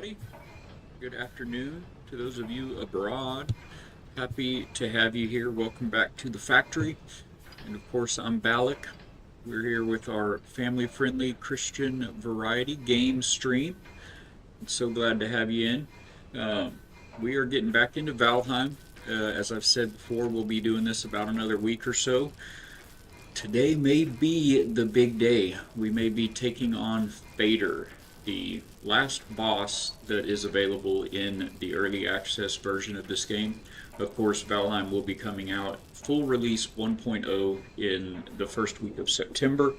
everybody. Good afternoon to those of you abroad. Happy to have you here. Welcome back to the factory. And of course, I'm Balak. We're here with our family-friendly Christian variety game stream. I'm so glad to have you in. We are getting back into Valheim. As I've said before, we'll be doing this about another week or so. Today may be the big day. We may be taking on Fader, the last boss that is available in the early access version of this game. Of course, Valheim will be coming out full release 1.0 in the first week of September,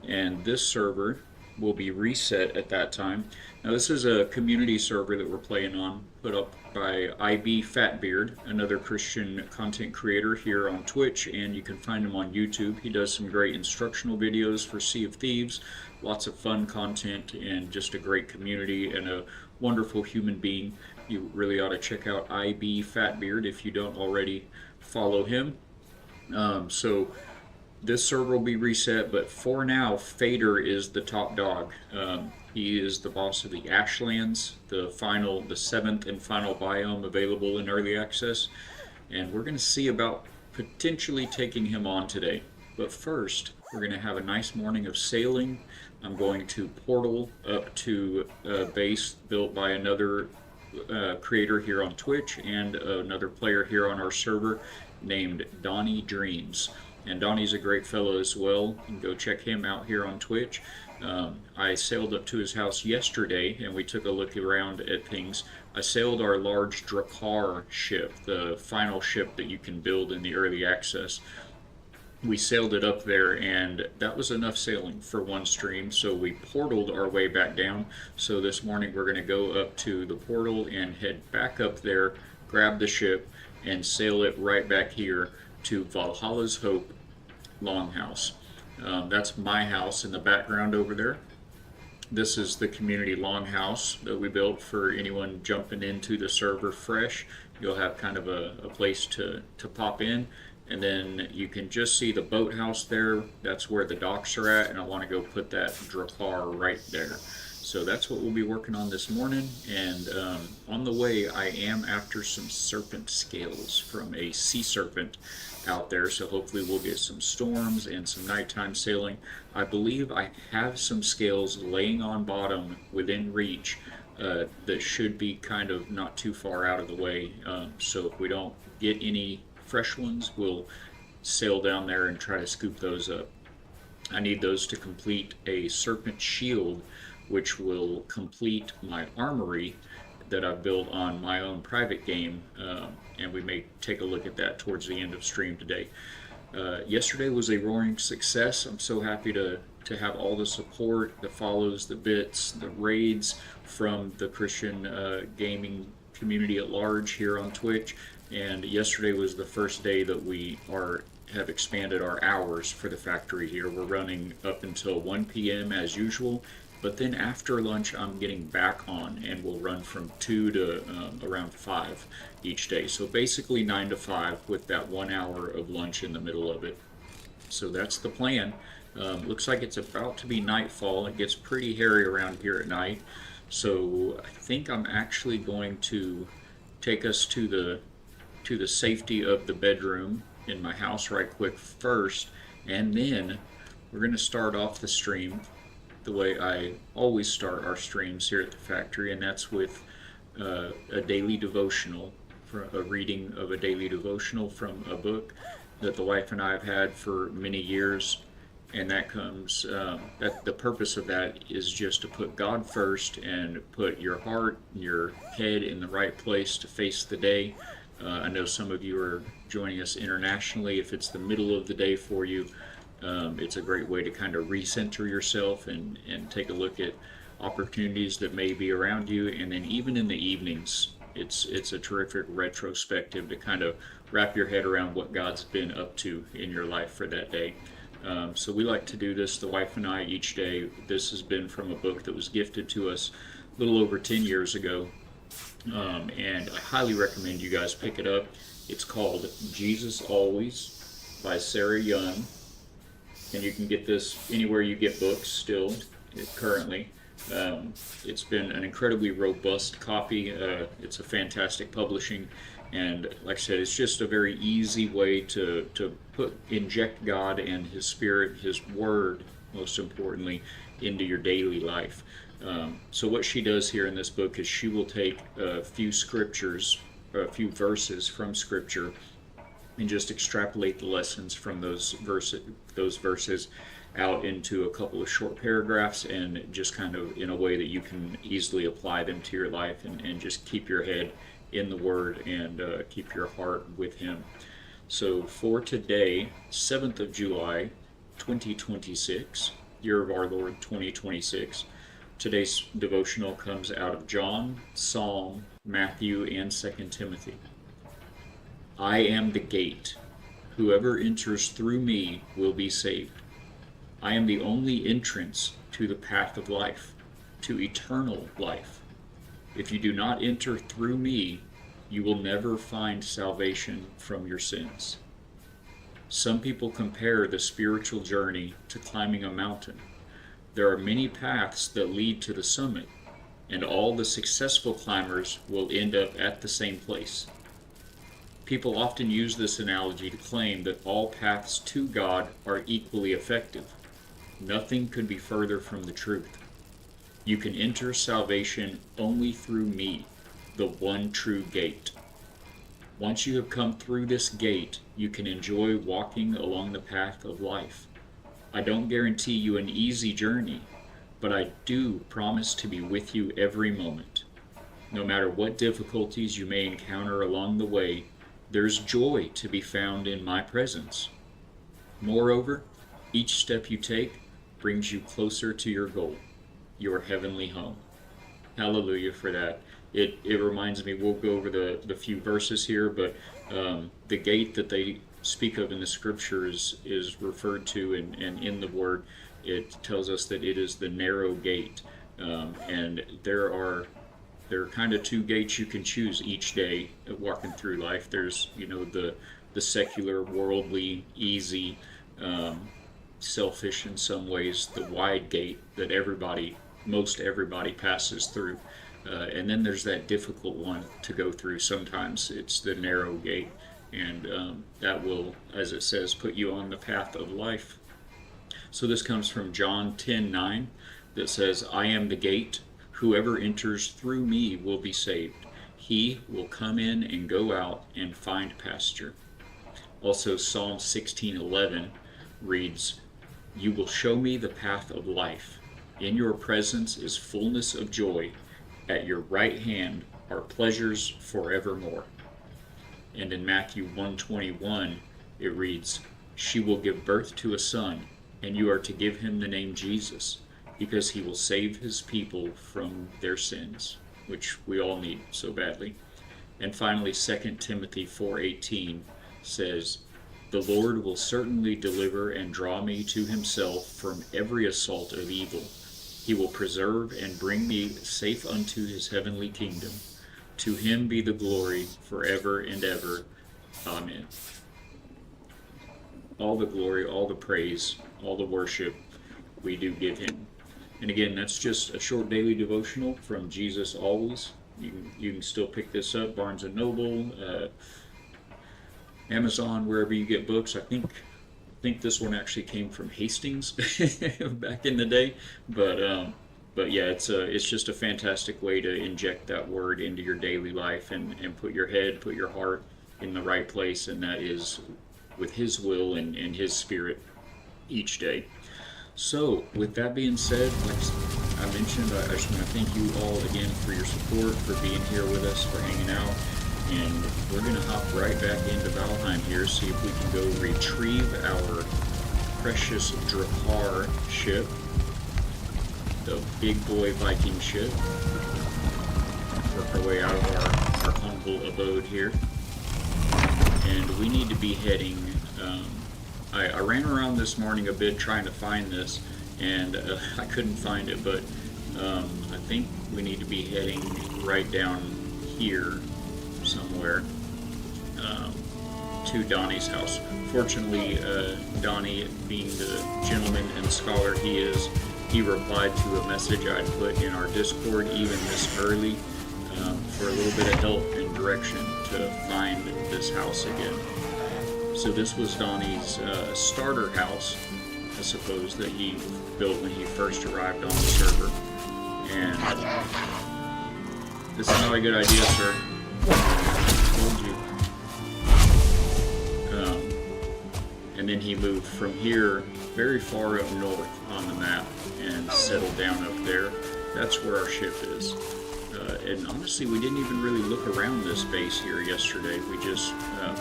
and this server will be reset at that time. Now, this is a community server that we're playing on, put up by IB Fatbeard, another Christian content creator here on Twitch, and you can find him on YouTube. He does some great instructional videos for Sea of Thieves, lots of fun content, and just a great community and a wonderful human being. You really ought to check out IB Fatbeard if you don't already follow him. So this server will be reset, but for now, Fader is the top dog. He is the boss of the Ashlands, the seventh and final biome available in early access, and we're going to see about potentially taking him on today. But first, we're going to have a nice morning of sailing. I'm going to portal up to a base built by another creator here on Twitch and another player here on our server named Donnie Dreams. And Donnie's a great fellow as well. You can go check him out here on Twitch. I sailed up to his house yesterday and we took a look around at things. I sailed our large Drakkar ship, the final ship that you can build in the early access. We sailed it up there, and that was enough sailing for one stream, so we portaled our way back down. So this morning we're going to go up to the portal and head back up there, grab the ship, and sail it right back here to Valhalla's Hope Longhouse. That's my house in the background over there. This is the community longhouse that we built for anyone jumping into the server fresh. You'll have kind of a place to pop in. And then you can just see the boathouse there. That's where the docks are at, and I want to go put that Drakkar right there. So that's what we'll be working on this morning. And on the way, I am after some serpent scales from a sea serpent out there. So hopefully we'll get some storms and some nighttime sailing. I believe I have some scales laying on bottom within reach that should be kind of not too far out of the way. So if we don't get any fresh ones, we'll sail down there and try to scoop those up. I need those to complete a serpent shield, which will complete my armory that I've built on my own private game, and we may take a look at that towards the end of stream today. Yesterday was a roaring success. I'm so happy to have all the support, the follows, the bits, the raids from the Christian gaming community at large here on Twitch. And yesterday was the first day that we have expanded our hours for the factory here. We're running up until 1 p.m. as usual, but then after lunch I'm getting back on, and we'll run from 2 to around 5 each day. So basically 9 to 5 with that 1 hour of lunch in the middle of it. So that's the plan. Looks like it's about to be nightfall. It gets pretty hairy around here at night. So I think I'm actually going to take us to the safety of the bedroom in my house right quick first, and then we're going to start off the stream the way I always start our streams here at the factory, and that's with a daily devotional, a reading of a daily devotional from a book that the wife and I have had for many years. And that comes, that the purpose of that is just to put God first and put your heart, your head in the right place to face the day. I know some of you are joining us internationally. If it's the middle of the day for you, it's a great way to kind of recenter yourself and take a look at opportunities that may be around you. And then even in the evenings, it's a terrific retrospective to kind of wrap your head around what God's been up to in your life for that day. So we like to do this, the wife and I, each day. This has been from a book that was gifted to us a little over 10 years ago. And I highly recommend you guys pick it up. It's called Jesus Always by Sarah Young, and you can get this anywhere you get books still currently. It's been an incredibly robust copy. It's a fantastic publishing, and like I said, it's just a very easy way to inject God and His Spirit, His Word, most importantly, into your daily life. So what she does here in this book is she will take a few scriptures, a few verses from Scripture, and just extrapolate the lessons from those verses out into a couple of short paragraphs, and just kind of in a way that you can easily apply them to your life, and just keep your head in the Word, and keep your heart with Him. So for today, 7th of July, 2026, year of our Lord 2026, today's devotional comes out of John, Psalm, Matthew, and 2 Timothy. I am the gate. Whoever enters through me will be saved. I am the only entrance to the path of life, to eternal life. If you do not enter through me, you will never find salvation from your sins. Some people compare the spiritual journey to climbing a mountain. There are many paths that lead to the summit, and all the successful climbers will end up at the same place. People often use this analogy to claim that all paths to God are equally effective. Nothing could be further from the truth. You can enter salvation only through me, the one true gate. Once you have come through this gate, you can enjoy walking along the path of life. I don't guarantee you an easy journey, but I do promise to be with you every moment. No matter what difficulties you may encounter along the way, there's joy to be found in my presence. Moreover, each step you take brings you closer to your goal, your heavenly home. Hallelujah for that. It reminds me, we'll go over the few verses here, but the gate that they speak of in the scriptures is referred to, and in the Word it tells us that it is the narrow gate. And there are kind of two gates you can choose each day walking through life. There's, the secular, worldly, easy, selfish in some ways, the wide gate that most everybody passes through. And then there's that difficult one to go through. Sometimes it's the narrow gate, and that will, as it says, put you on the path of life. So this comes from John 10:9, that says, I am the gate. Whoever enters through me will be saved. He will come in and go out and find pasture. Also, Psalm 16:11 reads, You will show me the path of life. In your presence is fullness of joy. At your right hand are pleasures forevermore. And in Matthew 1:21, it reads, She will give birth to a son, and you are to give him the name Jesus, because he will save his people from their sins, which we all need so badly. And finally, 2 Timothy 4:18 says, The Lord will certainly deliver and draw me to himself from every assault of evil. He will preserve and bring me safe unto his heavenly kingdom. To him be the glory forever and ever. Amen. All the glory, all the praise, all the worship we do give him. And again, that's just a short daily devotional from Jesus Always. You can still pick this up, Barnes & Noble, Amazon, wherever you get books. I think this one actually came from Hastings back in the day, but yeah, it's just a fantastic way to inject that Word into your daily life, and put your heart in the right place, and that is with His will and His Spirit each day. So, with that being said, like I mentioned, I just want to thank you all again for your support, for being here with us, for hanging out. And we're going to hop right back into Valheim here, see if we can go retrieve our precious Drakkar ship, the big boy Viking ship. Work our way out of our humble abode here. And we need to be heading, I ran around this morning a bit trying to find this, and I couldn't find it, but I think we need to be heading right down here somewhere to Donnie's house. Fortunately, Donnie, being the gentleman and scholar he is, he replied to a message I'd put in our Discord even this early, for a little bit of help and direction to find this house again. So this was Donnie's starter house, I suppose, that he built when he first arrived on the server. And this is not a good idea, sir. I told you. And then he moved from here very far up north on the map and settled down up there. That's where our ship is. And honestly, we didn't even really look around this base here yesterday. We just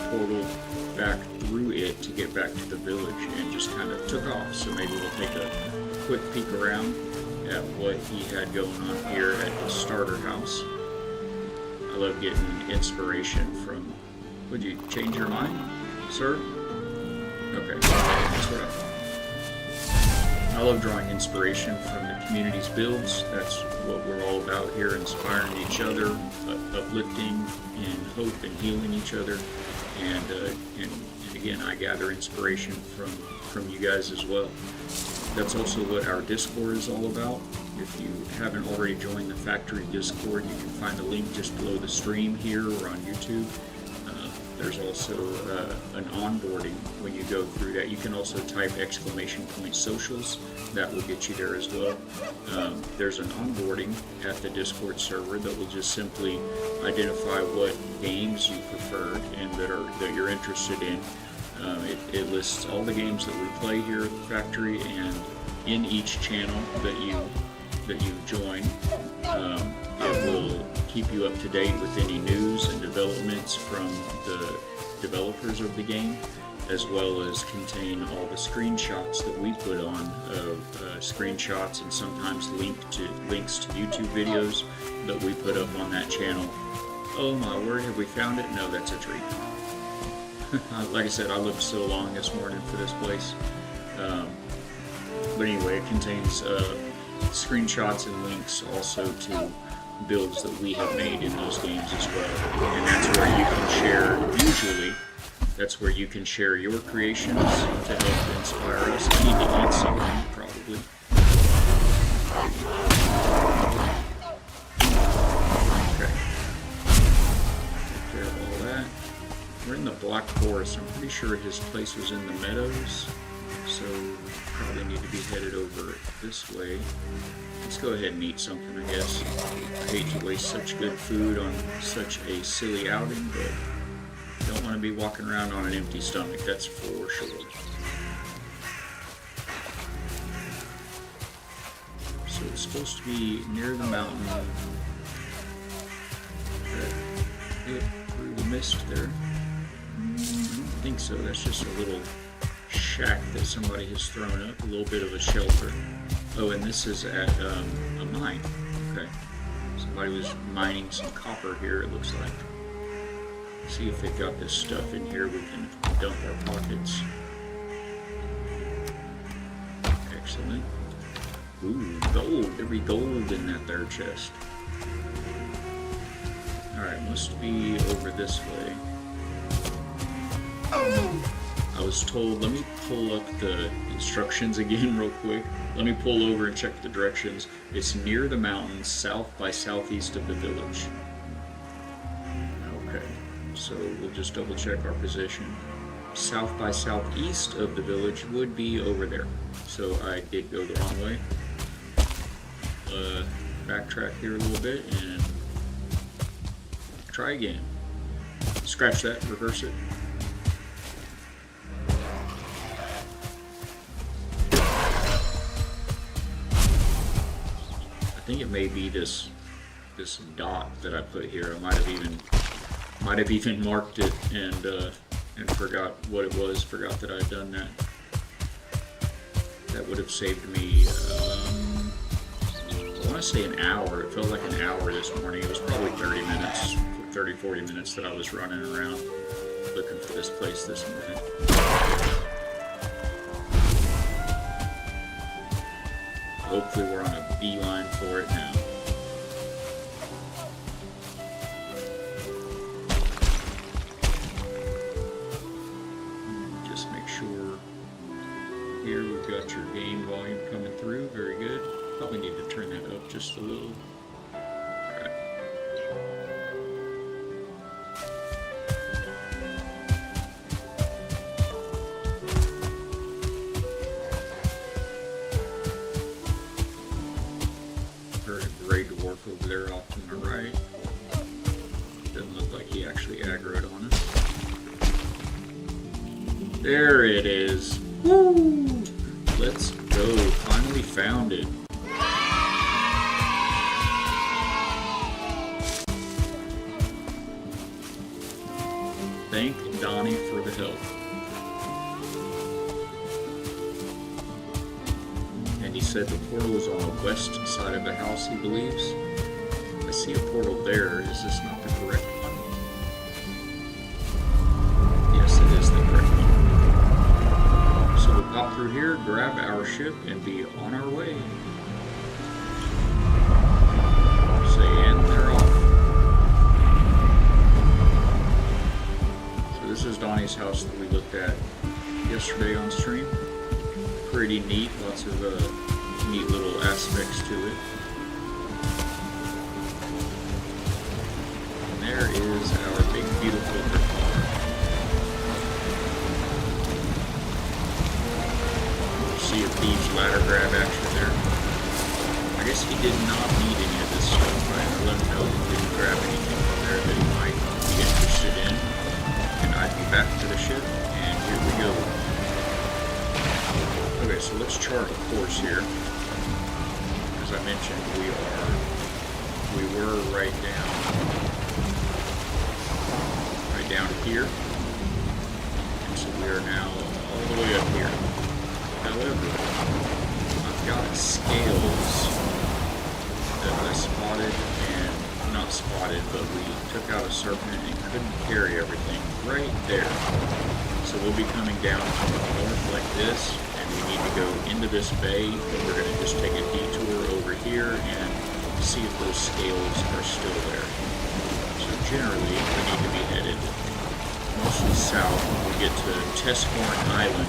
portaled back through it to get back to the village and just kind of took off. So maybe we'll take a quick peek around at what he had going on here at the starter house. I love getting inspiration from... Would you change your mind, sir? Okay, that's what I thought. I love drawing inspiration from the community's builds. That's what we're all about here, inspiring each other, uplifting and hope and healing each other. And again, I gather inspiration from you guys as well. That's also what our Discord is all about. If you haven't already joined the Factory Discord, you can find the link just below the stream here or on YouTube. There's also an onboarding when you go through that. You can also type !socials. That will get you there as well. There's an onboarding at the Discord server that will just simply identify what games you preferred and that you're interested in. It lists all the games that we play here at the factory, and in each channel that you join, it will keep you up to date with any news and developments from the developers of the game, as well as contain all the screenshots that we put on of screenshots and sometimes links to YouTube videos that we put up on that channel. Oh my word, have we found it? No, that's a tree. Like I said, I looked so long this morning for this place. But anyway, it contains screenshots and links also to builds that we have made in those games as well. And that's where you can share, usually, that's where you can share your creations to help inspire us. I need to eat something, probably. Okay. Take care of all that. We're in the Black Forest. I'm pretty sure his place was in the meadows, so probably need to be headed over this way. Let's go ahead and eat something, I guess. I hate to waste such good food on such a silly outing, but don't want to be walking around on an empty stomach, that's for sure. So it's supposed to be near the mountain. It through the mist there. I don't think so, that's just a little shack that somebody has thrown up, a little bit of a shelter. Oh, and this is at a mine. Okay. Somebody was mining some copper here, it looks like. See if they've got this stuff in here we can dump our pockets. Excellent. Ooh, gold. There'll be gold in that there chest. Alright, must be over this way. I was told, let me pull up the instructions again real quick. Let me pull over and check the directions. It's near the mountains, south by southeast of the village. Okay, so we'll just double check our position. South by southeast of the village would be over there. So I did go the wrong way. Backtrack here a little bit and try again. Scratch that, reverse it. I think it may be this dot that I put here. I might have even marked it and forgot what it was. Forgot that I'd done that. That would have saved me. I want to say an hour. It felt like an hour this morning. It was probably 30 minutes, 40 minutes that I was running around looking for this place this morning. Hopefully we're on a beeline for it now. Just make sure. here, we've got your game volume coming through. Very good. Probably need to turn that up just a little. Alright. Heard a gray dwarf over there off to my right. Doesn't look like he actually aggroed on us. There it is. Woo! Let's go. Finally found it. Thank Donnie for the help. And he said the portal is on the west side of the house, he believes. I see a portal there. Is this not the correct one? Yes, it is the correct one. So we'll pop through here, grab our ship, and be on our way. And they're off. So this is Donnie's house that we looked at yesterday on stream. Pretty neat, lots of neat little aspects to it. And there is our big beautiful car. See a thieves ladder grab action there. I guess he did not need any of this stuff. I let him know he didn't grab anything from there that he might be interested in. And I'd be back to the ship, and here we go. Okay, so let's chart a course here. As I mentioned, we were right down here. And so we are now all the way up here. However, I've got scales that I spotted, and not spotted, but we took out a serpent and couldn't carry everything right there. So we'll be coming down from the north like this, and we need to go into this bay, but we're going to just take a detour over here and see if those scales are still there. So generally, we need to be headed mostly south when we get to Tescorn Island,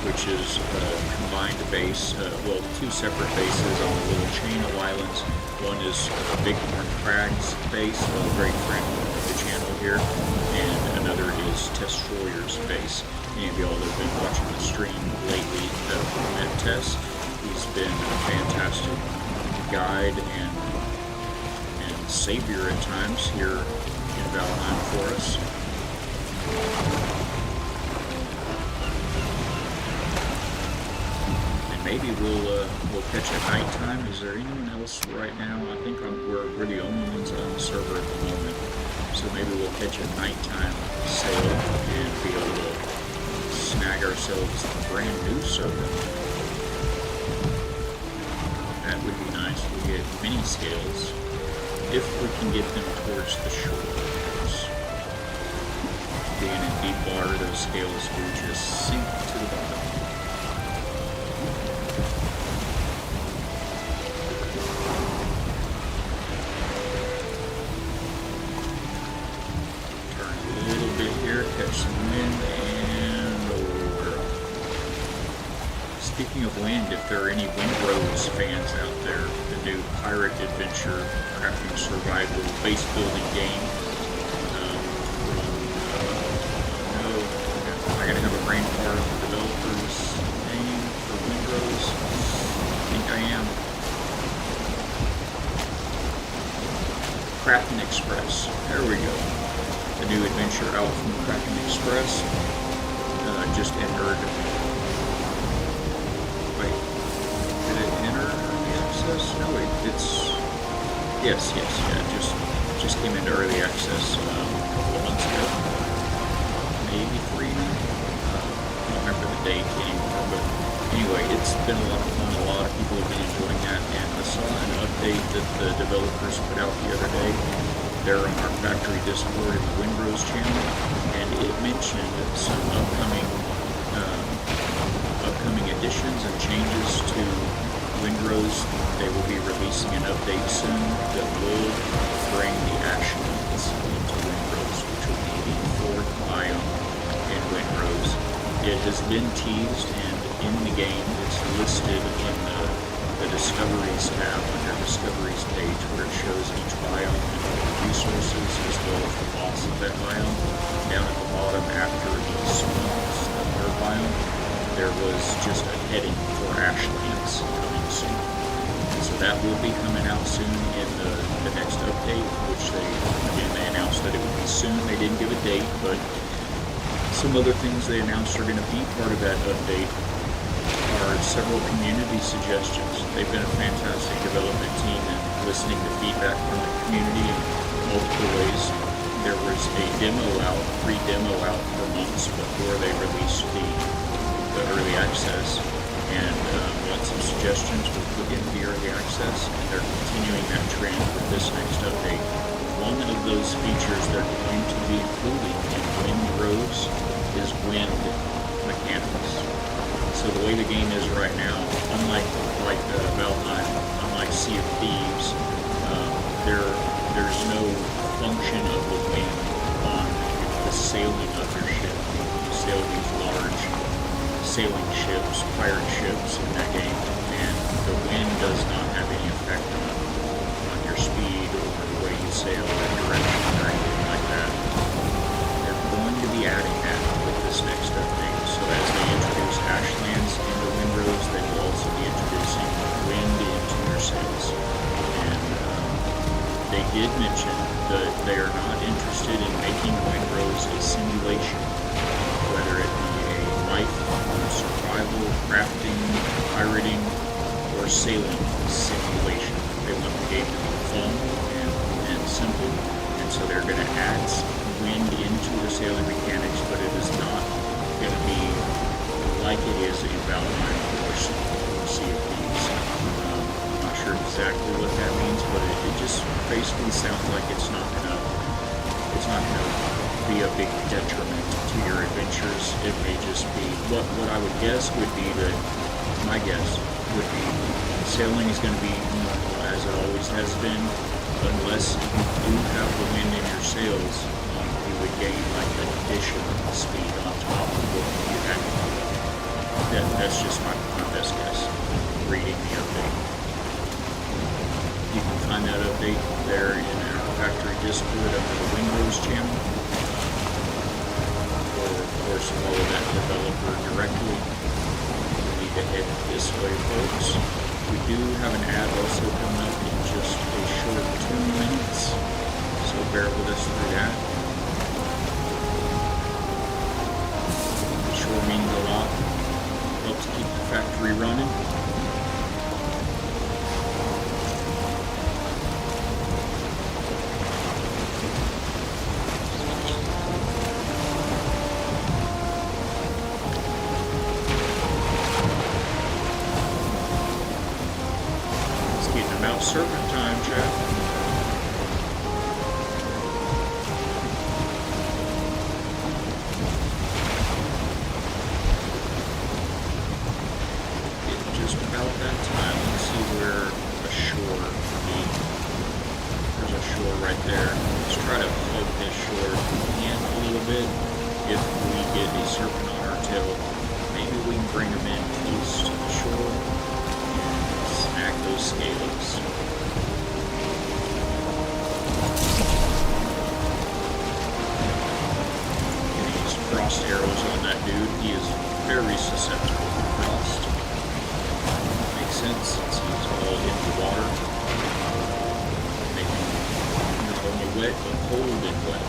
which is a combined base, well, two separate bases on a little chain of islands. One is Bighorn Crags base, a great friend of the channel here, and another is Destroyer's base. Any of y'all that have been watching the stream lately that have met Tess, he's been a fantastic guide and savior at times here in Valheim for us. Maybe we'll catch at nighttime. Is there anyone else right now? I think we're the only ones on the server at the moment. So maybe we'll catch a nighttime sail and be able to snag ourselves a brand new server. That would be nice. We'll get mini scales if we can get them towards the shore. Being in deep water, those scales will just sink to the bottom. Some wind and over. Speaking of wind, if there are any Windrose fans out there, the new pirate adventure crafting survival base building game. I gotta have a brain fart on the developer's name for Windrose. I think I am. Crafting Express. There we go. The new adventure out from Kraken Express just entered. Wait, did it enter early access? No, wait, it's yes, yeah, just came into early access a couple of months ago, maybe 3 now. I don't remember the date anymore, but anyway, it's been a lot of fun. A lot of people have been enjoying that, and I saw an update that the developers put out the other day. They're on our factory Discord in the Windrose channel, and it mentioned some upcoming additions and changes to Windrose. They will be releasing an update soon that will bring the actions into Windrose, which will be the 4th biome in Windrose. It has been teased and in the game. It's listed in the Discoveries tab on your Discoveries page, where it shows each biome and all the resources as well as the boss of that biome. Down at the bottom, after the swamps, the water biome, there was just a heading for Ashlands coming soon. So that will be coming out soon in the next update, which they announced that it would be soon. They didn't give a date, but some other things they announced are going to be part of that update are several community suggestions. They've been a fantastic development team and listening to feedback from the community in multiple ways. There was a free demo out for months before they released the early access, and lots of suggestions were put into the early access, and they're continuing that trend with this next update. One of those features they're going to be including in Windrose is wind mechanics. So the way the game is right now, unlike Valheim, unlike Sea of Thieves, there's no function of the wind on the sailing of your ship. You sail these large sailing ships, pirate ships in that game, and the wind does not have any effect on your speed or the way you sail or direction or anything like that. They're going to be adding that with this next update. So as they introduce Ashlands into Windrose, they will also be introducing wind into your sails. And they did mention that they are not interested in making Windrose a simulation, whether it be a life, survival, crafting, pirating, or sailing simulation. They want the game to be fun and simple, and so they're going to add wind into the sailing mechanics, but it is not going to be like it is in Valheim or Sea of Thieves. I'm not sure exactly what that means, but it just basically sounds like it's not going to be a big detriment to your adventures. It may just be what I would guess would be that my guess would be sailing is going to be normal as it always has been, unless you do have the wind in your sails. You would gain like an additional speed on top of what you had. That's just my best guess. Reading the update, you can find that update there in our factory Discord under the Windrose channel. Of course, follow that developer directly. We need to head this way, folks. We do have an ad also coming up in just a short 2 minutes, so bear with us through that. It sure means a lot. Helps keep the factory running. Serpent time, chat. It's just about that time. Let's see where a shore would be. There's a shore right there. Let's try to hug this shore in a little bit. If we get a serpent on our tail, maybe we can bring them in close to the shore and snag those scallops. Frost arrows on that dude. He is very susceptible to frost. Makes sense since he's all in the water. Making him not only wet, but cold and wet.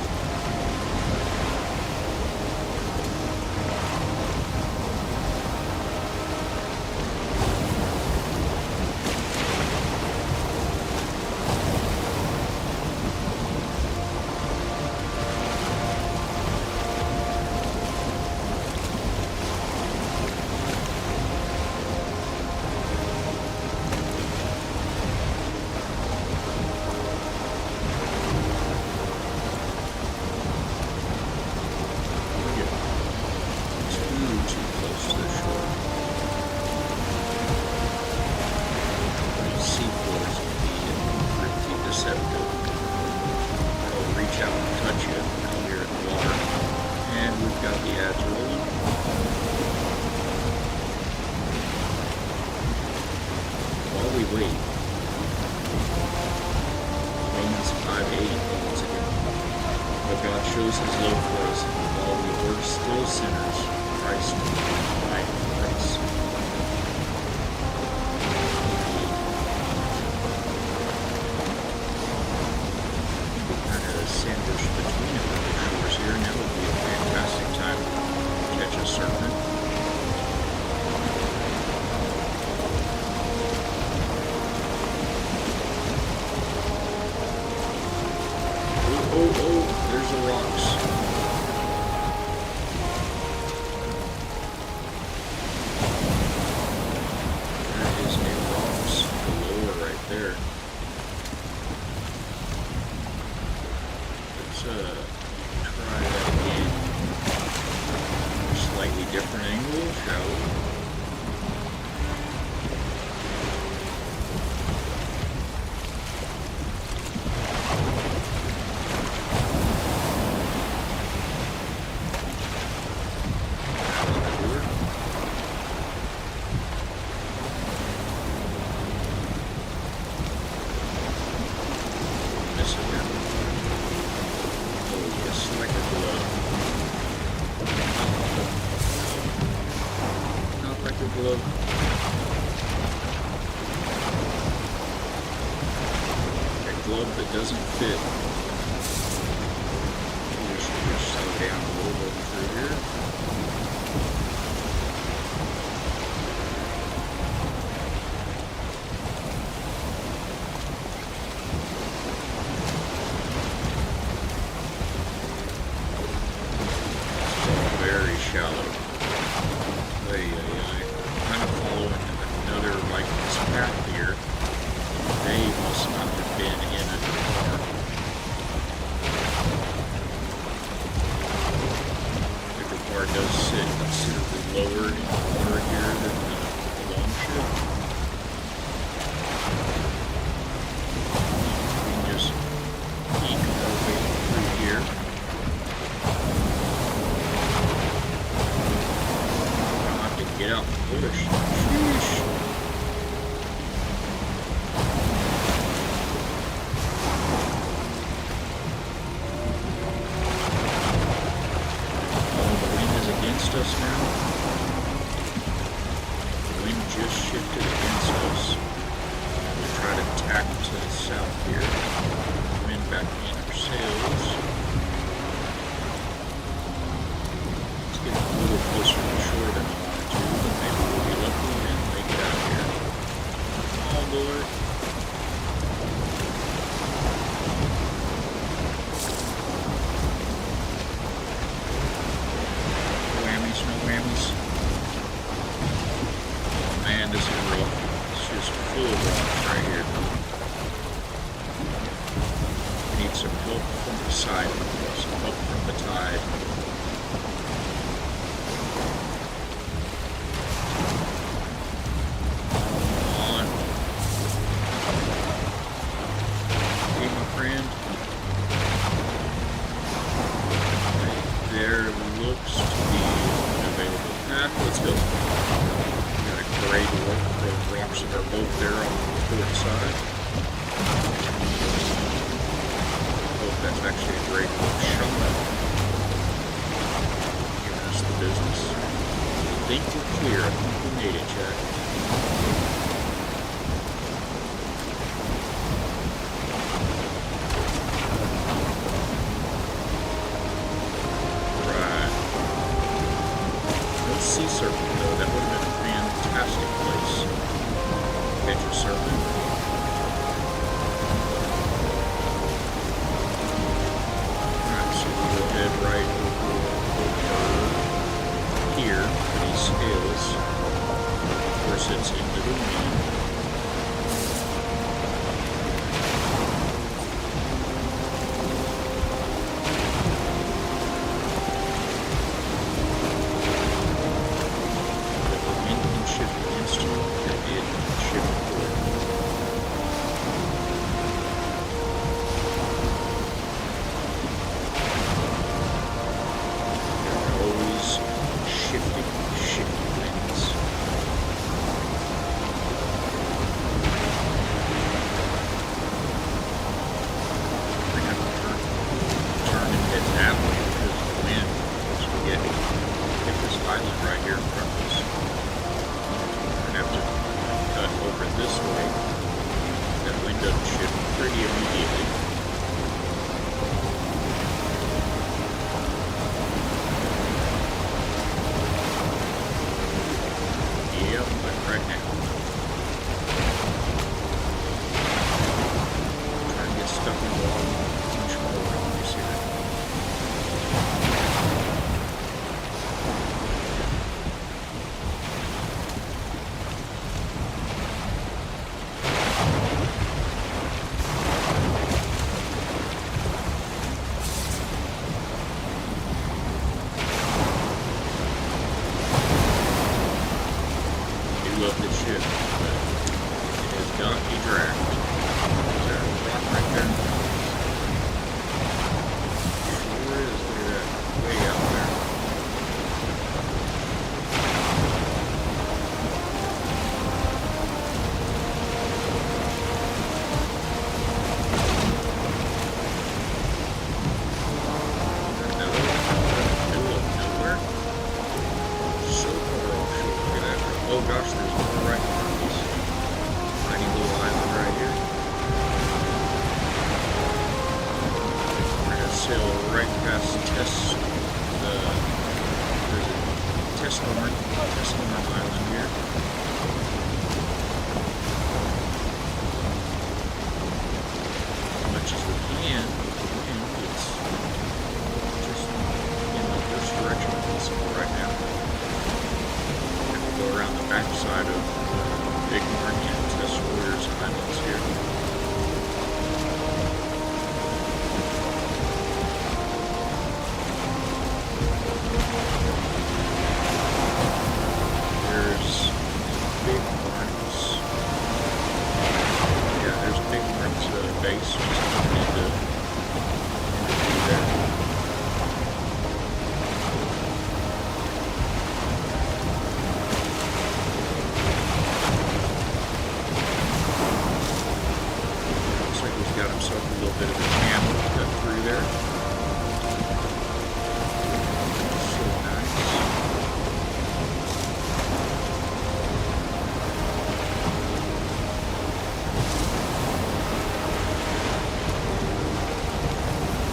wait. Romans 5:8, once again. But God shows his love for us, and while we were still sinners, Christ died for us. Kind of sandwiched between a couple shores here, and that would be a fantastic time to catch a serpent. Oh, there's the rocks. There is a rocks galore right there. Let's try that again. Slightly different angle, shall we? Glove that doesn't fit. We should just slow down a little bit through here. It's very shallow. Kind of following another Viking's path here. They must not have been in a car. The car does sit considerably lower in the water here than the longship. We can just eke our way through here. I'll have to get out and push. Sheesh. Us now. The wind just shifted against us. We'll try to tack to the south here. Wind back in our sails. Let's get a little closer to shore than I wanted to, but maybe we'll be lucky and make it out here. Come on, Lord. No whammies. Oh man, this is rough. It's just full of rocks right here. We need some help from the side, some help from the tide. Come on. Hey, my friend. Right there looks to be let's go. Got a great look at those rocks that are both there on the port side. Oh, that's actually a great shot. Giving us the business. I think we're clear. I think we made it, Jack. Sea serpent, though, that would have been a fantastic place to catch a serpent. Alright, so we'll head right over here for these scales. Of course, it's into the wind. love this ship, but it has got me dragged. Is there a rock right there? Sure is. Look at that. Way out there. Oh gosh, there's more right behind this tiny little island right here. We're gonna sail right past Testhorn Island here. As much as we can, it's just in the worst direction possible right now. Go around the backside of Big Martin and Test Warriors Islands here. There's Big Martin's. Yeah, there's Big Martin's base. Just need to do that. Got himself a little bit of a channel to cut through there. So nice.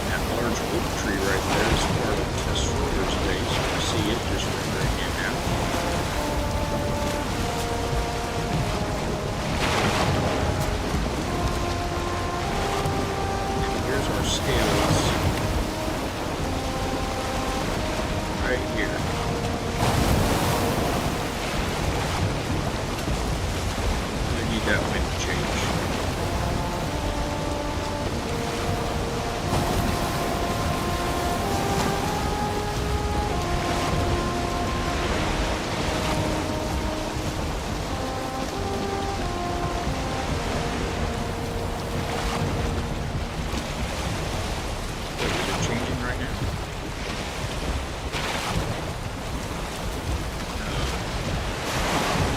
That large oak tree right there is part of the Destroyer's base. You can see it just rendering in now. Scales right here. I need that wind to change.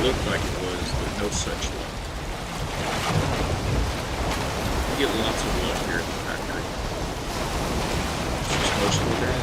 Looked like it was, but no such luck. We get lots of luck here at the factory. It's just mostly bad.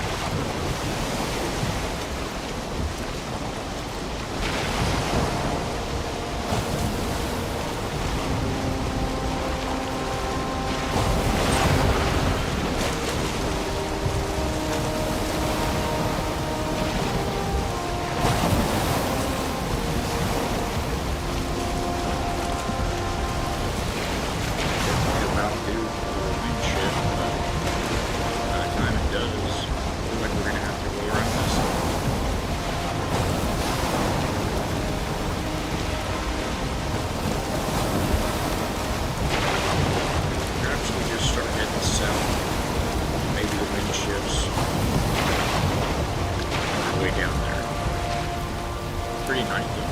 Pretty nice though.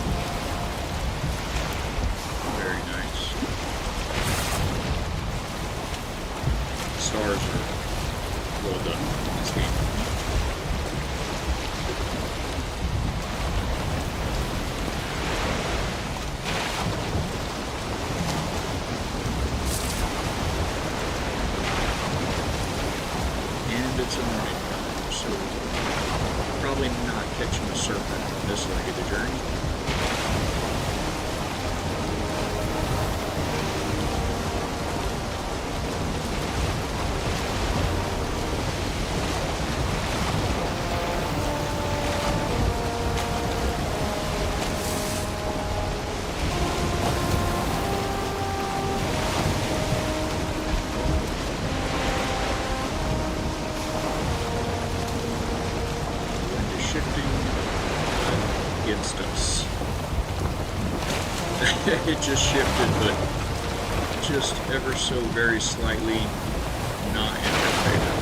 Very nice. Stars are well done in this game. And it's a morning time, so probably not catching a serpent on this leg of the journey. Against us. It just shifted, but just ever so very slightly not in our favor.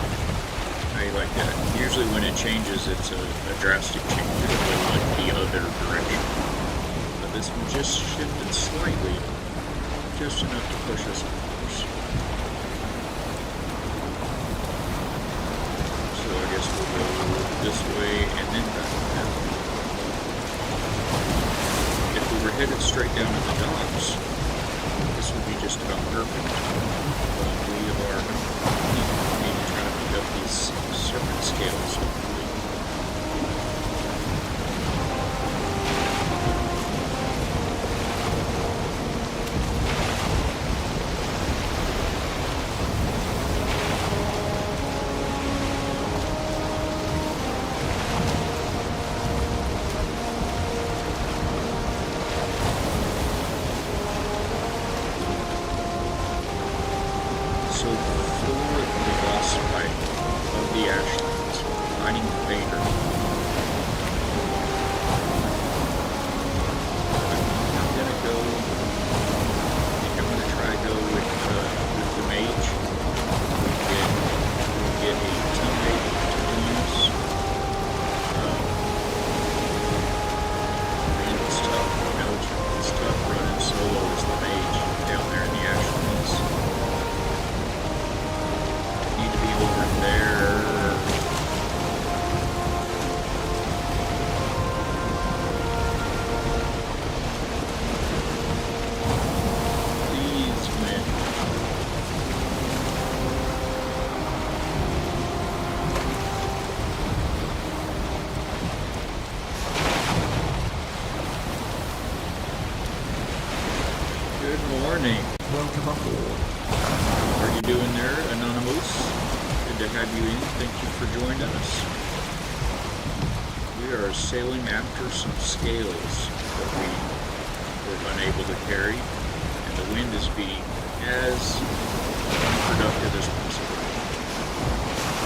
How you like that? Usually when it changes, it's a drastic change. It'll go like the other direction. But this one just shifted slightly, just enough to push us off course. So I guess we'll go this way and then back down. If we were headed straight down to the docks, this would be just about perfect. But we are maybe trying to pick up these serpent scales, hopefully. So for the boss fight of the Ashlands, fighting Vader, I'm gonna go. I think I'm gonna try to go with the mage. We get a teammate to use. And it's tough. You know, it's tough running solo as the mage down there in the Ashlands. Need to be over there. Please win. Good morning. Welcome aboard. How are you doing there, Anonymous? Good to have you in. Thank you for joining us. We are sailing after some scales that we were unable to carry, and the wind is being as productive as possible.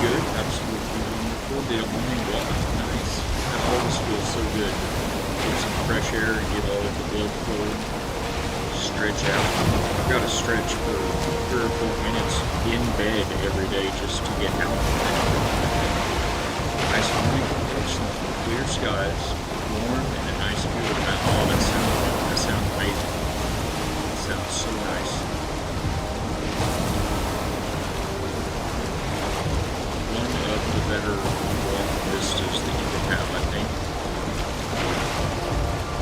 Good, absolutely wonderful. Did a morning walk. Nice. That always feels so good. Get some fresh air and get all of the blood flowing. Stretch out. I've got to stretch for 3 or 4 minutes in bed every day just to get out. Nice morning, excellent clear skies, warm and a nice view of that. Oh, that sounds amazing. That sounds so nice. One of the better walk vistas that you can have, I think.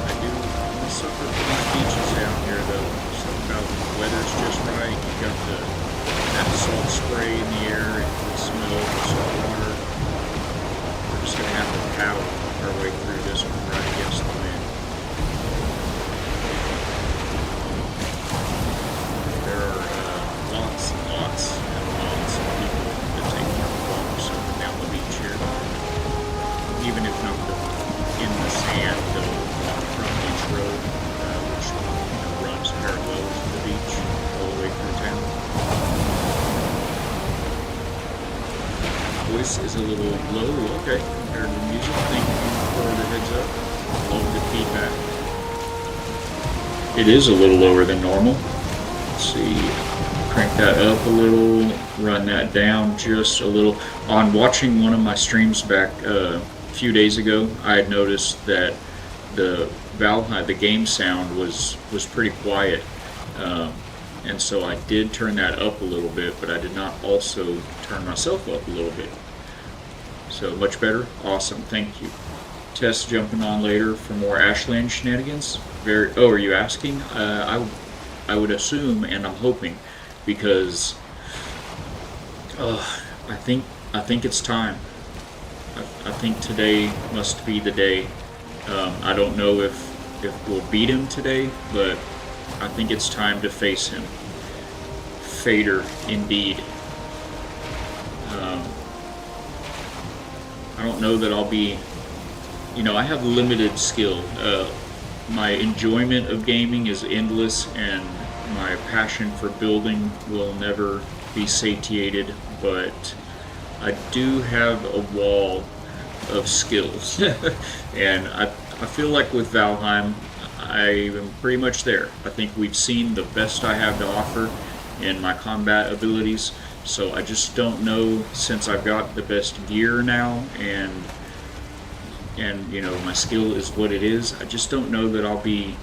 I suffer from these beaches down here, though. Something about when the weather's just right. You got that salt spray in the air and the smell of the salt water. We're just gonna have to paddle our way through this one right against the wind. There are lots and lots and lots of people that take walks up and down the beach here. Even if not in the sand, they'll walk from each road, which runs parallel to the beach all the way through town. Voice is a little low, okay, compared to music. Thank you for the heads up. Love the feedback. It is a little lower than normal. Let's see, crank that up a little, run that down just a little. On watching one of my streams back a few days ago, I had noticed that the Valheim, the game sound was pretty quiet, and so I did turn that up a little bit, but I did not also turn myself up a little bit. So much better? Awesome, thank you. Tess jumping on later for more Ashland shenanigans. Oh, are you asking? I would assume, and I'm hoping, because I think it's time. I think today must be the day. I don't know if we'll beat him today, but I think it's time to face him. Fader, indeed. I don't know that I'll be... I have limited skill. My enjoyment of gaming is endless, and my passion for building will never be satiated, but I do have a wall of skills. And I feel like with Valheim, I am pretty much there. I think we've seen the best I have to offer in my combat abilities, so I just don't know, since I've got the best gear now, and my skill is what it is, I just don't know that I'll be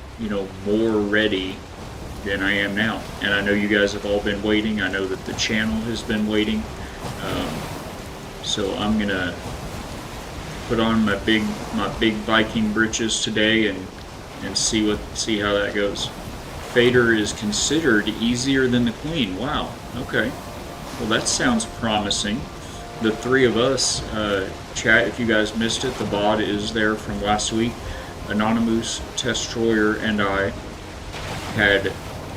more ready than I am now. And I know you guys have all been waiting. I know that the channel has been waiting. So I'm gonna put on my big Viking britches today and see how that goes. Fader is considered easier than the Queen. Wow. Okay. Well, that sounds promising. The three of us, chat, if you guys missed it, the VOD is there from last week. Anonymous, Destroyer, and I had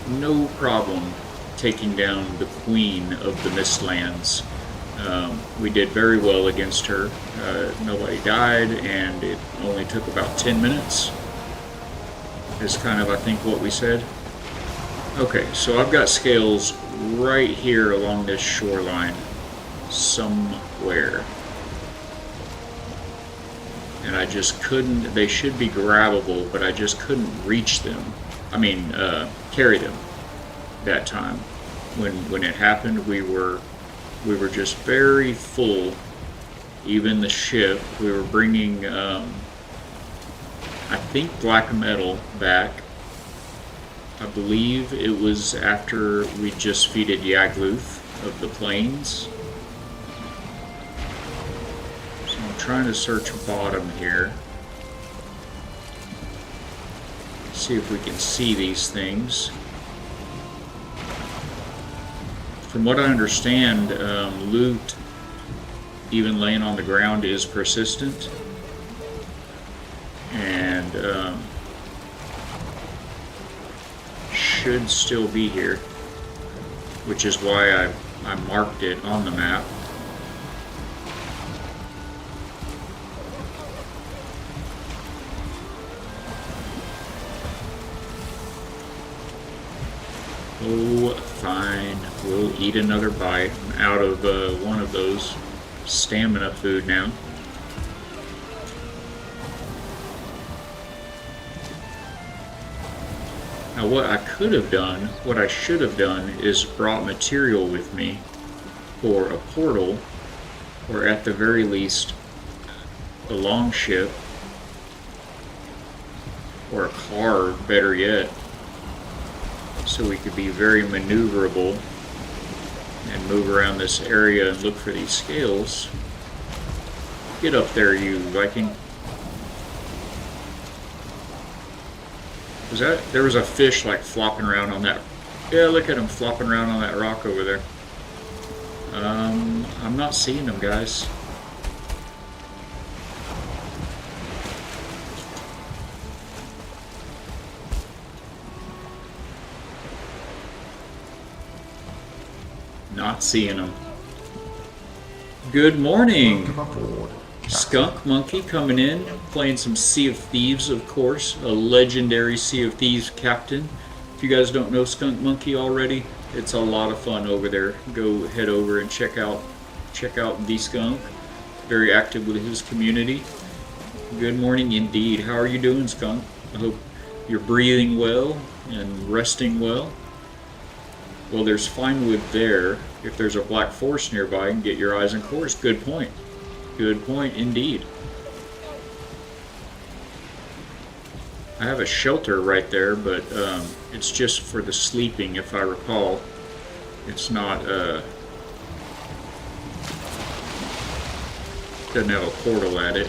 no problem taking down the Queen of the Mistlands. We did very well against her. Nobody died, and it only took about 10 minutes. Is kind of, I think, what we said. Okay, so I've got scales right here along this shoreline somewhere. And I just couldn't, they should be grabbable, but I just couldn't reach them. I mean, carry them that time. When it happened, we were just very full. Even the ship, we were bringing, I think, black metal back. I believe it was after we just defeated Yagluth of the Plains. So I'm trying to search bottom here. See if we can see these things. From what I understand, loot, even laying on the ground, is persistent. And should still be here, which is why I marked it on the map. Oh, fine. We'll eat another bite. I'm out of one of those stamina food now. Now what I could have done, what I should have done, is brought material with me for a portal, or at the very least a longship, or a car, better yet, so we could be very maneuverable and move around this area and look for these scales. Get up there, you Viking. Was that, there was a fish like flopping around on that. Yeah, look at him flopping around on that rock over there. I'm not seeing them, guys. Not seeing them. Good morning. Skunk Monkey coming in, playing some Sea of Thieves, of course, a legendary Sea of Thieves captain. If you guys don't know Skunk Monkey already, it's a lot of fun over there. Go head over and check out the Skunk. Very active with his community. Good morning indeed. How are you doing, Skunk? I hope you're breathing well and resting well. Well, there's fine wood there. If there's a black forest nearby, you can get your eyes on course. Good point. Good point indeed. I have a shelter right there, but it's just for the sleeping, if I recall. It's not, doesn't have a portal at it.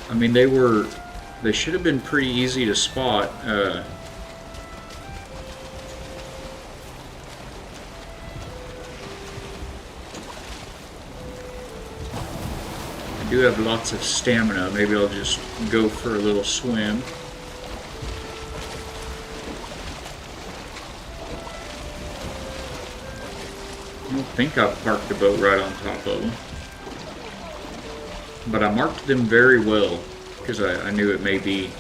I mean, they should have been pretty easy to spot. I do have lots of stamina. Maybe I'll just go for a little swim. I don't think I've parked the boat right on top of them. But I marked them very well because I knew it may be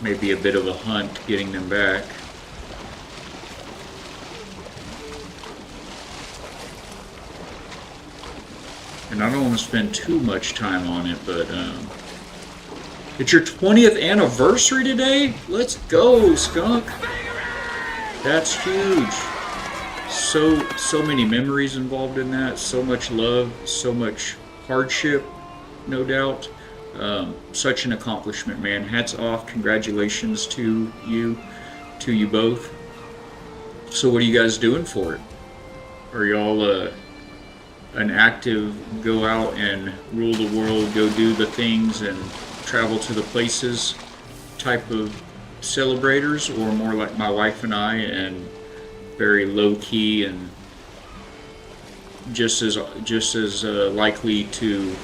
a bit of a hunt getting them back. And I don't want to spend too much time on it, but it's your 20th anniversary today? Let's go, Skunk! That's huge. So many memories involved in that, so much love, so much hardship, no doubt. Such an accomplishment, man. Hats off. Congratulations to you both. So what are you guys doing for it? Are y'all an active go out and rule the world, go do the things and travel to the places type of celebrators, or more like my wife and I, and very low key and just as likely to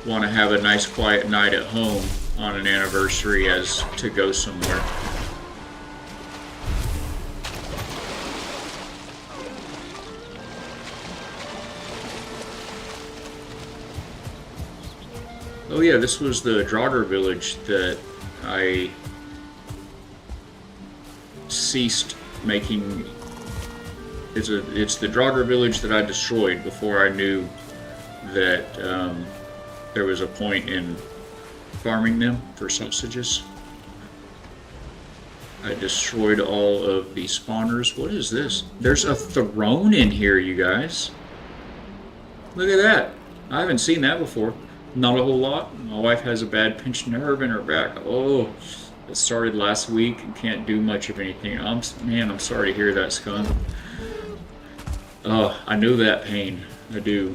want to have a nice quiet night at home on an anniversary as to go somewhere? Oh yeah, this was the Draugr village that I ceased making. It's the Draugr village that I destroyed before I knew that there was a point in farming them for sausages. I destroyed all of the spawners. What is this? There's a throne in here, you guys. Look at that. I haven't seen that before. Not a whole lot. My wife has a bad pinched nerve in her back. Oh, it started last week and can't do much of anything. Man, I'm sorry to hear that, Skunk. Oh, I know that pain. I do.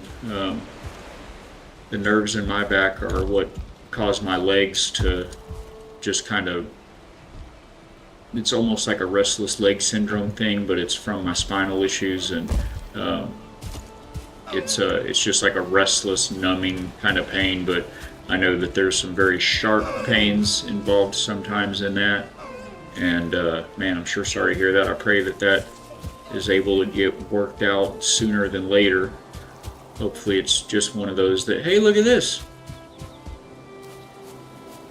The nerves in my back are what cause my legs to just kind of, it's almost like a restless leg syndrome thing, but it's from my spinal issues, and it's just like a restless, numbing kind of pain. But I know that there's some very sharp pains involved sometimes in that, and man, I'm sure sorry to hear that. I pray that that is able to get worked out sooner than later. Hopefully it's just one of those that, hey, look at this.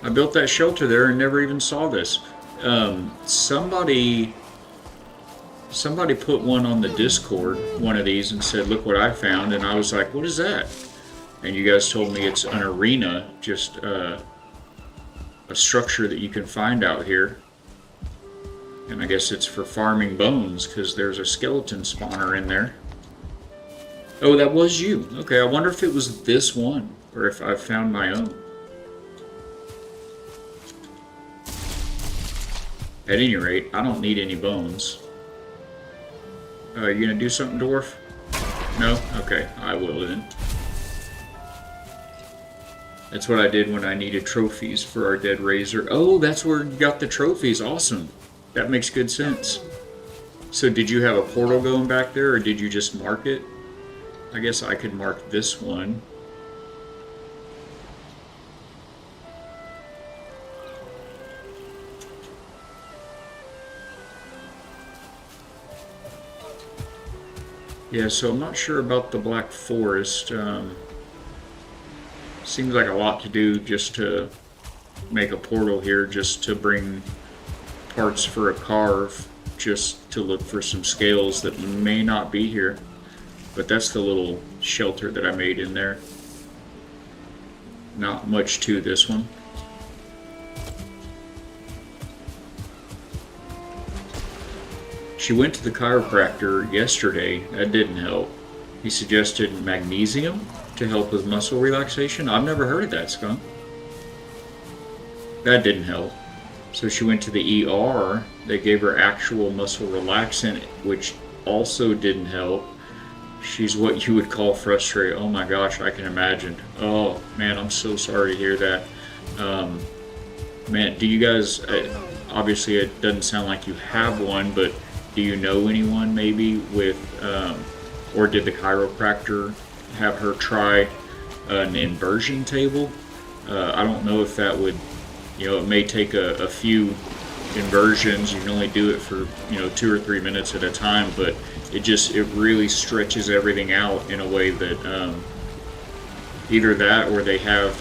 I built that shelter there and never even saw this. Somebody put one on the Discord, one of these, and said, look what I found. And I was like, what is that? And you guys told me it's an arena, just a structure that you can find out here. And I guess it's for farming bones, because there's a skeleton spawner in there. Oh, that was you. Okay, I wonder if it was this one, or if I found my own. At any rate, I don't need any bones. You gonna do something, dwarf? No? Okay, I will then. That's what I did when I needed trophies for our dead razor. Oh, that's where you got the trophies. Awesome. That makes good sense. So did you have a portal going back there, or did you just mark it? I guess I could mark this one. Yeah, so I'm not sure about the Black Forest. Seems like a lot to do just to make a portal here, just to bring parts for a carve, just to look for some scales that may not be here. But that's the little shelter that I made in there. Not much to this one. She went to the chiropractor yesterday. That didn't help. He suggested magnesium to help with muscle relaxation. I've never heard of that, Skunk. That didn't help. So she went to the ER. They gave her actual muscle relaxant, which also didn't help. She's what you would call frustrated. Oh my gosh, I can imagine. Oh man, I'm so sorry to hear that. Man, do you guys, obviously it doesn't sound like you have one, but do you know anyone maybe with, or did the chiropractor have her try an inversion table? I don't know if that would, it may take a few inversions. You can only do it for 2 or 3 minutes at a time, but it really stretches everything out in a way that either that, or they have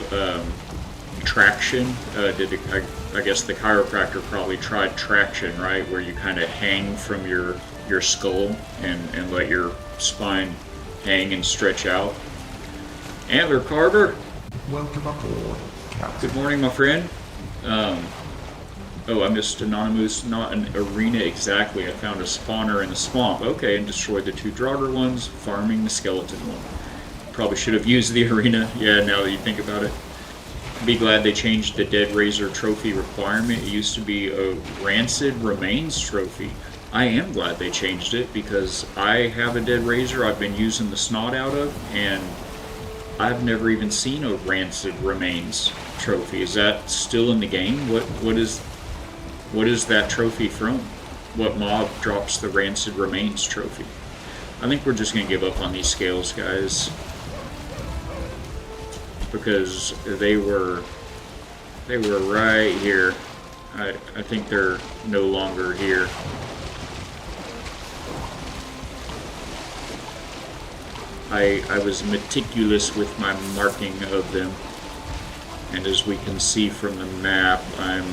traction. I guess the chiropractor probably tried traction, right, where you kind of hang from your skull and let your spine hang and stretch out. Antler Carver, welcome aboard, Captain. Good morning, my friend. Oh, I missed Anonymous. Not an arena exactly. I found a spawner in the swamp. Okay, and destroyed the 2 Draugr ones, farming the skeleton one. Probably should have used the arena. Yeah, now that you think about it. Be glad they changed the Dead Razor trophy requirement. It used to be a Rancid Remains trophy. I am glad they changed it because I have a Dead Razor I've been using the snot out of, and I've never even seen a Rancid Remains trophy. Is that still in the game? What is that trophy from? What mob drops the Rancid Remains trophy? I think we're just gonna give up on these scales, guys, because they were right here. I think they're no longer here. I was meticulous with my marking of them, and as we can see from the map, I'm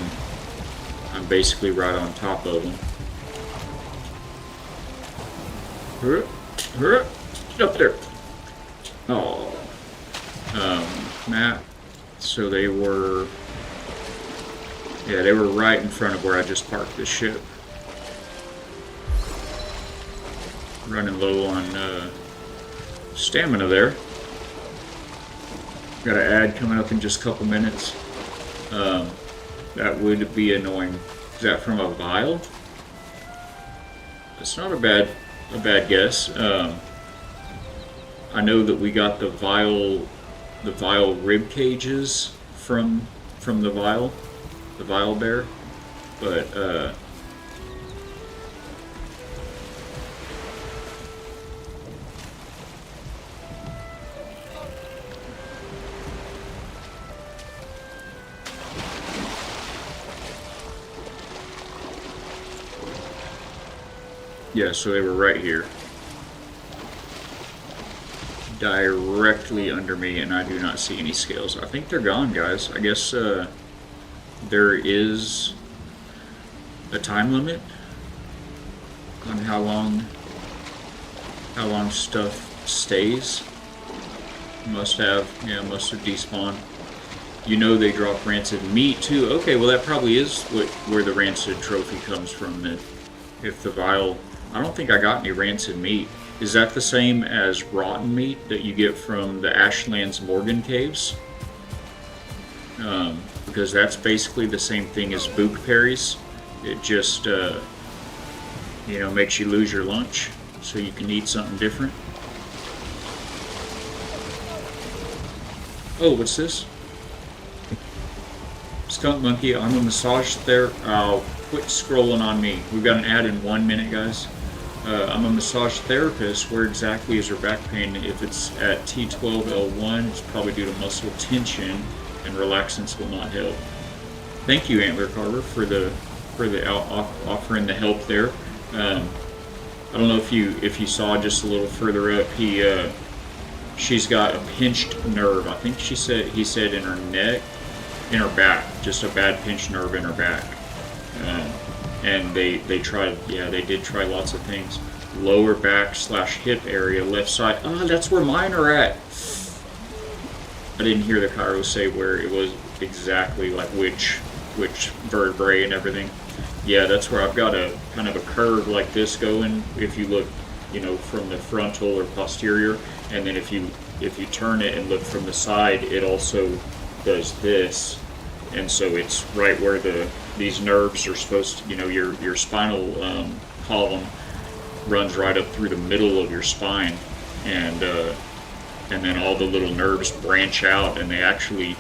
basically right on top of them. Up there. Oh, map. So they were right in front of where I just parked this ship. Running low on stamina there. Got an ad coming up in just a couple minutes. That would be annoying. Is that from a vial? It's not a bad guess. I know that we got the vial rib cages from the vial bear, but yeah, so they were right here. Directly under me, and I do not see any scales. I think they're gone, guys. I guess there is a time limit on how long stuff stays. Must have despawned. You know they drop rancid meat too. Okay, well that probably is where the rancid trophy comes from then. If the vial, I don't think I got any rancid meat. Is that the same as rotten meat that you get from the Ashlands Morgan caves? Because that's basically the same thing as book berries. It just, makes you lose your lunch so you can eat something different. Oh, what's this? Skunk Monkey, I'm a massage therapist. Oh, quit scrolling on me. We've got an ad in 1 minute, guys. I'm a massage therapist. Where exactly is her back pain? If it's at T12L1, it's probably due to muscle tension, and relaxants will not help. Thank you, Antler Carver, for the offering the help there. I don't know if you saw just a little further up. She's got a pinched nerve. I think he said in her neck, in her back, just a bad pinched nerve in her back. And they did try lots of things. Lower back / hip area, left side. Oh, that's where mine are at. I didn't hear the Cairo say where it was exactly, like which vertebrae and everything. Yeah, that's where I've got a kind of a curve like this going. If you look, from the frontal or posterior, and then if you turn it and look from the side, it also does this. And so it's right where these nerves are supposed to, your spinal column runs right up through the middle of your spine, and then all the little nerves branch out, and they actually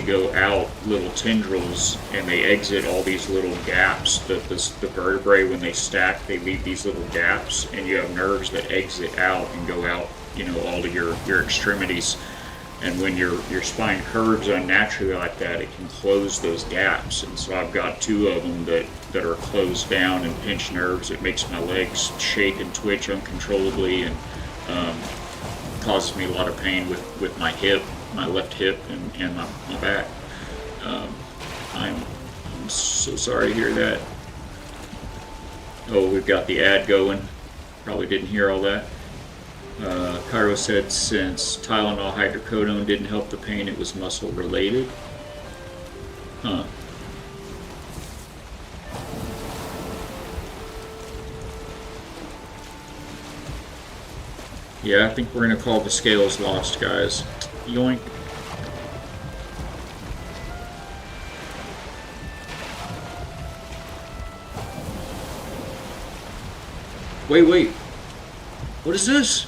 go out little tendrils, and they exit all these little gaps. The vertebrae, when they stack, they leave these little gaps, and you have nerves that exit out and go out, all to your extremities. And when your spine curves unnaturally like that, it can close those gaps. And so I've got 2 of them that are closed down and pinch nerves. It makes my legs shake and twitch uncontrollably, and causes me a lot of pain with my hip, my left hip, and my back. I'm so sorry to hear that. Oh, we've got the ad going. Probably didn't hear all that. Cairo said since Tylenol hydrocodone didn't help the pain, it was muscle related. Huh. Yeah, I think we're going to call the scales lost, guys. Yoink. Wait. What is this?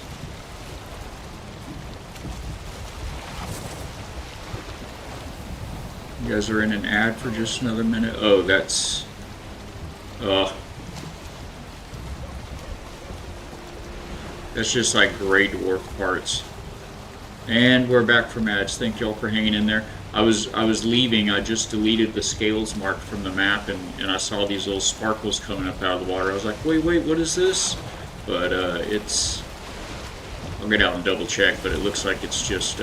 You guys are in an ad for just another minute. Oh, that's... That's just like gray dwarf parts. And we're back from ads. Thank y'all for hanging in there. I was leaving. I just deleted the scales mark from the map, and I saw these little sparkles coming up out of the water. I was like, wait, what is this? But it's... I'll get out and double check, but it looks like it's just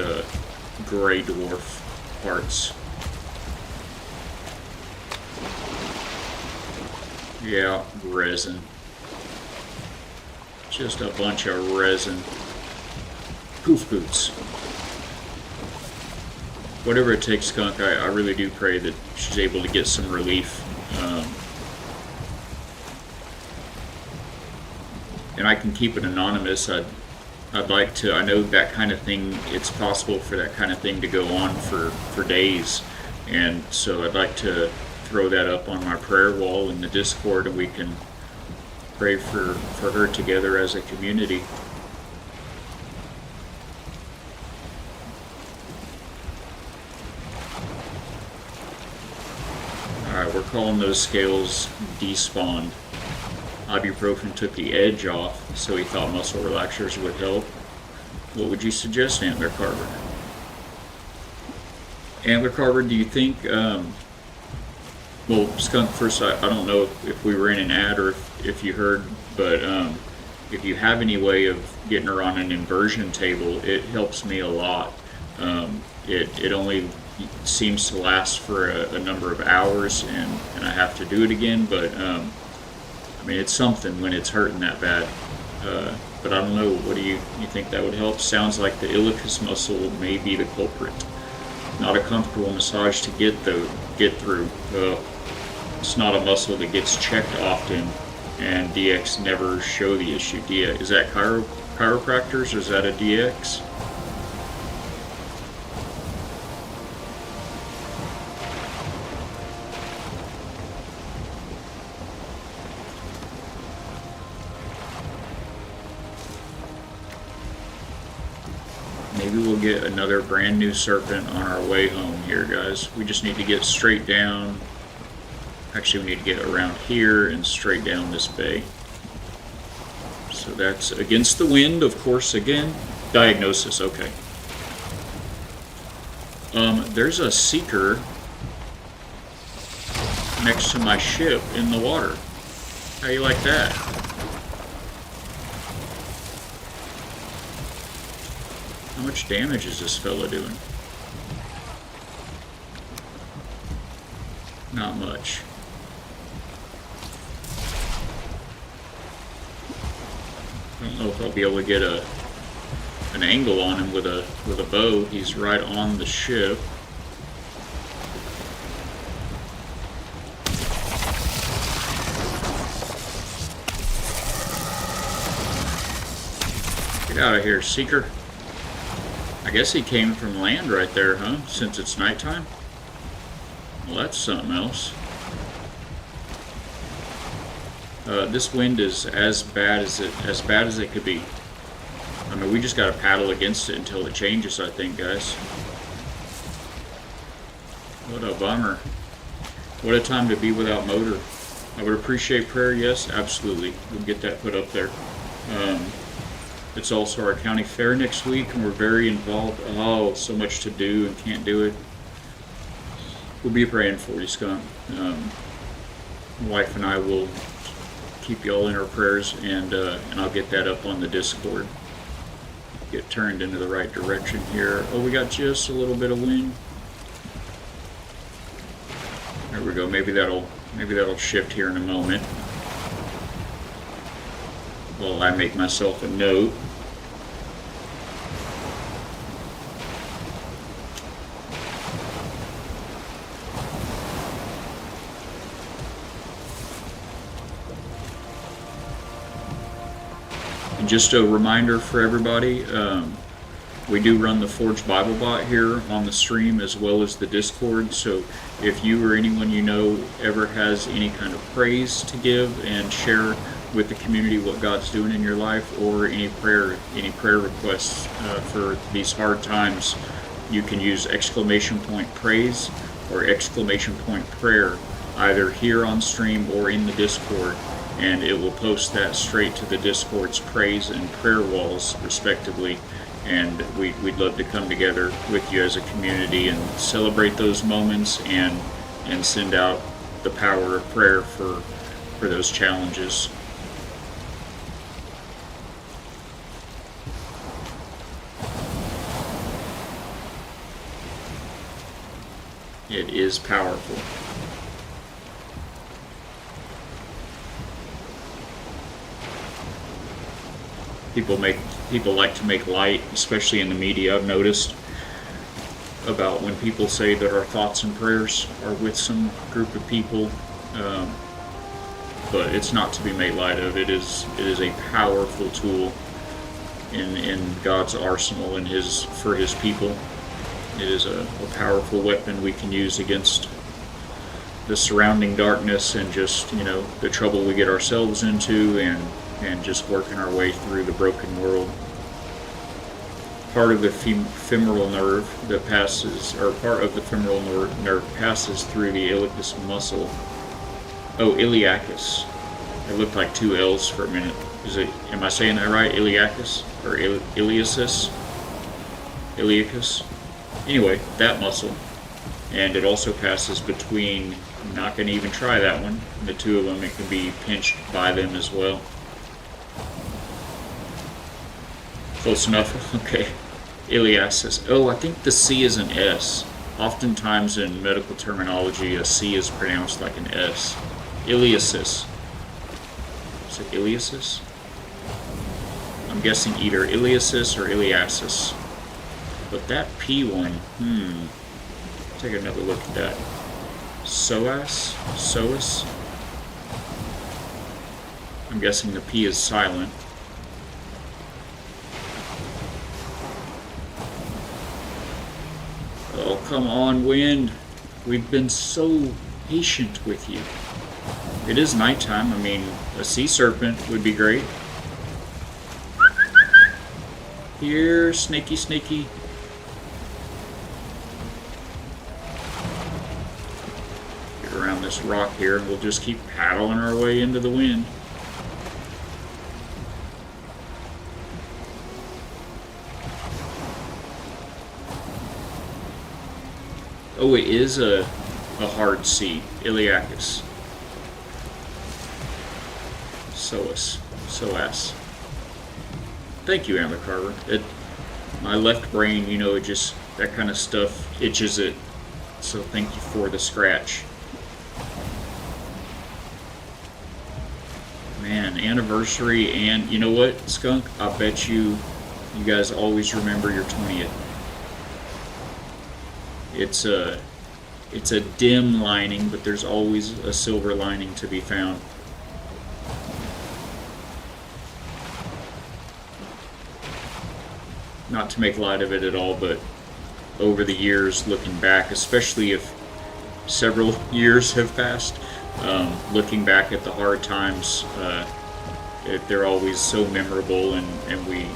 gray dwarf parts. Yeah, resin. Just a bunch of resin. Poof boots. Whatever it takes, Skunk, I really do pray that she's able to get some relief. And I can keep it anonymous. I'd like to, I know that kind of thing, it's possible for that kind of thing to go on for days. And so I'd like to throw that up on my prayer wall in the Discord, and we can pray for her together as a community. Alright, we're calling those scales despawned. Ibuprofen took the edge off, so he thought muscle relaxers would help. What would you suggest, Antler Carver? Antler Carver, do you think, well, Skunk, first, I don't know if we were in an ad or if you heard, but if you have any way of getting her on an inversion table, it helps me a lot. It only seems to last for a number of hours, and I have to do it again, but I mean, it's something when it's hurting that bad. But I don't know, what do you think that would help? Sounds like the iliacus muscle may be the culprit. Not a comfortable massage to get through. It's not a muscle that gets checked often, and DX never show the issue. Is that chiropractors, or is that a DX? Maybe we'll get another brand new Serpent on our way home here, guys. We just need to get straight down. Actually, we need to get around here and straight down this bay. So that's against the wind, of course, again. Diagnosis, okay. There's a seeker next to my ship in the water. How you like that? How much damage is this fella doing? Not much. I don't know if I'll be able to get an angle on him with a bow. He's right on the ship. Get out of here, Seeker. I guess he came from land right there, huh? Since it's nighttime? Well, that's something else. This wind is as bad as it could be. I mean, we just gotta paddle against it until it changes, I think, guys. What a bummer. What a time to be without motor. I would appreciate prayer, yes, absolutely. We'll get that put up there. It's also our county fair next week, and we're very involved. Oh, so much to do and can't do it. We'll be praying for you, Skunk. My wife and I will keep you all in our prayers, and I'll get that up on the Discord. Get turned into the right direction here. Oh, we got just a little bit of wind. There we go. Maybe that'll shift here in a moment. Well, I make myself a note. And just a reminder for everybody, we do run the Forge Bible Bot here on the stream as well as the Discord, so if you or anyone you know ever has any kind of praise to give and share with the community what God's doing in your life, or any prayer requests for these hard times, you can use exclamation point praise or exclamation point prayer, either here on stream or in the Discord, and it will post that straight to the Discord's praise and prayer walls respectively. And we'd love to come together with you as a community and celebrate those moments, and send out the power of prayer for those challenges. It is powerful. People like to make light, especially in the media, I've noticed, about when people say that our thoughts and prayers are with some group of people, but it's not to be made light of. It is a powerful tool in God's arsenal and for His people. It is a powerful weapon we can use against the surrounding darkness and just, the trouble we get ourselves into, and just working our way through the broken world. Part of the femoral nerve that passes, or part of the femoral nerve passes through the iliacus muscle. Oh, iliacus. It looked like two L's for a minute. Am I saying that right? Iliacus? Or iliacus? Iliacus? Anyway, that muscle. And it also passes between, I'm not going to even try that one, the two of them. It can be pinched by them as well. Close enough? Okay. Iliasis. Oh, I think the C is an S. Oftentimes in medical terminology, a C is pronounced like an S. Iliasis. Is it iliasis? I'm guessing either iliasis or iliasis. But that P one, take another look at that. Psoas? Psoas? I'm guessing the P is silent. Oh, come on, wind. We've been so patient with you. It is nighttime. I mean, a sea serpent would be great. Here, snaky, snaky. Get around this rock here, and we'll just keep paddling our way into the wind. Oh, it is a hard C. Iliacus. Psoas. Thank you, Amber Carver. My left brain, it just, that kind of stuff itches it. So thank you for the scratch. Man, anniversary, and you know what, Skunk? I bet you guys always remember your 20th. It's a dim lining, but there's always a silver lining to be found. Not to make light of it at all, but over the years, looking back, especially if several years have passed, looking back at the hard times, they're always so memorable, and we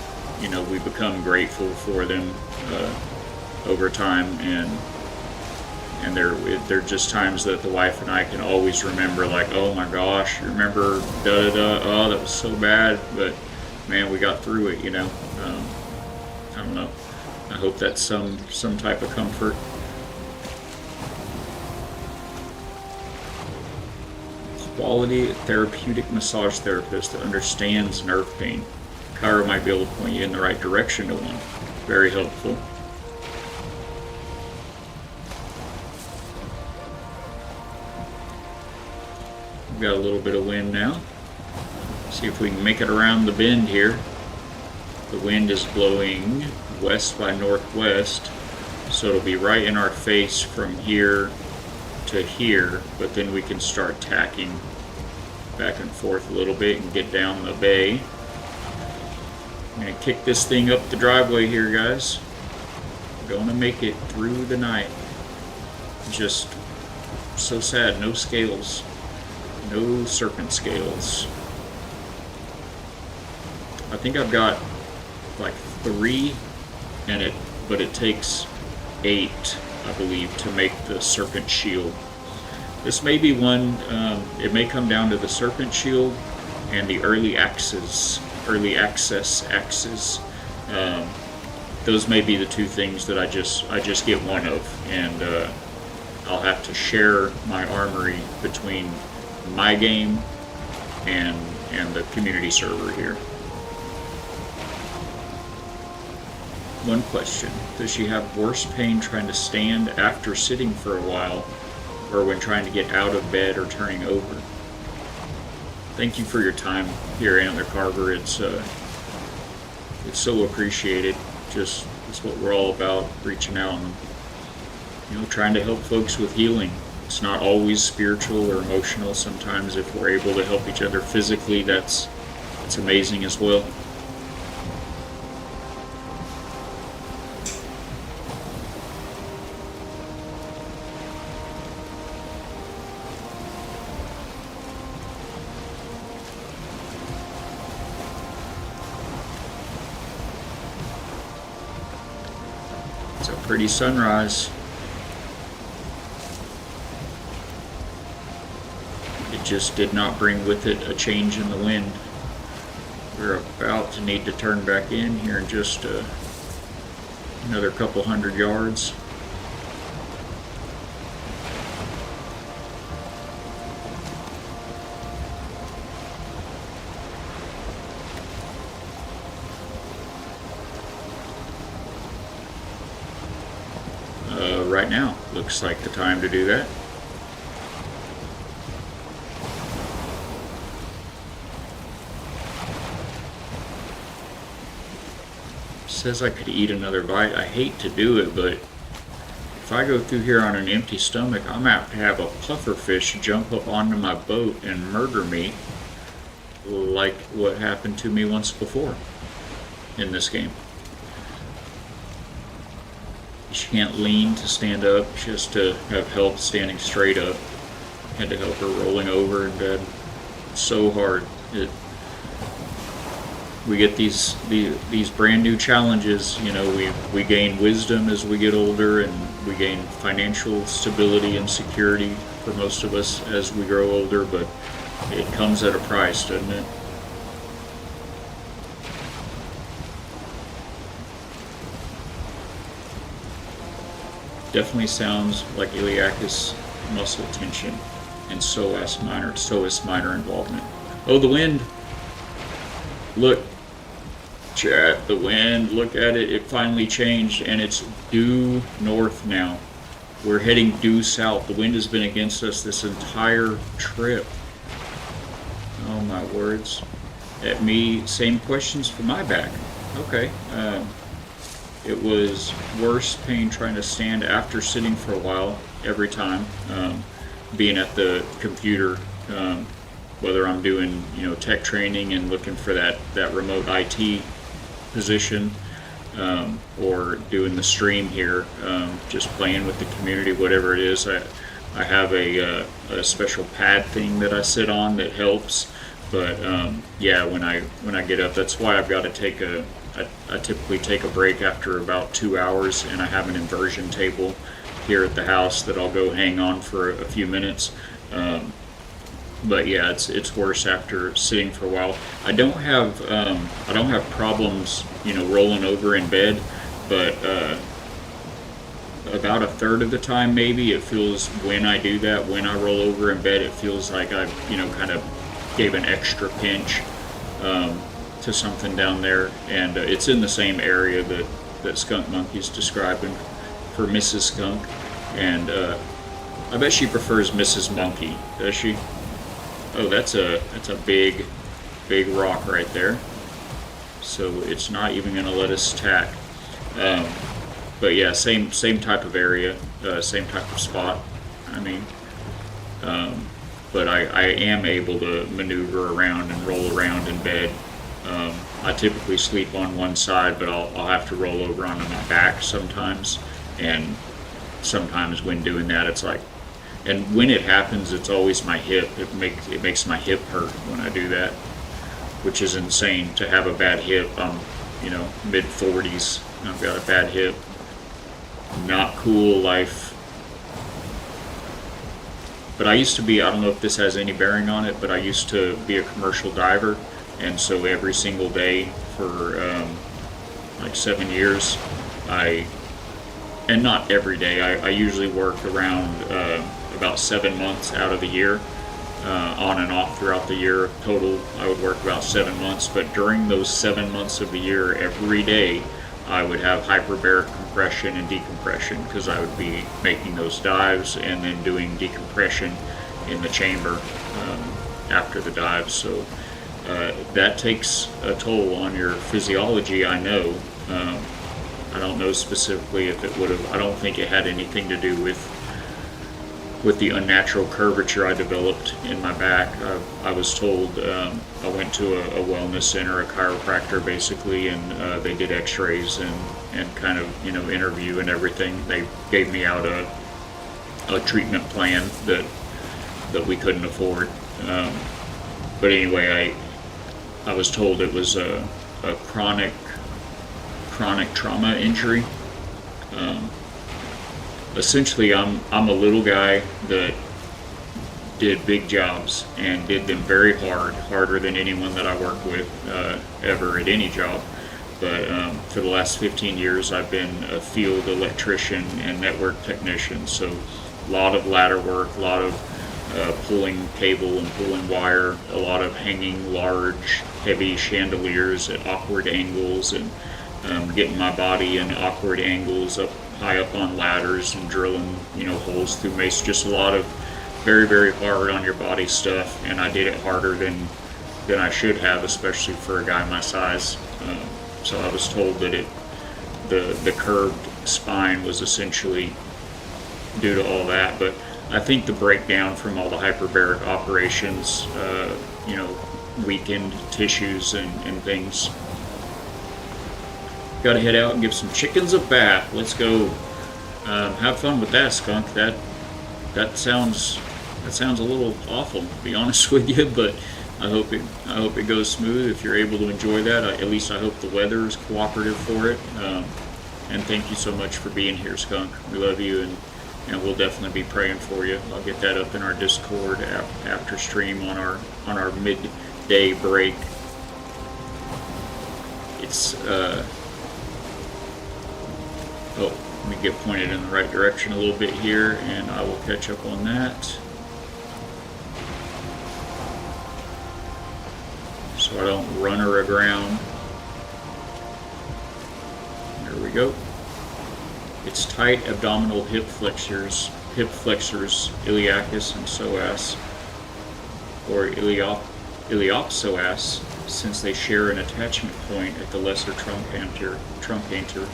become grateful for them over time, and they're just times that the wife and I can always remember, like, oh my gosh, remember da da da, oh that was so bad, but man, we got through it, I don't know. I hope that's some type of comfort. Quality therapeutic massage therapist that understands nerve pain. Kyra might be able to point you in the right direction to one. Very helpful. We've got a little bit of wind now. See if we can make it around the bend here. The wind is blowing west by northwest, so it'll be right in our face from here to here, but then we can start tacking back and forth a little bit and get down the bay. I'm going to kick this thing up the driveway here, guys. We're going to make it through the night. Just so sad, no scales. No serpent scales. I think I've got like 3, but it takes 8, I believe, to make the Serpent shield. This may be one. It may come down to the Serpent shield and the early access axes. Those may be the 2 things that I just get one of, and I'll have to share my armory between my game and the community server here. One question: does she have worse pain trying to stand after sitting for a while, or when trying to get out of bed or turning over? Thank you for your time here, Antler Carver. It's so appreciated. Just it's what we're all about, reaching out and trying to help folks with healing. It's not always spiritual or emotional. Sometimes if we're able to help each other physically, that's amazing as well. It's a pretty sunrise. It just did not bring with it a change in the wind. We're about to need to turn back in here in just another couple 100 yards. Right now looks like the time to do that. Says I could eat another bite. I hate to do it, but if I go through here on an empty stomach, I'm apt to have a pufferfish jump up onto my boat and murder me, like what happened to me once before in this game. She can't lean to stand up. She has to have help standing straight up. Had to help her rolling over in bed. It's so hard. We get these brand new challenges. We gain wisdom as we get older, and we gain financial stability and security for most of us as we grow older. But it comes at a price, doesn't it? Definitely sounds like iliacus muscle tension and psoas minor involvement. Oh, the wind! Look, chat, the wind. Look at it. It finally changed, and it's due north now. We're heading due south. The wind has been against us this entire trip. Oh my words! At me, same questions for my back. Okay. It was worse pain trying to stand after sitting for a while every time, being at the computer, whether I'm doing tech training and looking for that remote IT position, or doing the stream here, just playing with the community, whatever it is. I have a special pad thing that I sit on that helps, but yeah, when I get up, that's why I've got to take I typically take a break after about 2 hours, and I have an inversion table here at the house that I'll go hang on for a few minutes. But yeah, it's worse after sitting for a while. I don't have problems, rolling over in bed, but about a third of the time, maybe it feels when I do that, when I roll over in bed, it feels like I, kind of gave an extra pinch. To something down there, and it's in the same area that Skunk Monkey's describing for Mrs. Skunk, and I bet she prefers Mrs. Monkey, does she? Oh, that's a big rock right there, so it's not even gonna let us tack. But yeah, same type of area, same type of spot. I mean, but I am able to maneuver around and roll around in bed. I typically sleep on one side, but I'll have to roll over onto my back sometimes, and sometimes when doing that, it's like, and when it happens, it's always my hip. It makes my hip hurt when I do that. which is insane to have a bad hip. I'm, mid 40s. I've got a bad hip. Not cool life. But I used to be, I don't know if this has any bearing on it, but I used to be a commercial diver. And so every single day for like 7 years, and not every day, I usually work around about 7 months out of the year, on and off throughout the year. Total, I would work about 7 months, but during those 7 months of the year, every day, I would have hyperbaric compression and decompression because I would be making those dives and then doing decompression in the chamber after the dive. So that takes a toll on your physiology, I know. I don't know specifically if it would have, I don't think it had anything to do with the unnatural curvature I developed in my back. I was told, I went to a wellness center, a chiropractor basically, and they did x-rays and kind of, interview and everything. They gave me out a treatment plan that we couldn't afford. But anyway, I was told it was a chronic trauma injury. Essentially, I'm a little guy that did big jobs and did them very harder than anyone that I work with ever at any job. But for the last 15 years, I've been a field electrician and network technician. So a lot of ladder work, a lot of pulling cable and pulling wire, a lot of hanging large, heavy chandeliers at awkward angles, and getting my body in awkward angles high up on ladders and drilling, holes through mace. Just a lot of very, very hard on your body stuff, and I did it harder than I should have, especially for a guy my size. So I was told that the curved spine was essentially due to all that. But I think the breakdown from all the hyperbaric operations, weakened tissues and things. Got to head out and give some chickens a bath. Let's go. Have fun with that, skunk. That sounds a little awful, to be honest with you, but I hope it goes smooth. If you're able to enjoy that, at least I hope the weather is cooperative for it. And thank you so much for being here, skunk. We love you, and we'll definitely be praying for you. I'll get that up in our Discord after stream on our midday break. It's oh, let me get pointed in the right direction a little bit here, and I will catch up on that. So I don't run her aground. There we go. It's tight abdominal hip flexors, iliacus and psoas, or iliopsoas, since they share an attachment point at the lesser truncator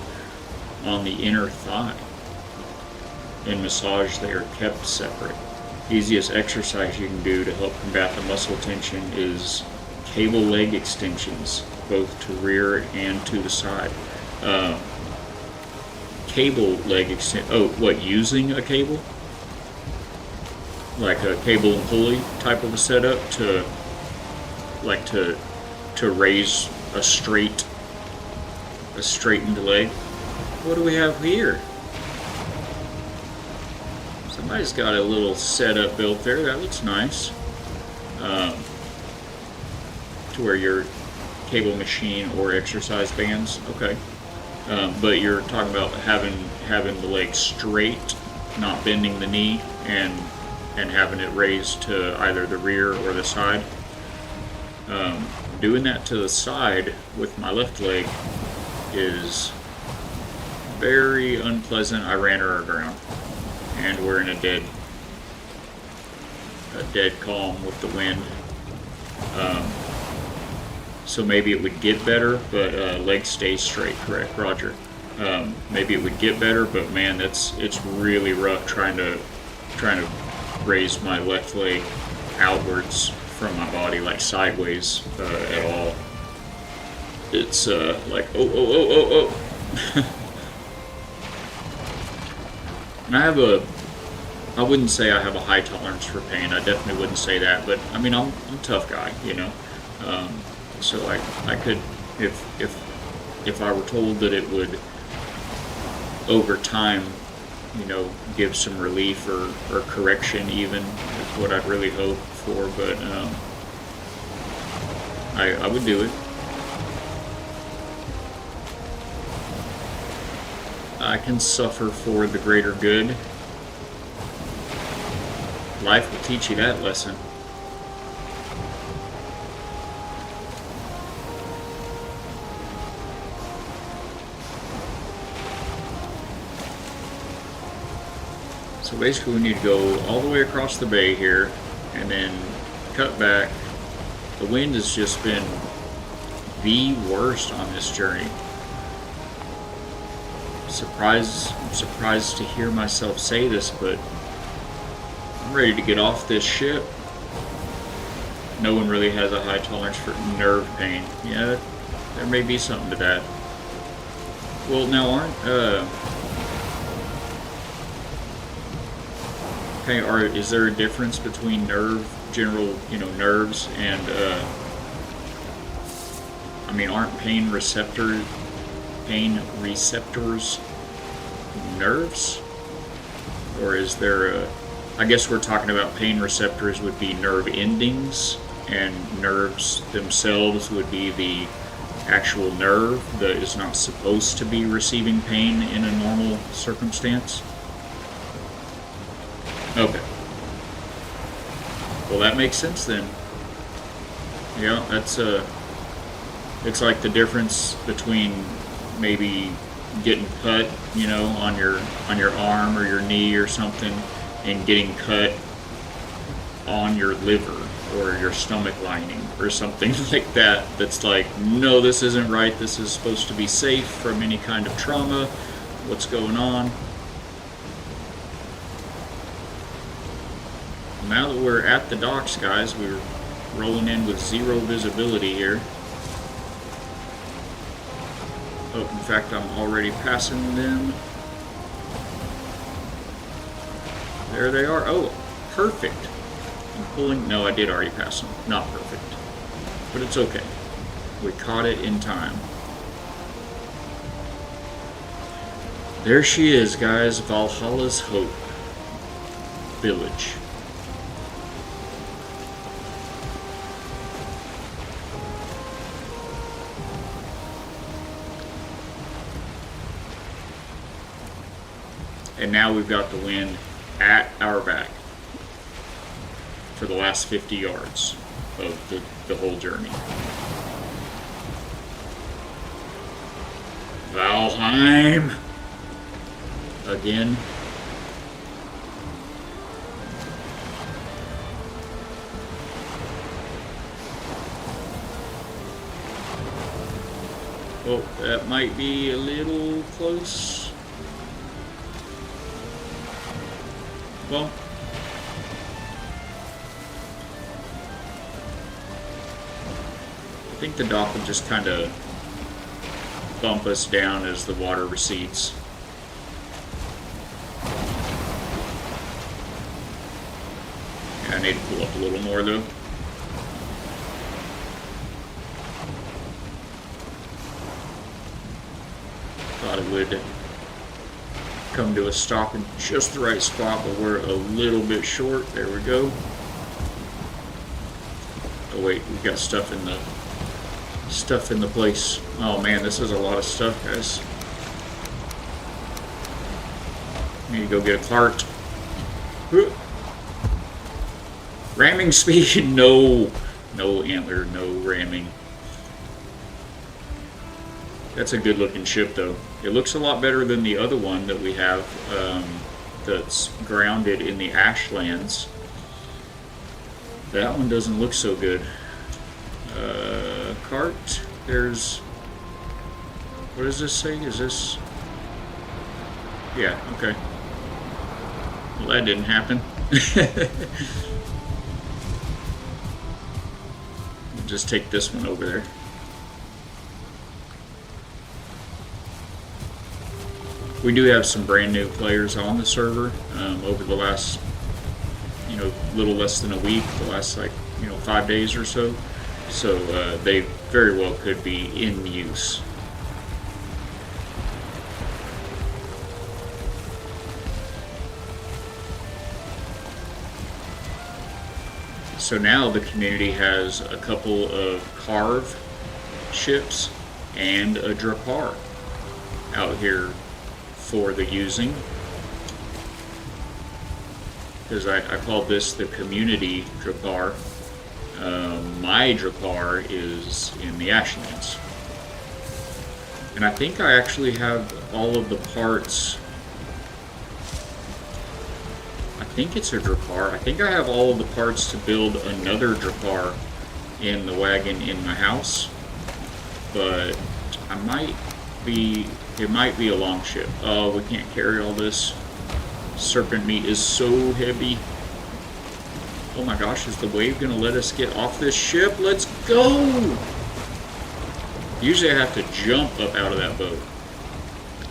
on the inner thigh. In massage, they are kept separate. Easiest exercise you can do to help combat the muscle tension is cable leg extensions, both to rear and to the side. Cable leg extension. Oh, what? Using a cable, like a cable and pulley type of a setup to raise a straightened leg. What do we have here? Somebody's got a little setup built there. That looks nice. To where your cable machine or exercise bands. Okay. But you're talking about having the leg straight, not bending the knee, and having it raised to either the rear or the side. Doing that to the side with my left leg is very unpleasant. I ran her aground, and we're in a dead calm with the wind. So maybe it would get better, but leg stays straight, correct, Roger? Maybe it would get better, but man, it's really rough trying to raise my left leg outwards from my body, like sideways at all. It's like oh. And I wouldn't say I have a high tolerance for pain. I definitely wouldn't say that, but I mean, I'm a tough guy, So I could, if I were told that it would over time, you know, give some relief or correction even, is what I'd really hope for. But I would do it. I can suffer for the greater good. Life will teach you that lesson. So basically we need to go all the way across the bay here and then cut back. The wind has just been the worst on this journey. I'm surprised to hear myself say this, but I'm ready to get off this ship. No one really has a high tolerance for nerve pain. Yeah, there may be something to that. Well, now is there a difference between general, you know, nerves and I mean, aren't pain receptors nerves? Or is there a, I guess we're talking about pain receptors would be nerve endings, and nerves themselves would be the actual nerve that is not supposed to be receiving pain in a normal circumstance. Okay. Well, that makes sense then. Yeah, that's it's like the difference between maybe getting cut, you know, on your arm or your knee or something, and getting cut on your liver or your stomach lining or something like that. That's like, no, this isn't right. This is supposed to be safe from any kind of trauma. What's going on? Now that we're at the docks, guys, we're rolling in with zero visibility here. Oh, in fact, I'm already passing them. There they are. Oh, perfect. I'm pulling. No, I did already pass them. Not perfect. But it's okay. We caught it in time. There she is, guys. Valhalla's Hope Village. And now we've got the wind at our back for the last 50 yards of the whole journey. Valheim! Again. Oh, that might be a little close. Well, I think the dock will just kind of bump us down as the water recedes. Yeah, I need to pull up a little more though. Thought it would come to a stop in just the right spot, but we're a little bit short. There we go. Oh wait, we've got stuff in the place. Oh man, this is a lot of stuff, guys. Need to go get a cart. Ramming speed, no antler, no ramming. That's a good looking ship though. It looks a lot better than the other one that we have that's grounded in the Ashlands. That one doesn't look so good. Cart, there's, what does this say? Is this, yeah, okay. Well, that didn't happen. We'll just take this one over there. We do have some brand new players on the server over the last, little less than a week, the last 5 days or so. So they very well could be in use. So now the community has a couple of carve ships and a Drakkar out here for the using. Because I call this the community Drakkar. My Drakkar is in the Ashlands. And I think I actually have all of the parts. I think it's a Drakkar. I think I have all of the parts to build another Drakkar in the wagon in my house. But I might be, it might be a long ship. Oh, we can't carry all this. Serpent meat is so heavy. Oh my gosh, is the wave gonna let us get off this ship? Let's go! Usually I have to jump up out of that boat.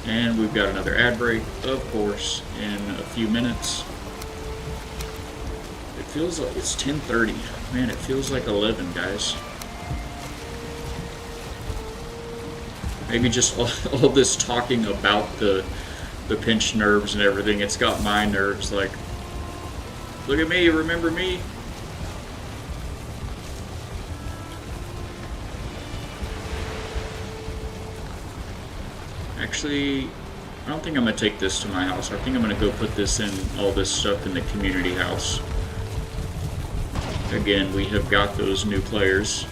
And we've got another ad break, of course, in a few minutes. It feels like it's 10:30. Man, it feels like 11, guys. Maybe just all this talking about the pinched nerves and everything, it's got my nerves like, look at me, remember me? Actually, I don't think I'm going to take this to my house. I think I'm going to go put this in, all this stuff in the community house. Again, we have got those new players.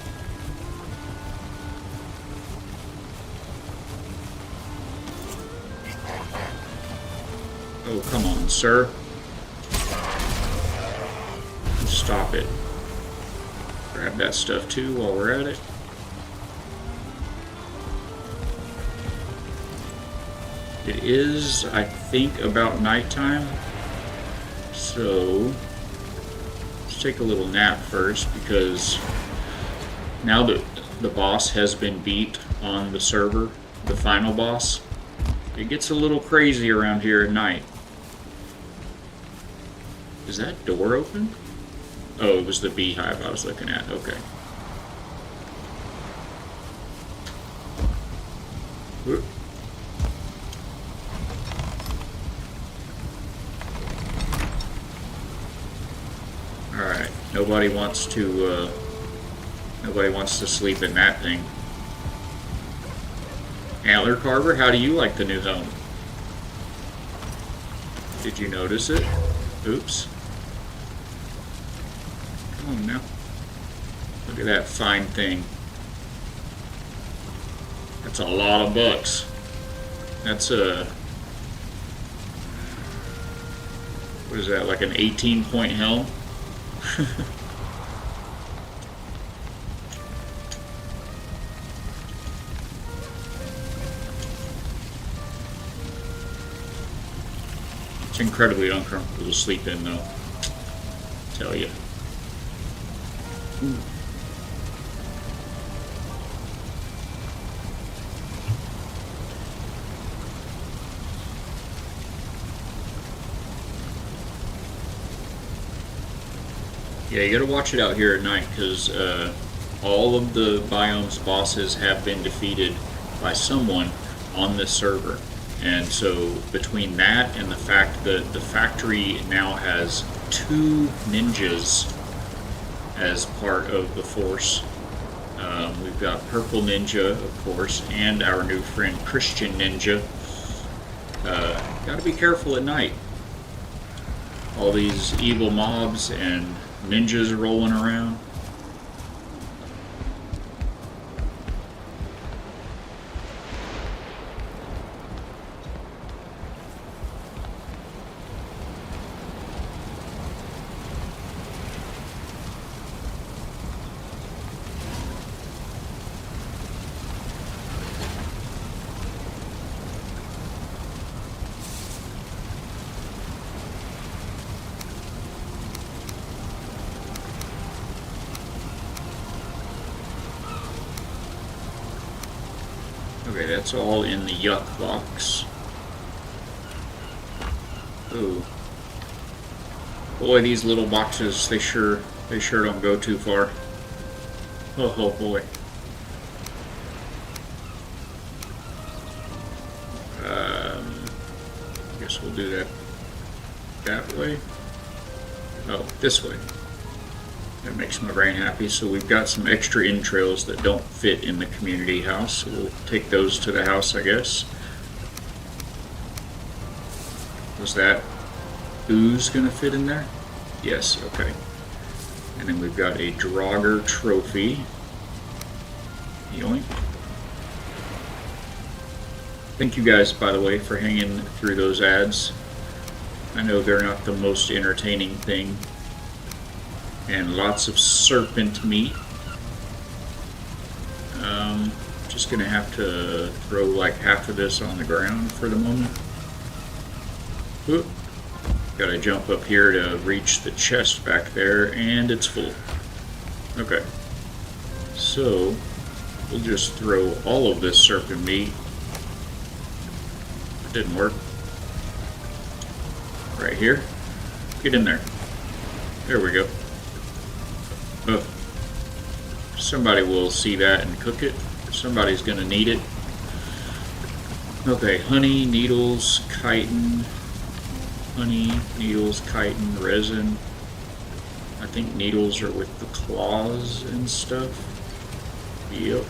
Oh, come on, sir. Stop it. Grab that stuff too while we're at it. It is, I think, about nighttime. So, let's take a little nap first, because now that the boss has been beat on the server, the final boss, it gets a little crazy around here at night. Is that door open? Oh, it was the beehive I was looking at. Okay. Whoop. All right. Nobody wants to sleep in that thing. Antler Carver, how do you like the new home? Did you notice it? Oops. Come on now. Look at that fine thing. That's a lot of bucks. That's a... what is that, like an 18-point helm? It's incredibly uncomfortable to sleep in, though. I tell you. Yeah, you gotta watch it out here at night, because all of the biome's bosses have been defeated by someone on this server. And so between that and the fact that the factory now has 2 ninjas as part of the force, we've got Purple Ninja, of course, and our new friend Christian Ninja. Gotta be careful at night. All these evil mobs and ninjas rolling around. Okay, that's all in the yuck box. Ooh. Boy, these little boxes, they sure don't go too far. Oh boy. Guess we'll do that way. Oh, this way. That makes my brain happy. So we've got some extra entrails that don't fit in the community house. So we'll take those to the house, I guess. Was that ooze gonna fit in there? Yes, okay. And then we've got a Draugr trophy. Yoink. Thank you guys, by the way, for hanging through those ads. I know they're not the most entertaining thing. And lots of serpent meat. Just gonna have to throw like half of this on the ground for the moment. Whoop. Gotta jump up here to reach the chest back there, and it's full. Okay. So, we'll just throw all of this serpent meat. It didn't work. Right here. Get in there. There we go. Oh. Somebody will see that and cook it. Somebody's gonna need it. Okay, honey, needles, chitin. Honey, needles, chitin, resin. I think needles are with the claws and stuff. Yep.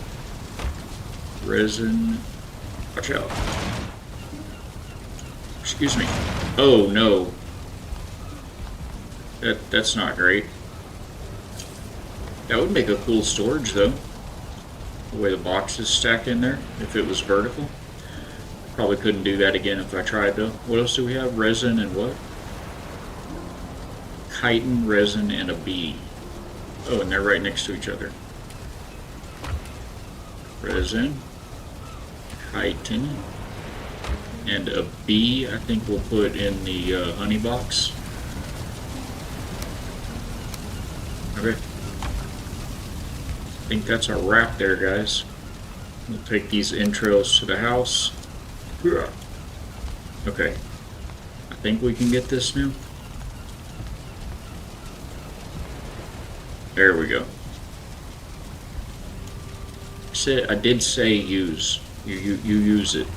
Resin. Watch out. Excuse me. Oh no. That's not great. That would make a cool storage though. The way the boxes stack in there, if it was vertical. Probably couldn't do that again if I tried though. What else do we have? Resin and what? Chitin, resin, and a bee. Oh, and they're right next to each other. Resin, chitin, and a bee I think we'll put in the honey box. Okay. I think that's our wrap there, guys. We'll take these entrails to the house. Okay. I think we can get this now. There we go. I did say use. You use it.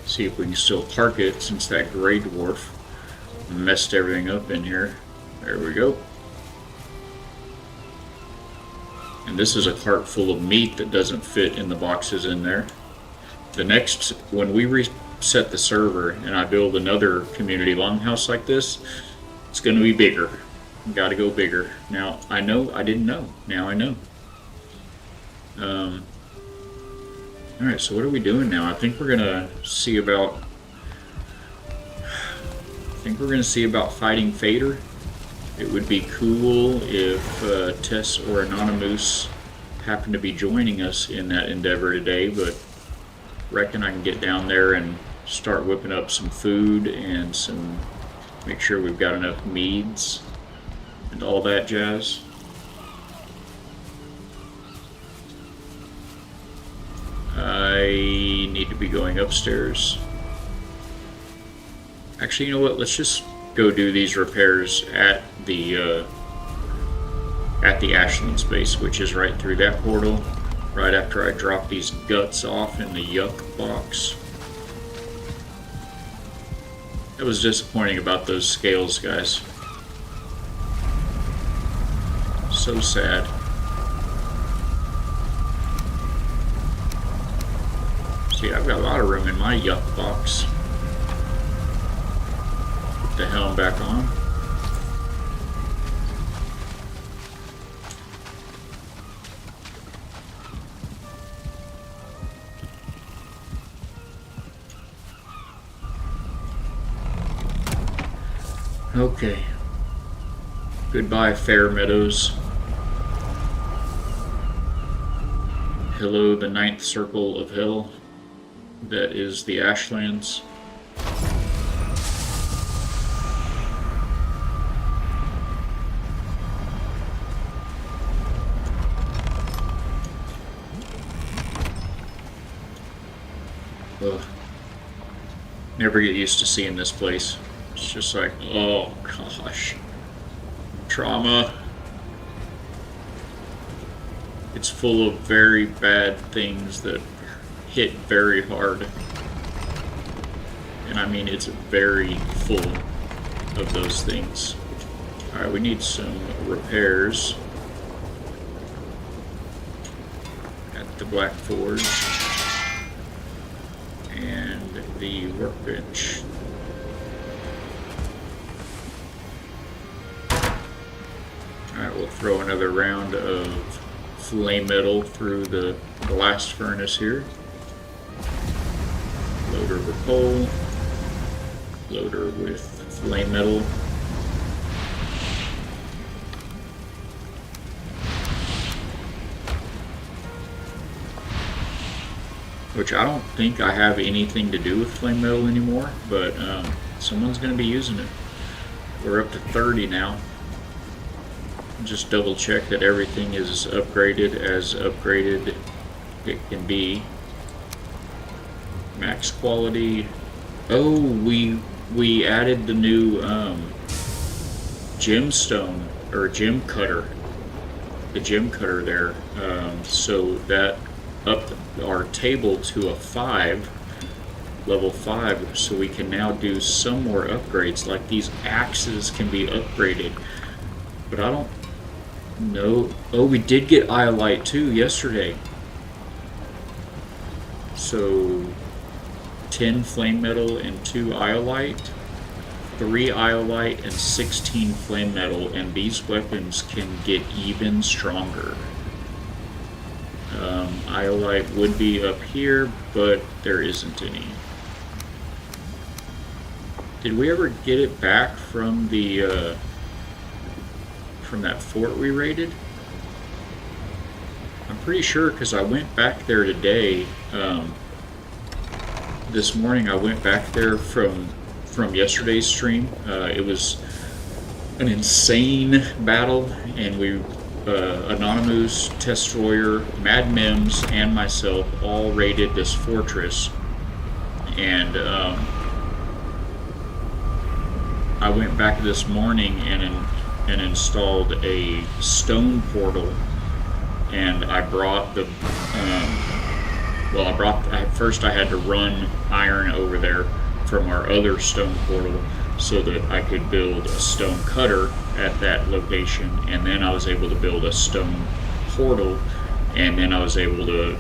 See if we can still park it since that gray dwarf messed everything up in here. There we go. And this is a cart full of meat that doesn't fit in the boxes in there. The next, when we reset the server and I build another community longhouse like this, it's going to be bigger. Got to go bigger. Now, I know I didn't know. Now I know. Alright, so what are we doing now? I think we're going to see about... fighting Fader. It would be cool if Tess or Anonymous happened to be joining us in that endeavor today, but reckon I can get down there and start whipping up some food and make sure we've got enough meads and all that jazz. I need to be going upstairs. Actually, you know what? Let's just go do these repairs at the Ashland space, which is right through that portal, right after I drop these guts off in the yuck box. That was disappointing about those scales, guys. So sad. See, I've got a lot of room in my yuck box. Put the helm back on. Okay. Goodbye, Fair Meadows. Hello, the ninth circle of hell. That is the Ashlands. Ugh. Never get used to seeing this place. It's just like, oh gosh, trauma. It's full of very bad things that hit very hard. And I mean, it's very full of those things. Alright, we need some repairs at the Black Forge and the workbench. Alright, we'll throw another round of flame metal through the blast furnace here. Loader with coal. Loader with flame metal. Which I don't think I have anything to do with flame metal anymore, but someone's going to be using it. We're up to 30 now. Just double check that everything is upgraded as upgraded it can be. Max quality. Oh, we added the new gemstone or gem cutter. The gem cutter there. So that upped our table to a 5, level 5, so we can now do some more upgrades. Like these axes can be upgraded, but I don't know. Oh, we did get iolite too yesterday. So 10 flame metal and 2 iolite, 3 iolite and 16 flame metal, and these weapons can get even stronger. Iolite would be up here, but there isn't any. Did we ever get it back from the from that fort we raided? I'm pretty sure, because I went back there today. This morning I went back there from yesterday's stream. It was an insane battle, and we Anonymous, Destroyer, Mad Mims, and myself all raided this fortress. And I went back this morning and installed a stone portal, and I brought the first I had to run iron over there from our other stone portal so that I could build a stone cutter at that location, and then I was able to build a stone portal, and then I was able to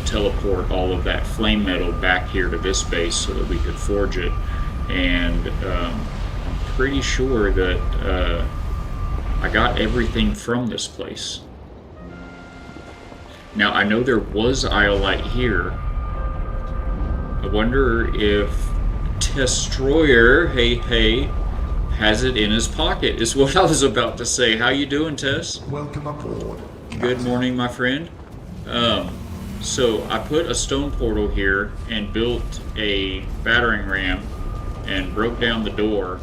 teleport all of that flame metal back here to this base so that we could forge it. And I'm pretty sure that I got everything from this place. Now, I know there was iolite here. I wonder if Destroyer, hey, has it in his pocket, is what I was about to say. How you doing, Tess? Welcome aboard. Good morning, my friend. So I put a stone portal here and built a battering ram and broke down the door.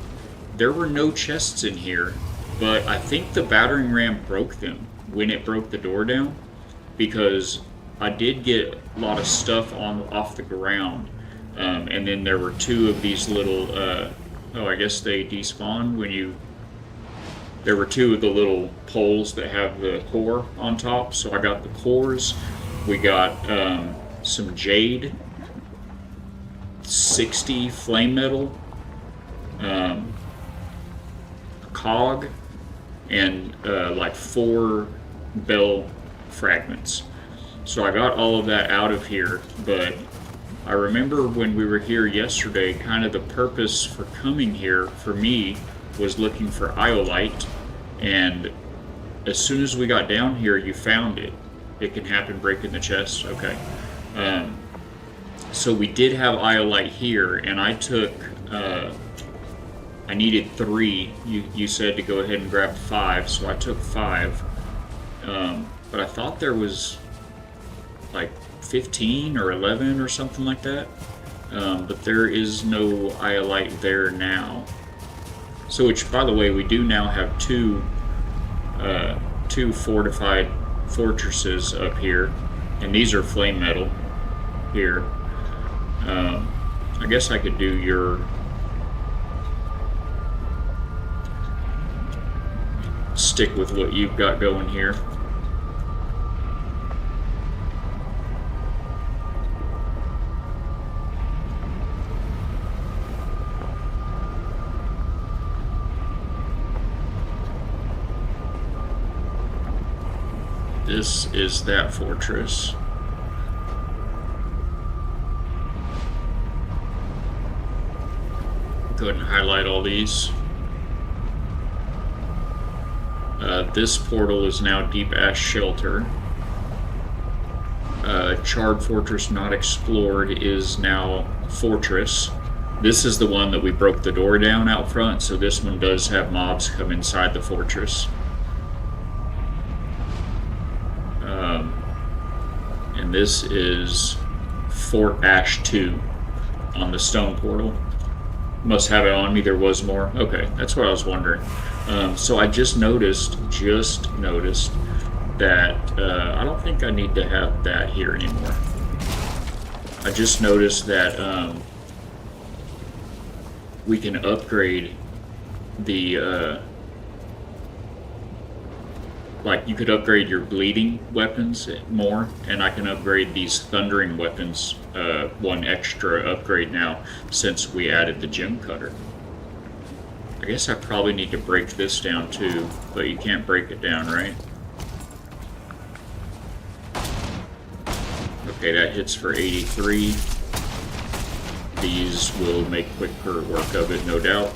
There were no chests in here, but I think the battering ram broke them when it broke the door down, because I did get a lot of stuff off the ground. And then there were 2 of these little, I guess they despawn when you... There were 2 of the little poles that have the core on top, so I got the cores. We got some jade, 60 flame metal, a cog, and like 4 bell fragments. So I got all of that out of here, but I remember when we were here yesterday, kind of the purpose for coming here for me was looking for iolite, and as soon as we got down here, you found it. It can happen breaking the chest. Okay. So we did have iolite here, and I took, I needed 3. You said to go ahead and grab 5, so I took 5. But I thought there was like 15 or 11 or something like that. But there is no iolite there now. So, which, by the way, we do now have 2 fortified fortresses up here, and these are flame metal here. I guess I could do stick with what you've got going here. This is that fortress. Go ahead and highlight all these. This portal is now Deep Ash Shelter. Charred Fortress Not Explored is now Fortress. This is the one that we broke the door down out front, so this one does have mobs come inside the fortress. And this is Fort Ash 2 on the stone portal. Must have it on me, there was more. Okay, that's what I was wondering. So I just noticed that I don't think I need to have that here anymore. I just noticed that we can upgrade the like you could upgrade your bleeding weapons more, and I can upgrade these thundering weapons one extra upgrade now since we added the gem cutter. I guess I probably need to break this down too, but you can't break it down, right? Okay, that hits for 83. These will make quicker work of it, no doubt.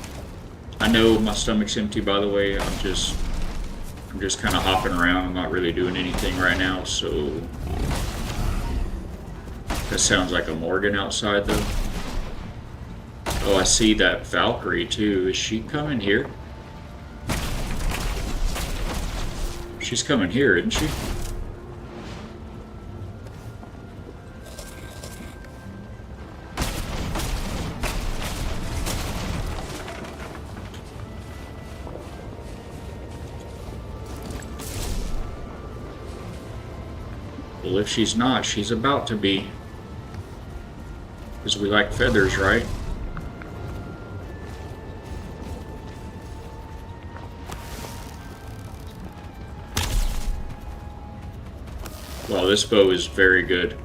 I know my stomach's empty, by the way. I'm just kind of hopping around. I'm not really doing anything right now, so that sounds like a Morgan outside, though. Oh, I see that Valkyrie, too. Is she coming here? She's coming here, isn't she? Well, if she's not, she's about to be. Because we like feathers, right? Wow, this bow is very good.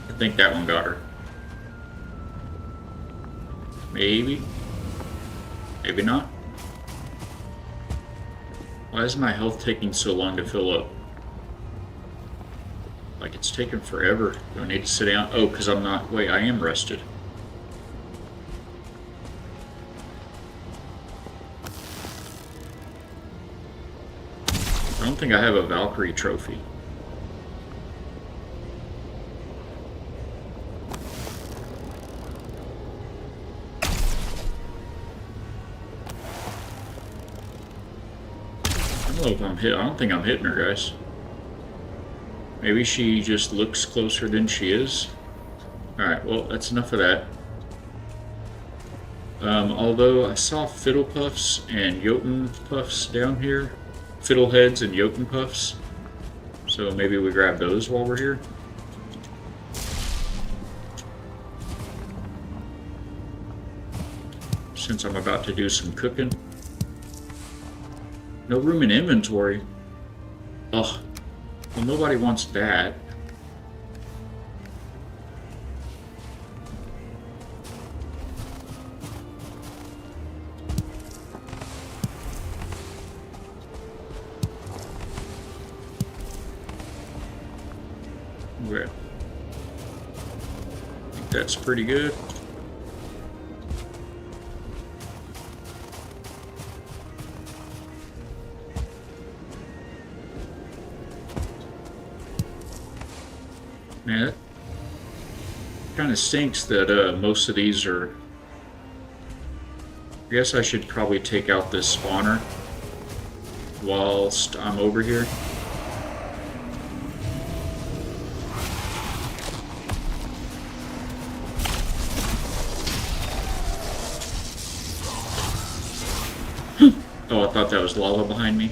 I think that one got her. Maybe. Maybe not. Why is my health taking so long to fill up? Like it's taking forever. Do I need to sit down? Oh, because I'm not. Wait, I am rested. I don't think I have a Valkyrie trophy. I don't know if I'm hit. I don't think I'm hitting her, guys. Maybe she just looks closer than she is. Alright, well, that's enough of that. Although I saw fiddle puffs and jotun puffs down here. Fiddleheads and jotun puffs. So maybe we grab those while we're here. Since I'm about to do some cooking. No room in inventory. Ugh. Well, nobody wants that. Okay. I think that's pretty good. Man, it kind of stinks that most of these are... I guess I should probably take out this spawner whilst I'm over here. Oh, I thought that was lava behind me.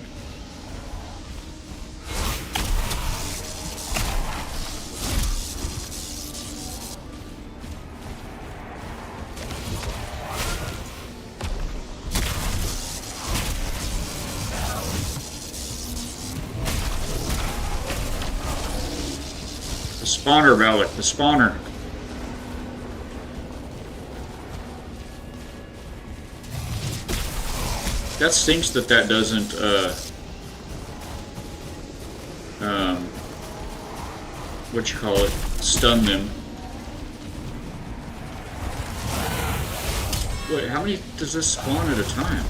The spawner, Valak, the spawner. That stinks that that doesn't, what you call it, stun them. Wait, how many does this spawn at a time?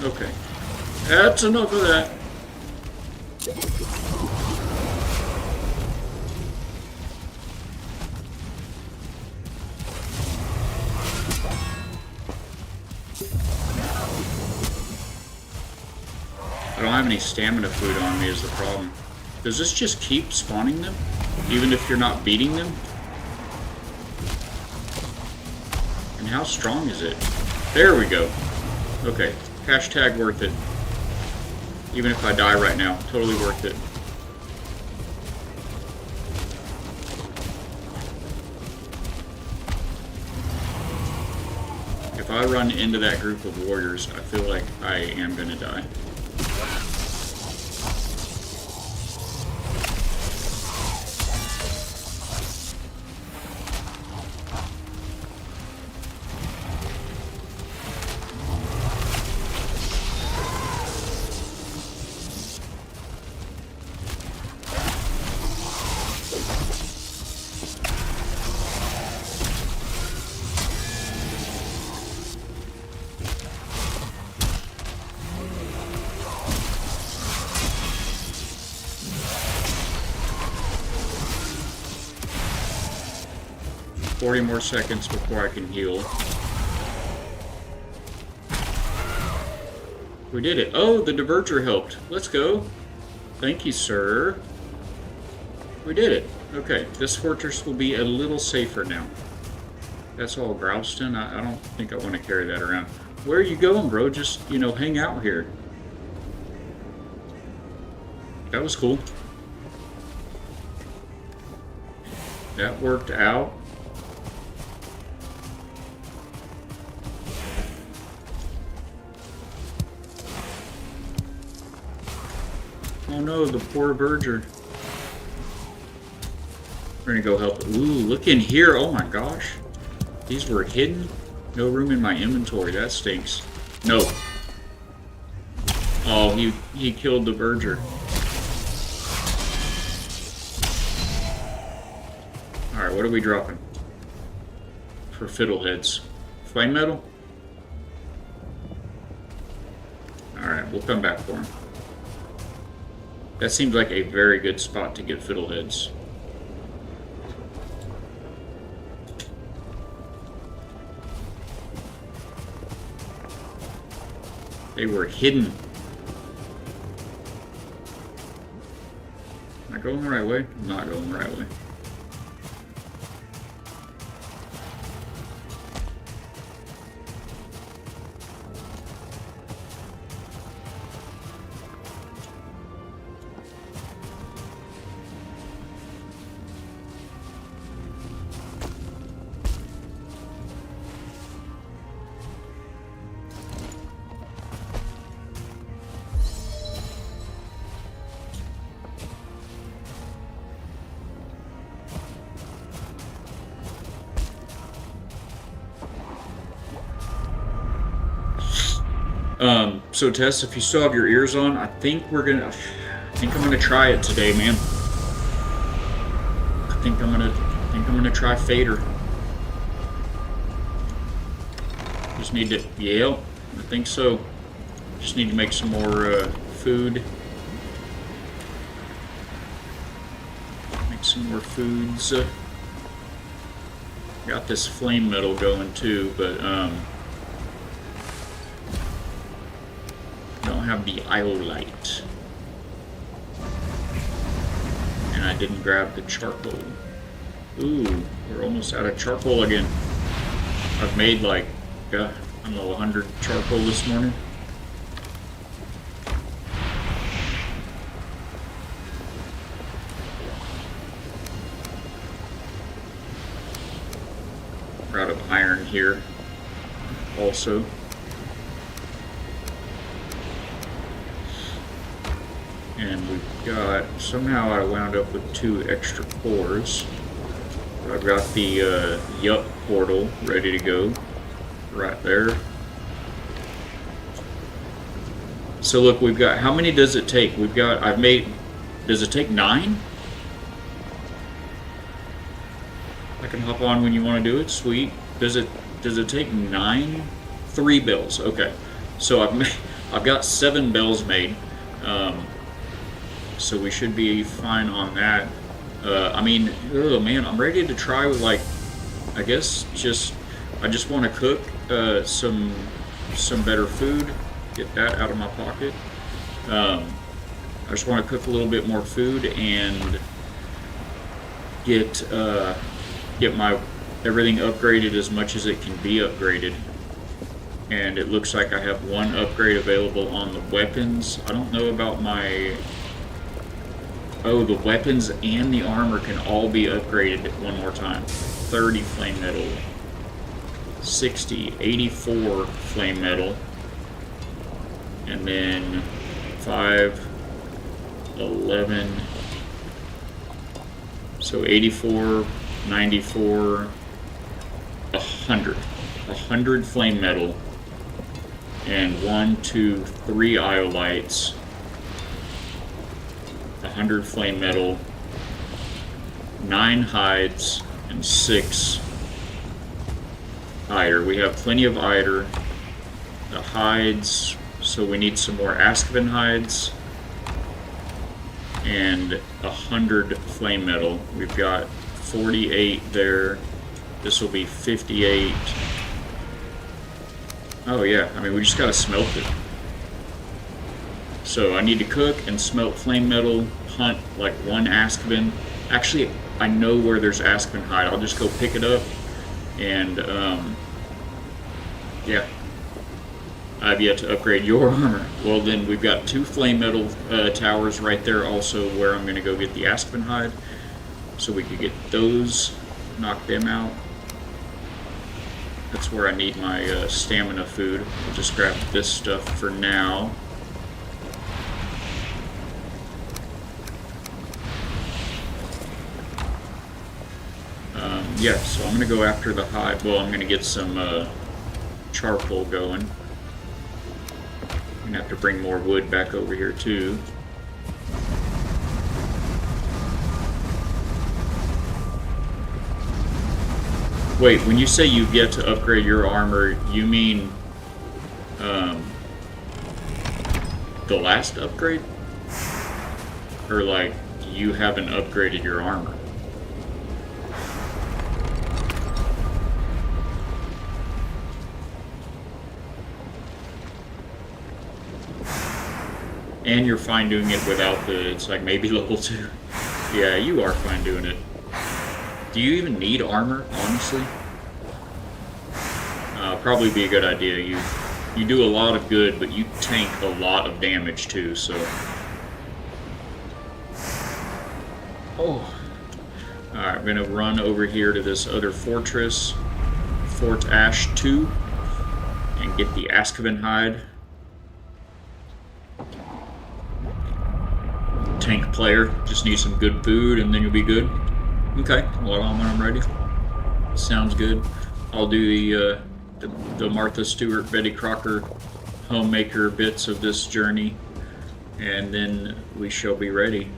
Okay. That's enough of that. I don't have any stamina food on me is the problem. Does this just keep spawning them? Even if you're not beating them? And how strong is it? There we go. Okay. Hashtag worth it. Even if I die right now. Totally worth it. If I run into that group of warriors, I feel like I am gonna die. More seconds before I can heal. We did it. Oh, the diverger helped. Let's go. Thank you, sir. We did it. Okay, this fortress will be a little safer now. That's all Grouston. I don't think I want to carry that around. Where are you going, bro? Just, you know, hang out here. That was cool. That worked out. Oh no, the poor verger. We're gonna go help. Ooh, look in here. Oh my gosh. These were hidden. No room in my inventory. That stinks. No. Oh, he killed the verger. Alright, what are we dropping? For fiddleheads. Flame metal? Alright, we'll come back for him. That seems like a very good spot to get fiddleheads. They were hidden. Am I going the right way? I'm not going the right way. So Tess, if you still have your ears on, I think I'm gonna try it today, man. I think I'm gonna try Fader. Just need to, yeah, I think so. Just need to make some more food. Make some more foods. Got this flame metal going too, but have the iolite, and I didn't grab the charcoal. Ooh, we're almost out of charcoal again. I've made like I don't know, 100 charcoal this morning. We're out of iron here also. And we've got, somehow I wound up with 2 extra cores. But I've got the Yup portal ready to go right there. So look, we've got, how many does it take? We've got, I've made, does it take 9? I can hop on when you want to do it, sweet. Does it take 9? 3 bells, okay. So I've got 7 bells made. So we should be fine on that. I mean, oh man, I'm ready to try with, like, I guess I just want to cook some better food. Get that out of my pocket. I just want to cook a little bit more food and get my everything upgraded as much as it can be upgraded. And it looks like I have 1 upgrade available on the weapons. I don't know about my... Oh, the weapons and the armor can all be upgraded one more time. 30 flame metal, 60, 84 flame metal, and then 5, 11, so 84, 94, 100 flame metal, and 1, 2, 3 iolites, 100 flame metal, 9 hides, and 6 eider. We have plenty of eider. The hides, so we need some more Ascavan hides, and 100 flame metal. We've got 48 there. This will be 58. Oh yeah, I mean, we just gotta smelt it. So I need to cook and smelt flame metal, hunt like 1 Ascavan. Actually, I know where there's Ascavan hide. I'll just go pick it up, and yeah. I've yet to upgrade your armor. Well, then we've got 2 flame metal towers right there also where I'm going to go get the Aspen hide. So we could get those, knock them out. That's where I need my stamina food. I'll just grab this stuff for now. Yeah, so I'm going to go after the hide. Well, I'm going to get some charcoal going. I'm gonna have to bring more wood back over here too. Wait, when you say you get to upgrade your armor, you mean the last upgrade? Or like you haven't upgraded your armor? And you're fine doing it without the, it's like maybe level 2. Yeah, you are fine doing it. Do you even need armor, honestly? Probably be a good idea. You do a lot of good, but you tank a lot of damage too, so. Oh. Alright, I'm gonna run over here to this other fortress, Fort Ash 2, and get the Ascavan hide. Tank player, just need some good food and then you'll be good. Okay, well, when I'm ready. Sounds good. I'll do the Martha Stewart, Betty Crocker homemaker bits of this journey, and then we shall be ready.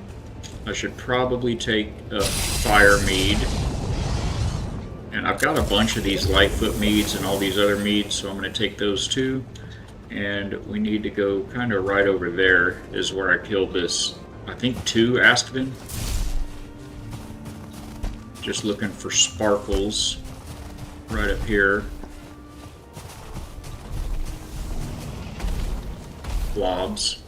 I should probably take a fire mead, and I've got a bunch of these Lightfoot meads and all these other meads, so I'm going to take those too. And we need to go kind of right over there is where I killed this, I think 2 Ascavan. Just looking for sparkles right up here. Blobs.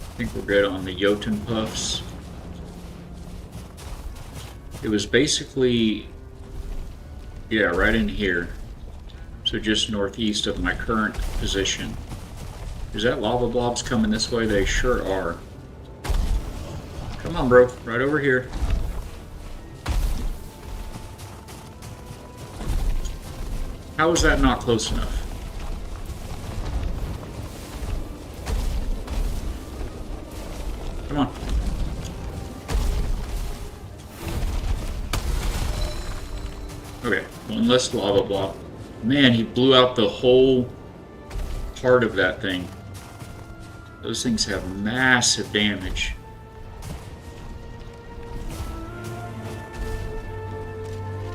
I think we're good on the Jotun Puffs. It was basically, yeah, right in here. So just northeast of my current position. Is that lava blobs coming this way? They sure are. Come on, bro. Right over here. How is that not close enough? Come on. Okay, one less lava block. Man, he blew out the whole part of that thing. Those things have massive damage.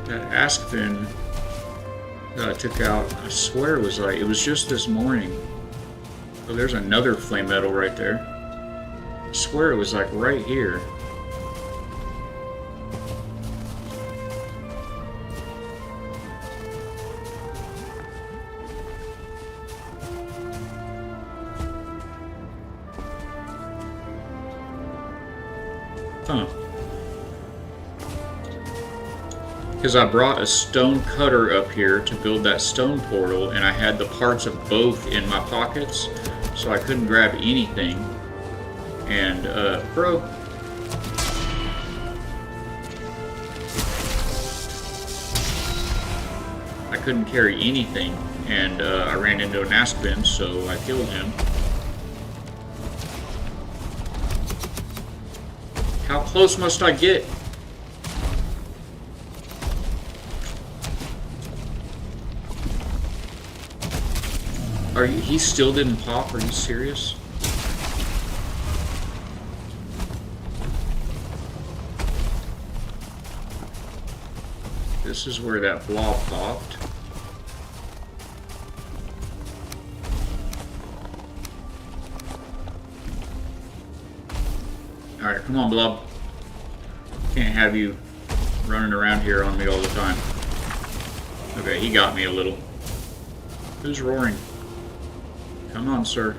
That Askvin that I took out, I swear it was just this morning. Oh, there's another flame metal right there. I swear it was like right here. Huh. Because I brought a stone cutter up here to build that stone portal, and I had the parts of both in my pockets, so I couldn't grab anything. And, bro. I couldn't carry anything, and I ran into an Askvin, so I killed him. How close must I get? He still didn't pop? Are you serious? This is where that blob popped. Alright, come on, blob. Can't have you running around here on me all the time. Okay, he got me a little. Who's roaring? Come on, sir.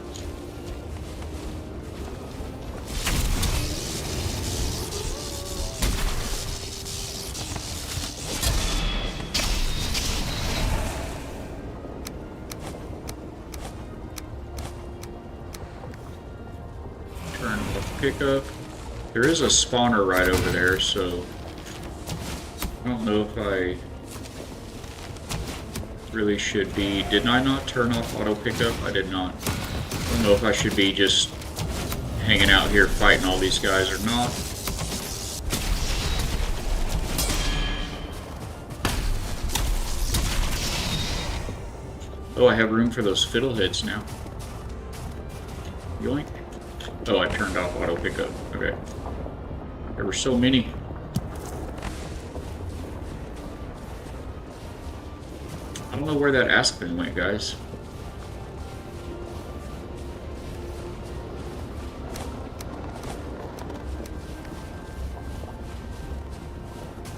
Turn off pickup. There is a spawner right over there, so I don't know if I really should be. Did I not turn off auto pickup? I did not. I don't know if I should be just hanging out here fighting all these guys or not. Oh, I have room for those fiddleheads now. Yoink. Oh, I turned off auto pickup. Okay. There were so many. I don't know where that Askvin went, guys.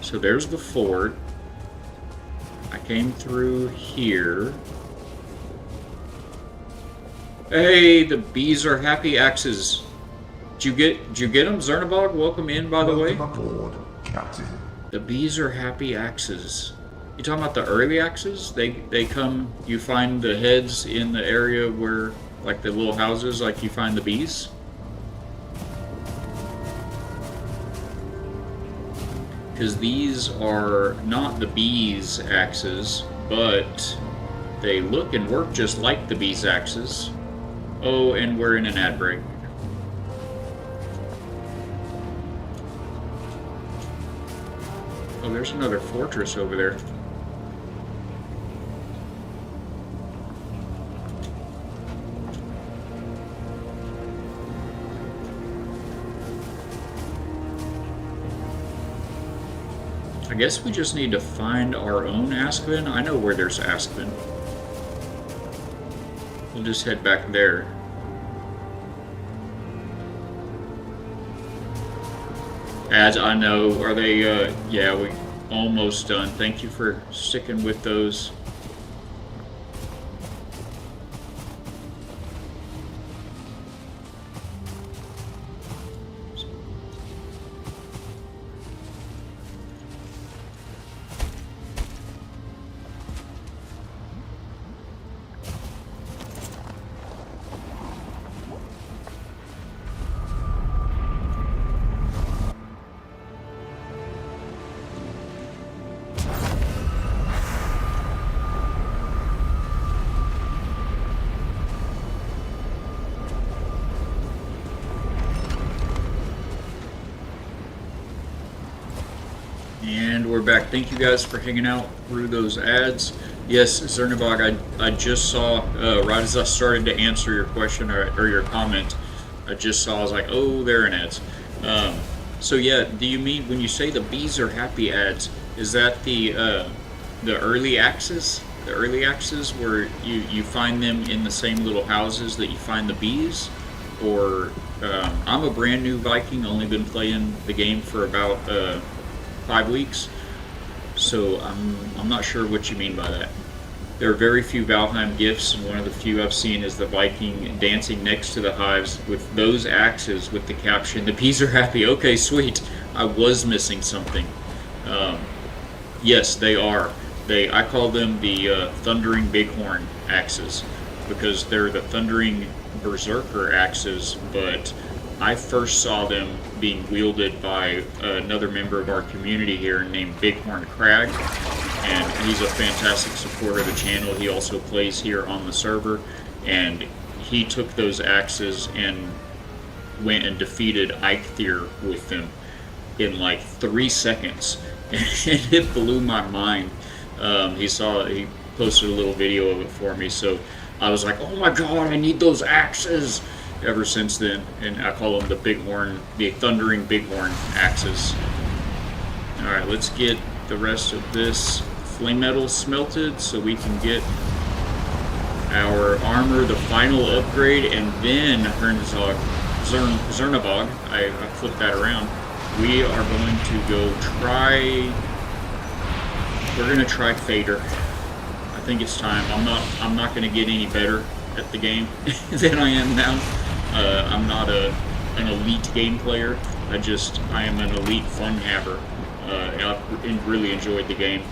So there's the fort. I came through here. Hey, the bees are happy axes. Did you get them, Zernabog? Welcome in, by the way. Welcome aboard, Captain. The bees are happy axes. You talking about the early axes? They come. You find the heads in the area where, like the little houses, like you find the bees. Because these are not the bees' axes, but they look and work just like the bees' axes. Oh, and we're in an ad break. Oh, there's another fortress over there. I guess we just need to find our own Askvin. I know where there's Askvin. We'll just head back there. As I know, are they, yeah, we almost done. Thank you for sticking with those. we're back. Thank you guys for hanging out through those ads. Yes, Zernabog, I just saw, right as I started to answer your question or your comment, I just saw, I was like, oh, they're in ads. So yeah, do you mean, when you say the bees are happy ads, is that the early access? The early access where you find them in the same little houses that you find the bees? Or, I'm a brand new Viking, only been playing the game for about 5 weeks, so I'm not sure what you mean by that. There are very few Valheim gifts, and one of the few I've seen is the Viking dancing next to the hives with those axes with the caption, "The bees are happy." Okay, sweet. I was missing something. Yes, they are. I call them the Thundering Bighorn axes because they're the Thundering Berserker axes, but I first saw them being wielded by another member of our community here named Bighorn Crag, and he's a fantastic supporter of the channel. He also plays here on the server, and he took those axes and went and defeated Eikthyr with them in like 3 seconds, and it blew my mind. He posted a little video of it for me, so I was like, oh my god, I need those axes! Ever since then, and I call them the Thundering Bighorn axes. Alright, let's get the rest of this flame metal smelted so we can get our armor, the final upgrade, and then Zernabog, I flipped that around. We are going to go we're going to try Fader. I think it's time. I'm not going to get any better at the game than I am now. I'm not an elite game player. I am an elite fun haver. I've really enjoyed the game,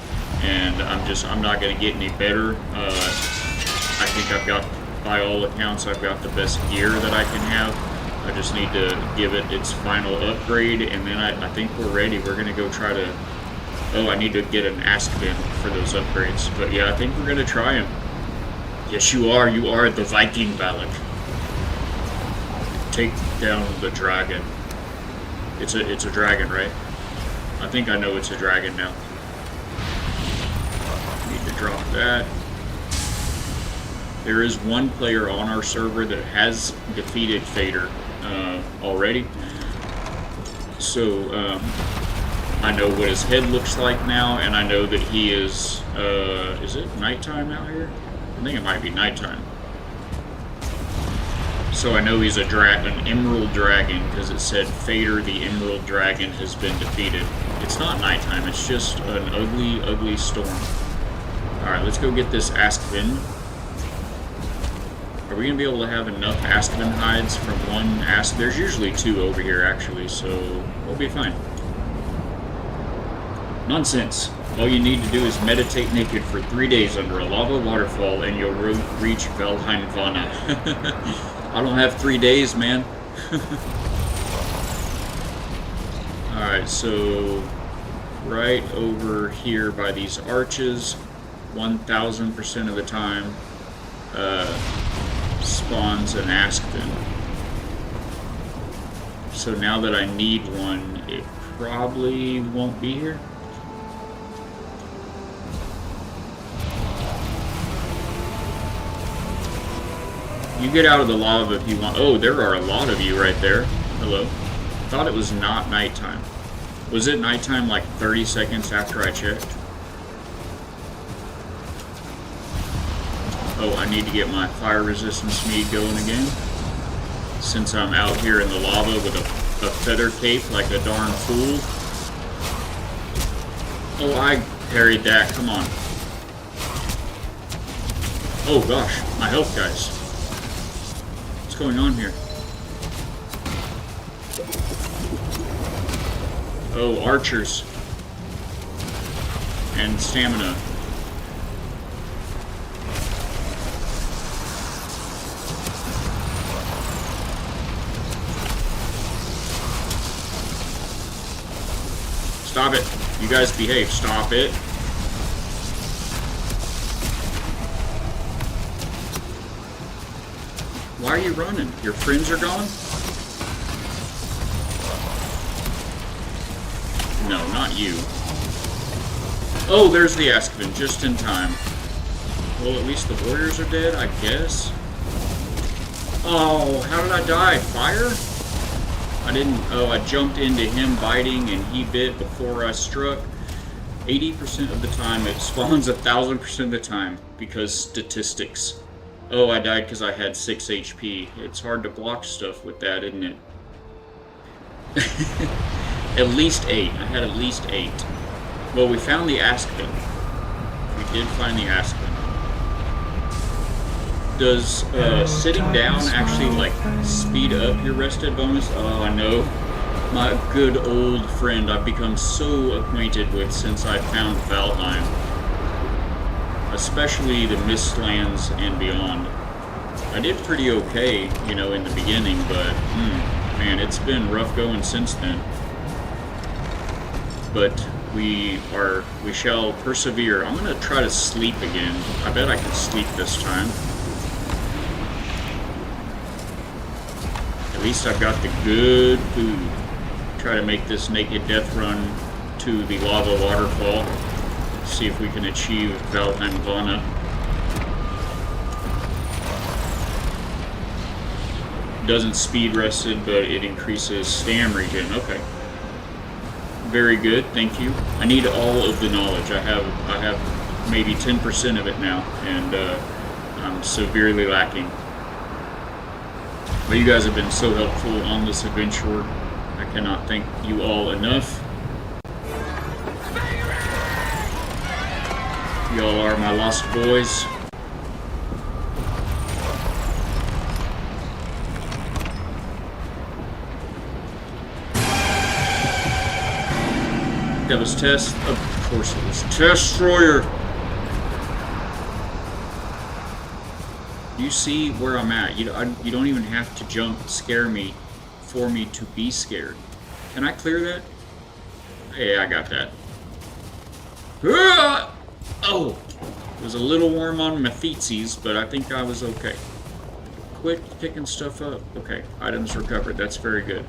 and I'm not going to get any better. I think I've got, by all accounts, I've got the best gear that I can have. I just need to give it its final upgrade, and then I think we're ready. We're going to go try to... Oh, I need to get an ask bin for those upgrades. But yeah, I think we're going to try them. Yes, you are. You are the Viking Valak. Take down the dragon. It's a dragon, right? I think I know it's a dragon now. Need to drop that. There is one player on our server that has defeated Fader already. So I know what his head looks like now, and I know that he is it nighttime out here? I think it might be nighttime. So I know he's an emerald dragon, because it said Fader the emerald dragon has been defeated. It's not nighttime, it's just an ugly, ugly storm. Alright, let's go get this Askvin. Are we going to be able to have enough Askvin hides from one Ask? There's usually 2 over here, actually, so we'll be fine. Nonsense. All you need to do is meditate naked for 3 days under a lava waterfall, and you'll reach Valheim Vana. I don't have 3 days, man. Alright, so right over here by these arches, 1000% of the time, spawns an Askvin. So now that I need one, it probably won't be here. You get out of the lava if you want. Oh, there are a lot of you right there. Hello. Thought it was not nighttime. Was it nighttime like 30 seconds after I checked? Oh, I need to get my fire resistance mead going again. Since I'm out here in the lava with a feather cape like a darn fool. Oh, I parried that. Come on. Oh gosh, my health, guys. What's going on here? Oh, archers. And stamina. Stop it. You guys behave. Stop it. Why are you running? Your friends are gone? No, not you. Oh, there's the Aspen, just in time. Well, at least the warriors are dead, I guess. Oh, how did I die? Fire? I didn't... Oh, I jumped into him biting and he bit before I struck. 80% of the time, it spawns 1,000% of the time because statistics. Oh, I died because I had 6 HP. It's hard to block stuff with that, isn't it? At least 8. I had at least 8. Well, we found the Aspen. We did find the Aspen. Does sitting down actually, like, speed up your rested bonus? Oh, I know. My good old friend I've become so acquainted with since I found Valheim. Especially the Mistlands and beyond. I did pretty okay, you know, in the beginning, but, man, it's been rough going since then. But we shall persevere. I'm gonna try to sleep again. I bet I can sleep this time. At least I've got the good food. Try to make this naked death run to the lava waterfall. See if we can achieve Valheim. Doesn't speed rested, but it increases stam regen. Okay. Very good, thank you. I need all of the knowledge. I have maybe 10% of it now, and I'm severely lacking. But you guys have been so helpful on this adventure. I cannot thank you all enough. Y'all are my lost boys. That was Test. Of course it was Destroyer. You see where I'm at. You don't even have to scare me for me to be scared. Can I clear that? Yeah, I got that. Oh! It was a little warm on my feetsies, but I think I was okay. Quit picking stuff up. Okay, items recovered. That's very good.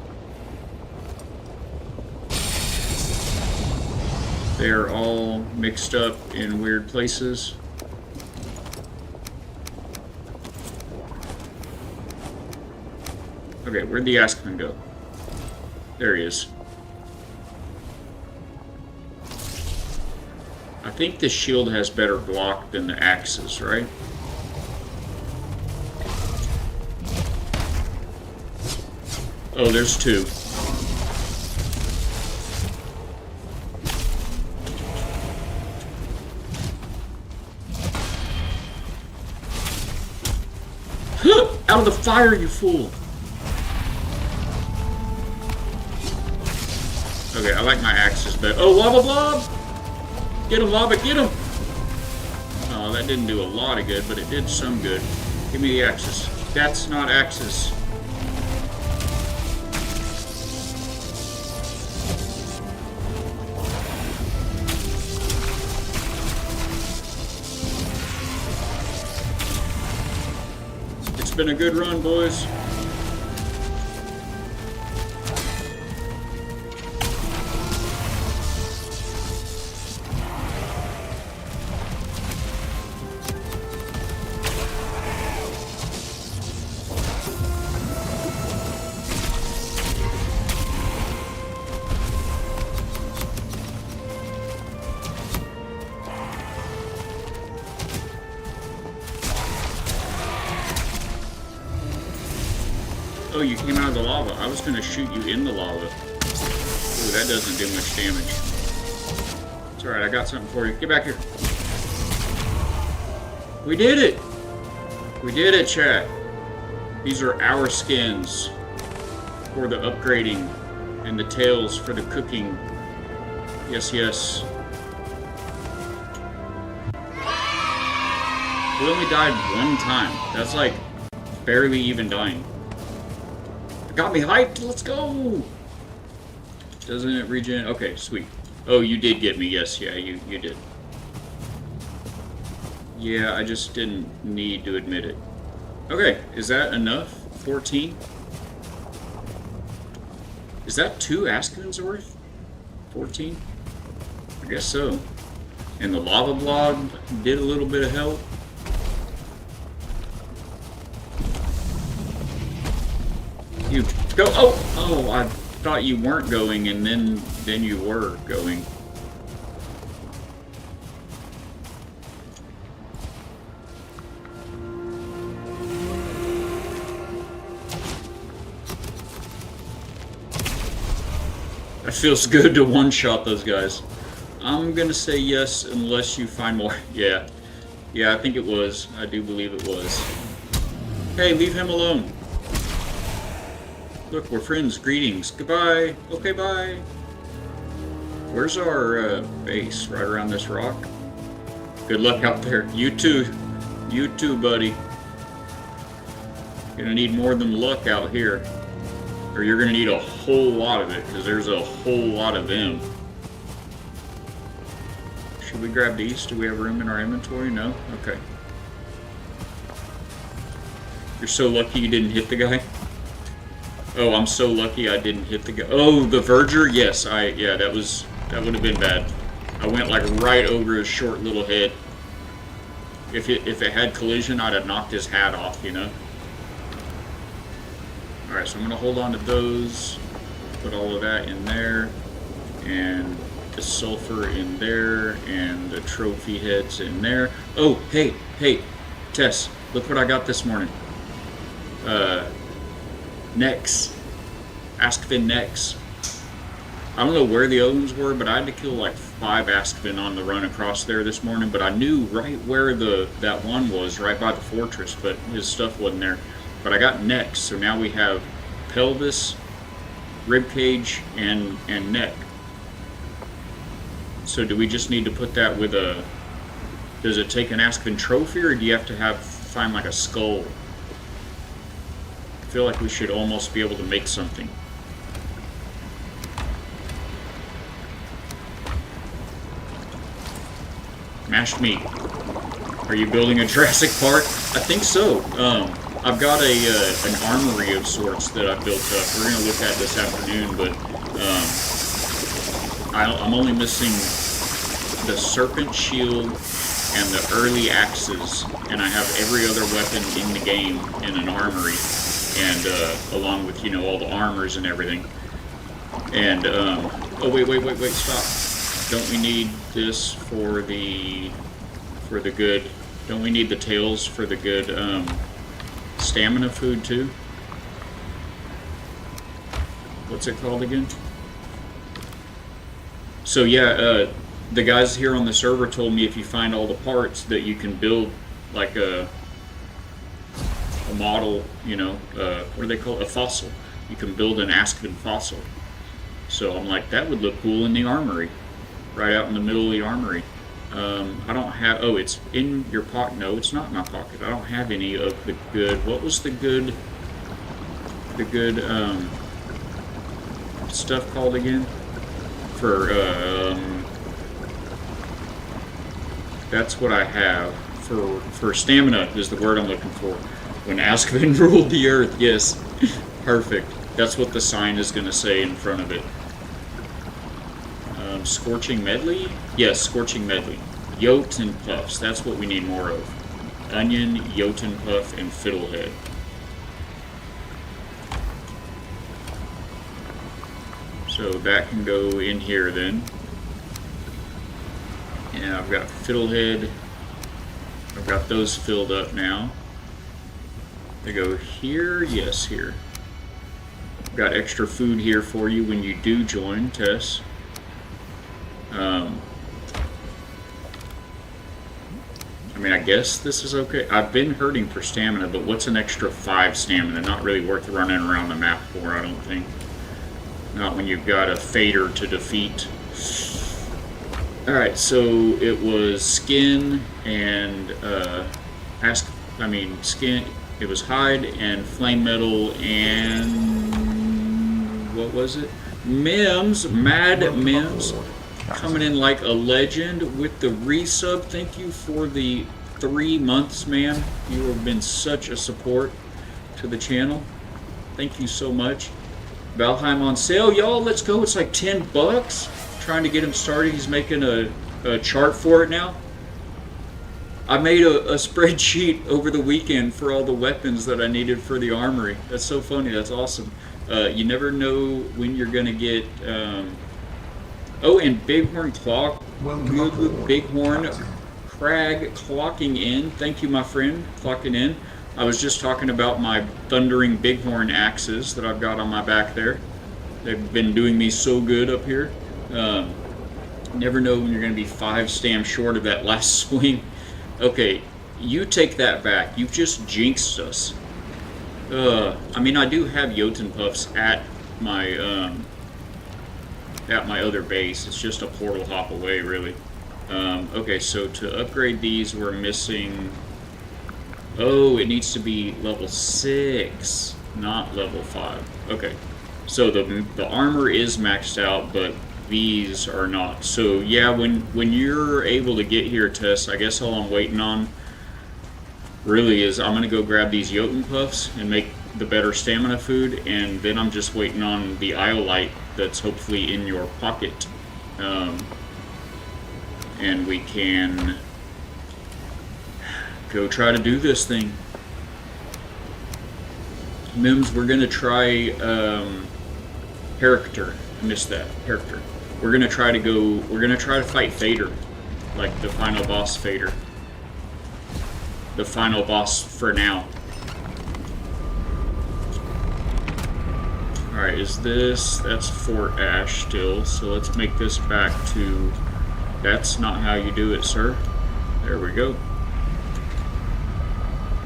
They're all mixed up in weird places. Okay, where'd the Aspen go? There he is. I think the shield has better block than the axes, right? Oh, there's 2. Out of the fire, you fool! Okay, I like my axes better. Oh, lava blob! Get him, lava, get him! Oh, that didn't do a lot of good, but it did some good. Give me the axes. That's not axes. It's been a good run, boys. Oh, you came out of the lava. I was going to shoot you in the lava. Ooh, that doesn't do much damage. It's alright, I got something for you. Get back here. We did it! We did it, chat. These are our skins for the upgrading and the tails for the cooking. Yes, yes. We only died one time. That's like barely even dying. Got me hyped, let's go! Doesn't it regen? Okay, sweet. Oh, you did get me, yes, yeah, you did. Yeah, I just didn't need to admit it. Okay, is that enough? 14? Is that 2 Askins worth? 14? I guess so. And the lava blob did a little bit of help. You go. Oh! I thought you weren't going, and then you were going. It feels good to one-shot those guys. I'm gonna say yes unless you find more. Yeah, I think it was. I do believe it was. Hey, leave him alone. Look, we're friends. Greetings. Goodbye. Okay, bye. Where's our base? Right around this rock? Good luck out there. You too. You too, buddy. Gonna need more than luck out here. Or you're gonna need a whole lot of it, because there's a whole lot of them. Should we grab these? Do we have room in our inventory? No? Okay. You're so lucky you didn't hit the guy? Oh, I'm so lucky I didn't hit the guy. Oh, the verger? Yes, yeah, that would have been bad. I went like right over his short little head. If it had collision, I'd have knocked his hat off, you know? Alright, so I'm going to hold on to those. Put all of that in there. And the sulfur in there. And the trophy heads in there. Oh, hey, Tess, look what I got this morning. Necks. Askvin necks. I don't know where the other ones were, but I had to kill like 5 Askvin on the run across there this morning, but I knew right where that one was, right by the fortress, but his stuff wasn't there. But I got necks, so now we have pelvis, ribcage, and neck. So do we just need to put that with a... Does it take an Askvin trophy, or do you have to find like a skull? I feel like we should almost be able to make something. Mashed meat. Are you building a Jurassic Park? I think so. I've got an armory of sorts that I've built up. We're gonna look at this afternoon, but I'm only missing the Serpent shield and the early axes, and I have every other weapon in the game in an armory, and along with, you know, all the armors and everything. And oh wait, stop! Don't we need this for the good? Don't we need the tails for the good stamina food too? What's it called again? So yeah, the guys here on the server told me if you find all the parts that you can build like a model, you know, what do they call it? A fossil. You can build an Askvin fossil. So I'm like, that would look cool in the armory, right out in the middle of the armory. I don't have, oh, it's in your pocket. No, it's not in my pocket. I don't have any of the good, what was the good stuff called again? For, that's what I have. For stamina is the word I'm looking for. When Askvin ruled the earth, yes. Perfect. That's what the sign is going to say in front of it. Scorching medley? Yes, scorching medley. Yote and puffs. That's what we need more of. Onion, Jotun puff, and fiddlehead. So that can go in here then. And I've got fiddlehead. I've got those filled up now. They go here. Yes, here. I've got extra food here for you when you do join, Tess. I mean, I guess this is okay. I've been hurting for stamina, but what's an extra 5 stamina? Not really worth running around the map for, I don't think. Not when you've got a fader to defeat. Alright, so it was skin and, skin, it was hide and flame metal and, what was it? Mims, Mad Mims, coming in like a legend with the resub. Thank you for the 3 months, man. You have been such a support to the channel. Thank you so much. Valheim on sale, y'all. Let's go. It's like $10. Trying to get him started. He's making a a chart for it now. I made a spreadsheet over the weekend for all the weapons that I needed for the armory. That's so funny. That's awesome. You never know when you're gonna get. Oh, and Bighorn Clock. Welcome Good with aboard, Bighorn Captain. Crag clocking in. Thank you, my friend, clocking in. I was just talking about my thundering Bighorn axes that I've got on my back there. They've been doing me so good up here. Never know when you're going to be 5 stamps short of that last swing. Okay, you take that back. You've just jinxed us. I mean, I do have Jotun Puffs at my other base. It's just a portal hop away, really. Okay, so to upgrade these, we're missing... Oh, it needs to be level 6, not level 5. Okay, so the armor is maxed out, but these are not. So yeah, when you're able to get here, Tess, I guess all I'm waiting on really is I'm gonna go grab these Jotun Puffs and make the better stamina food, and then I'm just waiting on the Iolite that's hopefully in your pocket, and we can go try to do this thing. Mims, we're gonna try Character. I missed that. Character. We're gonna try to fight Fader, like the final boss Fader. The final boss for now. Alright, that's Fort Ash still, so let's make this back to, that's not how you do it, sir. There we go.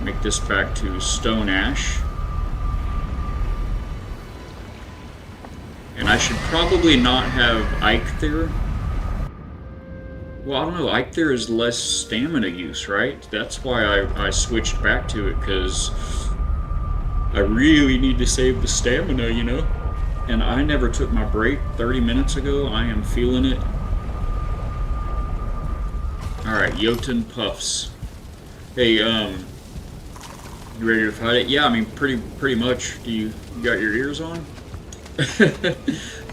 Make this back to Stone Ash. And I should probably not have Eikthyr. Well, I don't know, Eikthyr is less stamina use, right? That's why I switched back to it, because I really need to save the stamina, you know? And I never took my break 30 minutes ago. I am feeling it. Alright, Jotun Puffs. Hey, you ready to fight it? Yeah, I mean, pretty much. You got your ears on?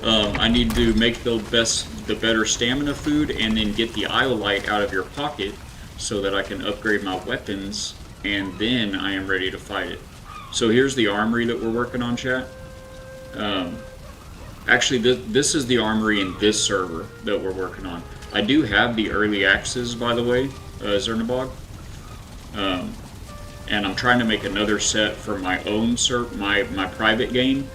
I need to make the better stamina food, and then get the Iolite out of your pocket so that I can upgrade my weapons, and then I am ready to fight it. So here's the armory that we're working on, chat. Actually, this is the armory in this server that we're working on. I do have the early axes, by the way, Zernabog. And I'm trying to make another set for my own my private game.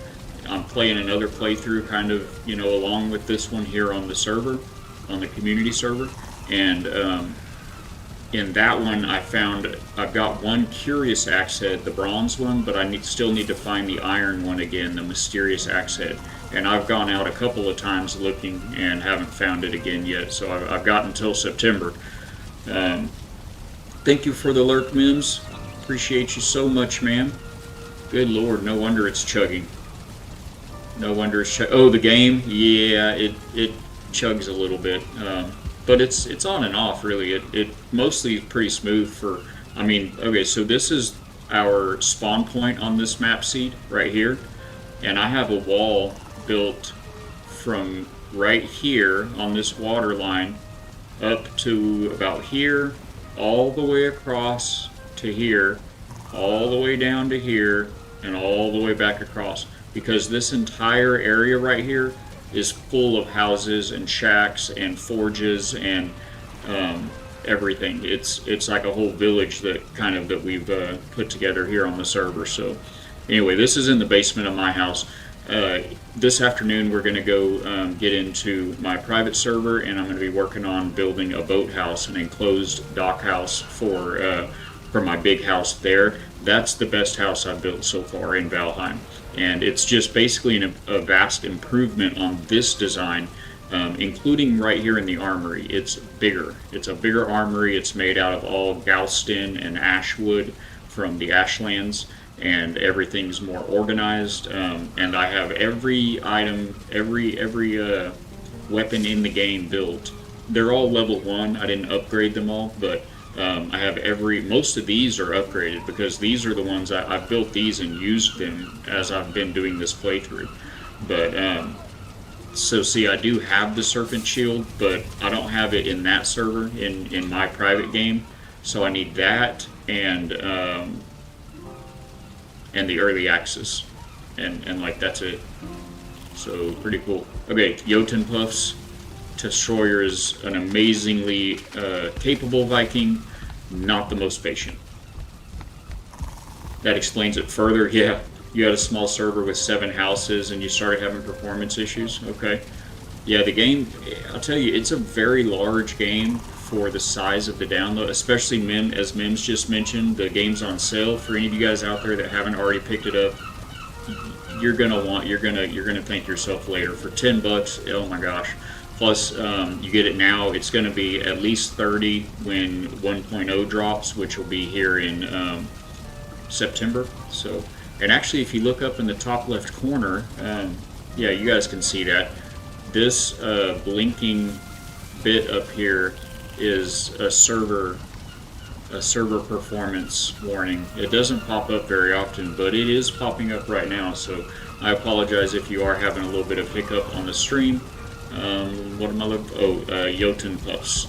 I'm playing another playthrough, kind of, you know, along with this one here on the server, on the community server. And in that one, I've got one curious axe head, the bronze one, but I still need to find the iron one again, the mysterious axe head. And I've gone out a couple of times looking and haven't found it again yet. So I've got until September. Thank you for the lurk, Mims. Appreciate you so much, man. Good lord, no wonder it's chugging. No wonder it's oh, the game? Yeah, it chugs a little bit. But it's on and off, really. It mostly is pretty smooth for, I mean, okay, so this is our spawn point on this map seed right here. And I have a wall built from right here on this water line up to about here, all the way across to here, all the way down to here, and all the way back across. Because this entire area right here is full of houses and shacks and forges and everything. It's like a whole village that we've put together here on the server. So anyway, this is in the basement of my house. This afternoon we're going to go get into my private server, and I'm going to be working on building a boathouse, an enclosed dock house for my big house there. That's the best house I've built so far in Valheim, and it's just basically a vast improvement on this design, including right here in the armory. It's bigger. It's a bigger armory. It's made out of all Galston and Ashwood from the Ashlands, and everything's more organized, and I have every item, every weapon in the game built. They're all level 1. I didn't upgrade them all, but I have most of these are upgraded, because these are the ones I've built these and used them as I've been doing this playthrough. But So see, I do have the Serpent shield, but I don't have it in that server in my private game. So I need that and the early access, and like that's it. So pretty cool. Okay, Jotun Puffs. Destroyer is an amazingly capable Viking, not the most patient. That explains it further. Yeah, you had a small server with 7 houses and you started having performance issues. Okay. Yeah, the game, I'll tell you, it's a very large game for the size of the download, especially as Mims just mentioned, the game's on sale. For any of you guys out there that haven't already picked it up, you're gonna thank yourself later. For $10, oh my gosh. Plus, you get it now. It's going to be at least 30 when 1.0 drops, which will be here in September. So, and actually, if you look up in the top left corner, yeah, you guys can see that. This blinking bit up here is a server performance warning. It doesn't pop up very often, but it is popping up right now. So, I apologize if you are having a little bit of hiccup on the stream. What am I looking for? Oh, Jotun Puffs.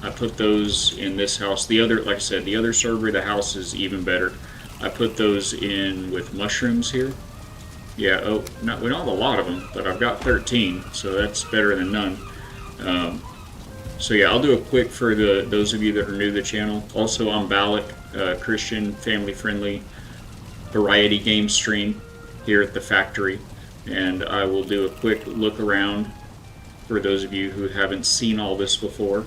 I put those in this house. The other, like I said, the other server, the house is even better. I put those in with mushrooms here. Yeah, oh, we don't have a lot of them, but I've got 13, so that's better than none. So yeah, I'll do a quick for those of you that are new to the channel. Also, I'm Valak, Christian, family-friendly variety game stream here at the factory, and I will do a quick look around for those of you who haven't seen all this before.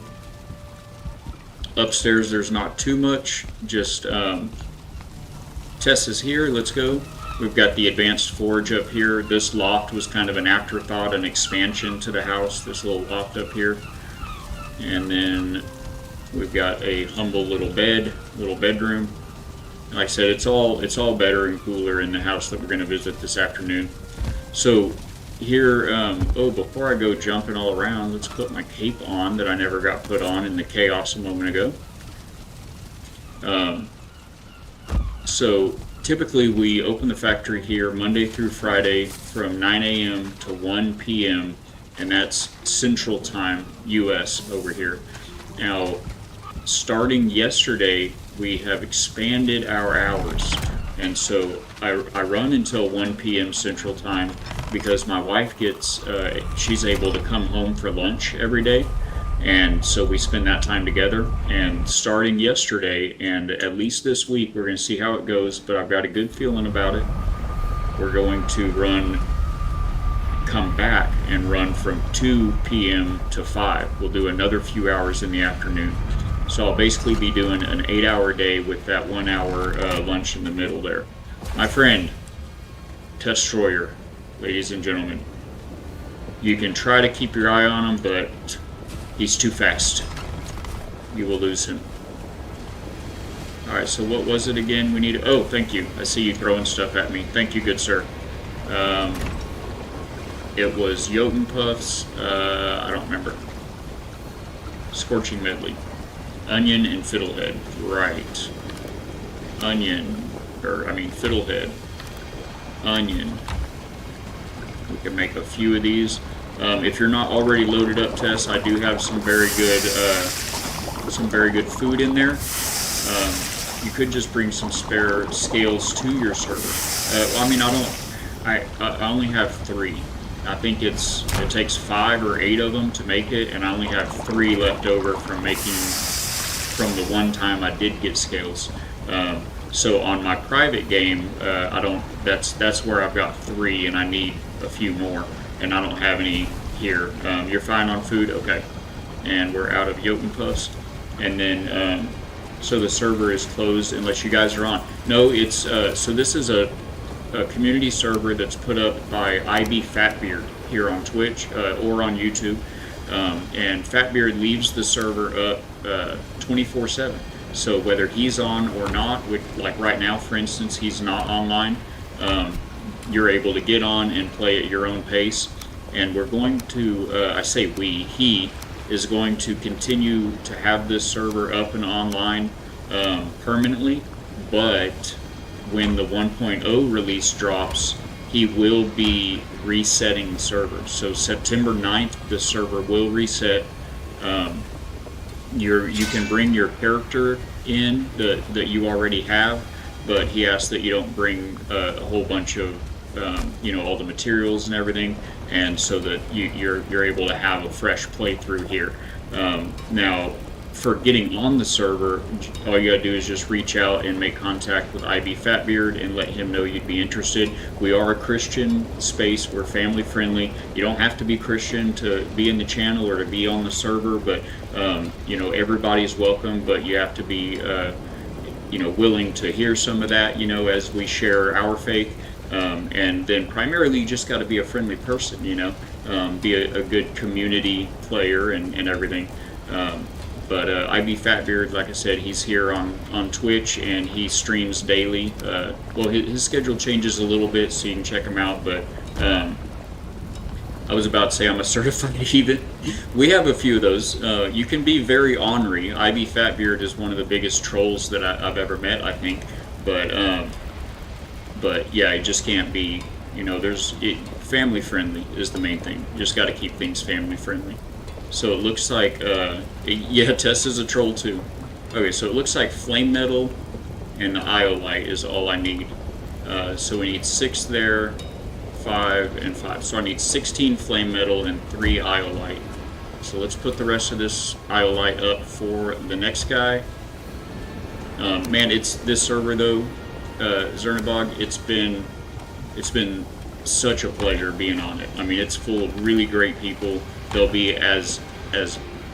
Upstairs there's not too much, just Tess is here, let's go. We've got the advanced forge up here. This loft was kind of an afterthought, an expansion to the house, this little loft up here. And then we've got a humble little bedroom. Like I said, it's all better and cooler in the house that we're going to visit this afternoon. So here, oh, before I go jumping all around, let's put my cape on that I never got put on in the chaos a moment ago. So typically we open the factory here Monday through Friday from 9 a.m. to 1 p.m. and that's Central Time, U.S. over here. Now, starting yesterday, we have expanded our hours, and so I run until 1 p.m. Central Time because my wife gets, she's able to come home for lunch every day, and so we spend that time together. And starting yesterday, and at least this week, we're going to see how it goes, but I've got a good feeling about it. We're going to come back and run from 2 p.m. to 5. We'll do another few hours in the afternoon. So I'll basically be doing an 8-hour day with that 1 hour lunch in the middle there. My friend, Destroyer, ladies and gentlemen. You can try to keep your eye on him, but he's too fast. You will lose him. Alright, so what was it again we needed? Oh, thank you. I see you throwing stuff at me. Thank you, good sir. It was Jotun Puffs, I don't remember. Scorching Medley. Onion and Fiddlehead. Right. Fiddlehead. Onion. We can make a few of these. If you're not already loaded up, Tess, I do have some very good food in there. You could just bring some spare scales to your server. I only have 3. I think it takes 5 or 8 of them to make it, and I only have 3 left over from the one time I did get scales. So on my private game, that's where I've got 3, and I need a few more, and I don't have any here. You're fine on food? Okay. And we're out of Jotun Puffs. And then, so the server is closed unless you guys are on. No, it's, so this is a community server that's put up by IB Fatbeard here on Twitch or on YouTube. And Fatbeard leaves the server up 24/7. So whether he's on or not, like right now, for instance, he's not online, you're able to get on and play at your own pace. And we're going to, I say we, he is going to continue to have this server up and online permanently, but when the 1.0 release drops, he will be resetting the server. So September 9th, the server will reset. Um, you can bring your character in that you already have, but he asks that you don't bring a whole bunch of all the materials and everything, and so that you're able to have a fresh playthrough here. Now, for getting on the server, all you gotta do is just reach out and make contact with IB Fatbeard and let him know you'd be interested. We are a Christian space. We're family friendly. You don't have to be Christian to be in the channel or to be on the server, but everybody's welcome. But you have to be willing to hear some of that, as we share our faith. And then primarily you just got to be a friendly person, be a good community player and everything. But IB Fatbeard, like I said, he's here on Twitch, and he streams daily. Well, his schedule changes a little bit, so you can check him out. But I was about to say I'm a certified heathen. We have a few of those. You can be very ornery. IB Fatbeard is one of the biggest trolls that I've ever met, I think. But yeah, it just can't be. Family friendly is the main thing. You just got to keep things family friendly. So it looks like, yeah, Tess is a troll too. Okay, so it looks like flame metal and the iolite is all I need. So we need 6 there, 5 and 5. So I need 16 flame metal and 3 iolite. So let's put the rest of this iolite up for the next guy. Man, it's this server though, Zernabog. It's been such a pleasure being on it. I mean, it's full of really great people. They'll be as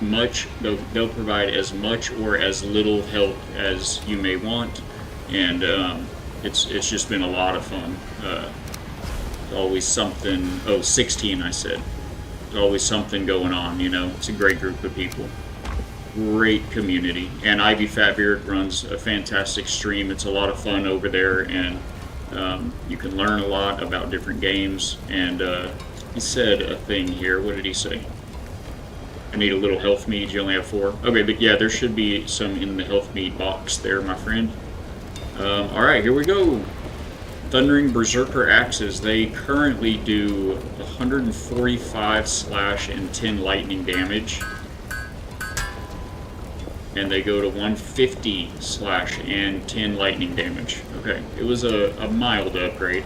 much. They'll provide as much or as little help as you may want, and it's just been a lot of fun. Always something. Oh, 16, I said. There's always something going on. It's a great group of people, great community, and IB Fatbeard runs a fantastic stream. It's a lot of fun over there, and you can learn a lot about different games. And he said a thing here. What did he say? I need a little health mead. You only have 4. Okay, but yeah, there should be some in the health mead box there, my friend. Alright, here we go. Thundering Berserker Axes. They currently do 145 slash and 10 lightning damage. And they go to 150 slash and 10 lightning damage. Okay, it was a mild upgrade.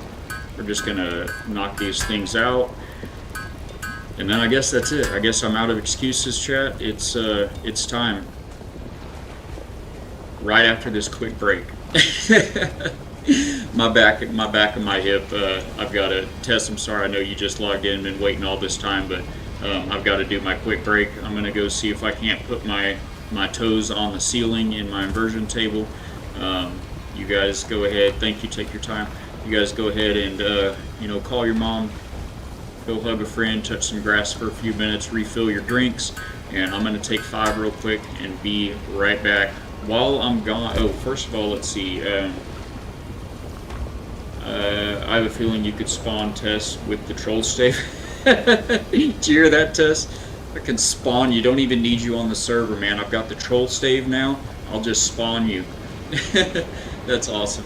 We're just gonna knock these things out. And then I guess that's it. I guess I'm out of excuses, chat. It's time. Right after this quick break. my back and my hip. I've got to test. I'm sorry. I know you just logged in and been waiting all this time, but I've got to do my quick break. I'm gonna go see if I can't put my toes on the ceiling in my inversion table. You guys go ahead. Thank you. Take your time. You guys go ahead and call your mom. Go hug a friend, touch some grass for a few minutes, refill your drinks, and I'm going to take 5 real quick and be right back. While I'm gone, first of all, let's see. I have a feeling you could spawn Tess with the troll stave. Did you hear that, Tess? I can spawn. You don't even need you on the server, man. I've got the troll stave now. I'll just spawn you. That's awesome.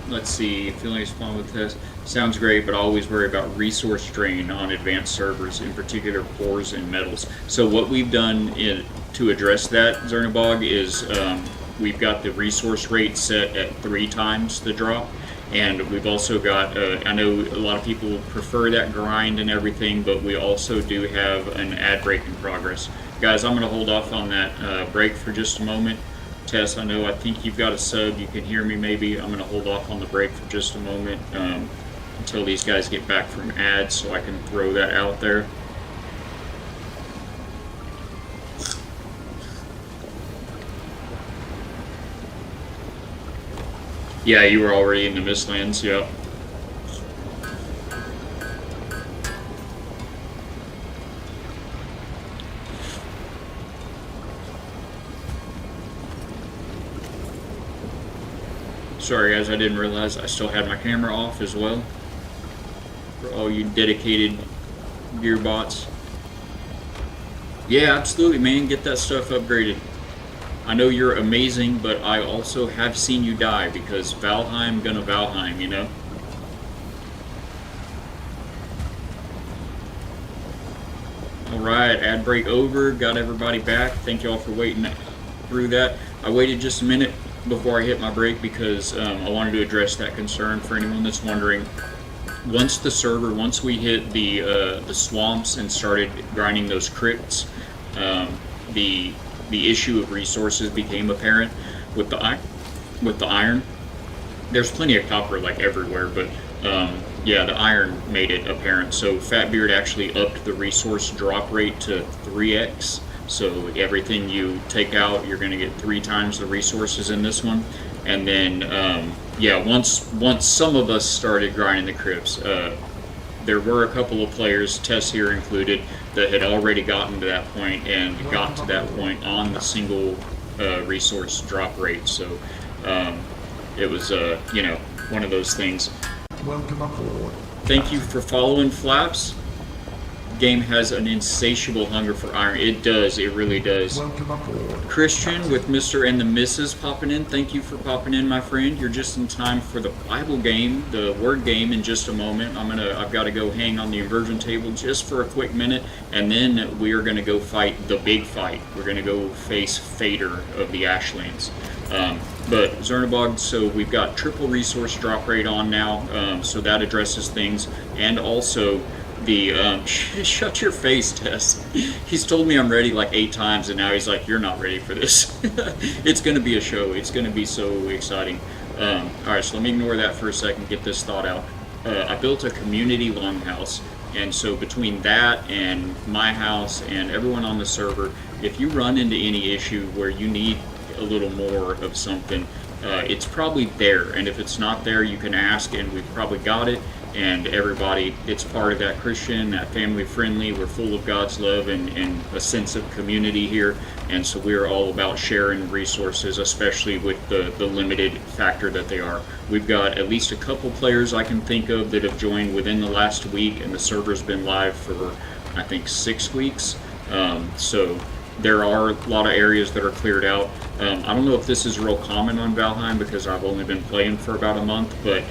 Let's see. Feeling spawn with Tess. Sounds great, but I always worry about resource drain on advanced servers, in particular cores and metals. So what we've done to address that, Zernabog, is we've got the resource rate set at 3 times the drop, and we've also got, I know a lot of people prefer that grind and everything, but we also do have an ad break in progress. Guys, I'm going to hold off on that break for just a moment. Tess, I think you've got a sub, you can hear me maybe. I'm going to hold off on the break for just a moment. Until these guys get back from ads, so I can throw that out there. Yeah, you were already in the Mistlands, yeah. Sorry guys, I didn't realize I still had my camera off as well. For all you dedicated gear bots. Yeah, absolutely, man. Get that stuff upgraded. I know you're amazing, but I also have seen you die because Valheim gonna Valheim, All right, ad break over. Got everybody back. Thank y'all for waiting through that. I waited just a minute before I hit my break because I wanted to address that concern for anyone that's wondering. Once we hit the swamps and started grinding those crypts, um, the the issue of resources became apparent with the iron. There's plenty of copper like everywhere, but yeah, the iron made it apparent. So Fatbeard actually upped the resource drop rate to 3x. So everything you take out, you're going to get 3 times the resources in this one. And then yeah, once some of us started grinding the crypts, there were a couple of players, Tess here included, that had already gotten to that point and got to that point on the single resource drop rate. So um, it was, one of those things. Welcome aboard. Thank you for following, Flaps. Game has an insatiable hunger for iron. It does. It really does. Welcome aboard. Christian with Mr. and the Mrs. popping in. Thank you for popping in, my friend. You're just in time for the Bible game, the word game in just a moment. I've got to go hang on the inversion table just for a quick minute, and then we are going to go fight the big fight. We're going to go face Fader of the Ashlands. But Zernabog, so we've got triple resource drop rate on now, so that addresses things, and also the shut your face, Tess. He's told me I'm ready like 8 times, and now he's like, you're not ready for this. It's going to be a show. It's going to be so exciting. All right, so let me ignore that for a second, get this thought out. I built a community longhouse, and so between that and my house and everyone on the server, if you run into any issue where you need a little more of something, it's probably there, and if it's not there, you can ask, and we've probably got it. And everybody, it's part of that Christian, that family friendly. We're full of God's love and a sense of community here, and so we're all about sharing resources, especially with the limited factor that they are. We've got at least a couple players I can think of that have joined within the last week, and the server's been live for I think 6 weeks. So there are a lot of areas that are cleared out. I don't know if this is real common on Valheim because I've only been playing for about a month, but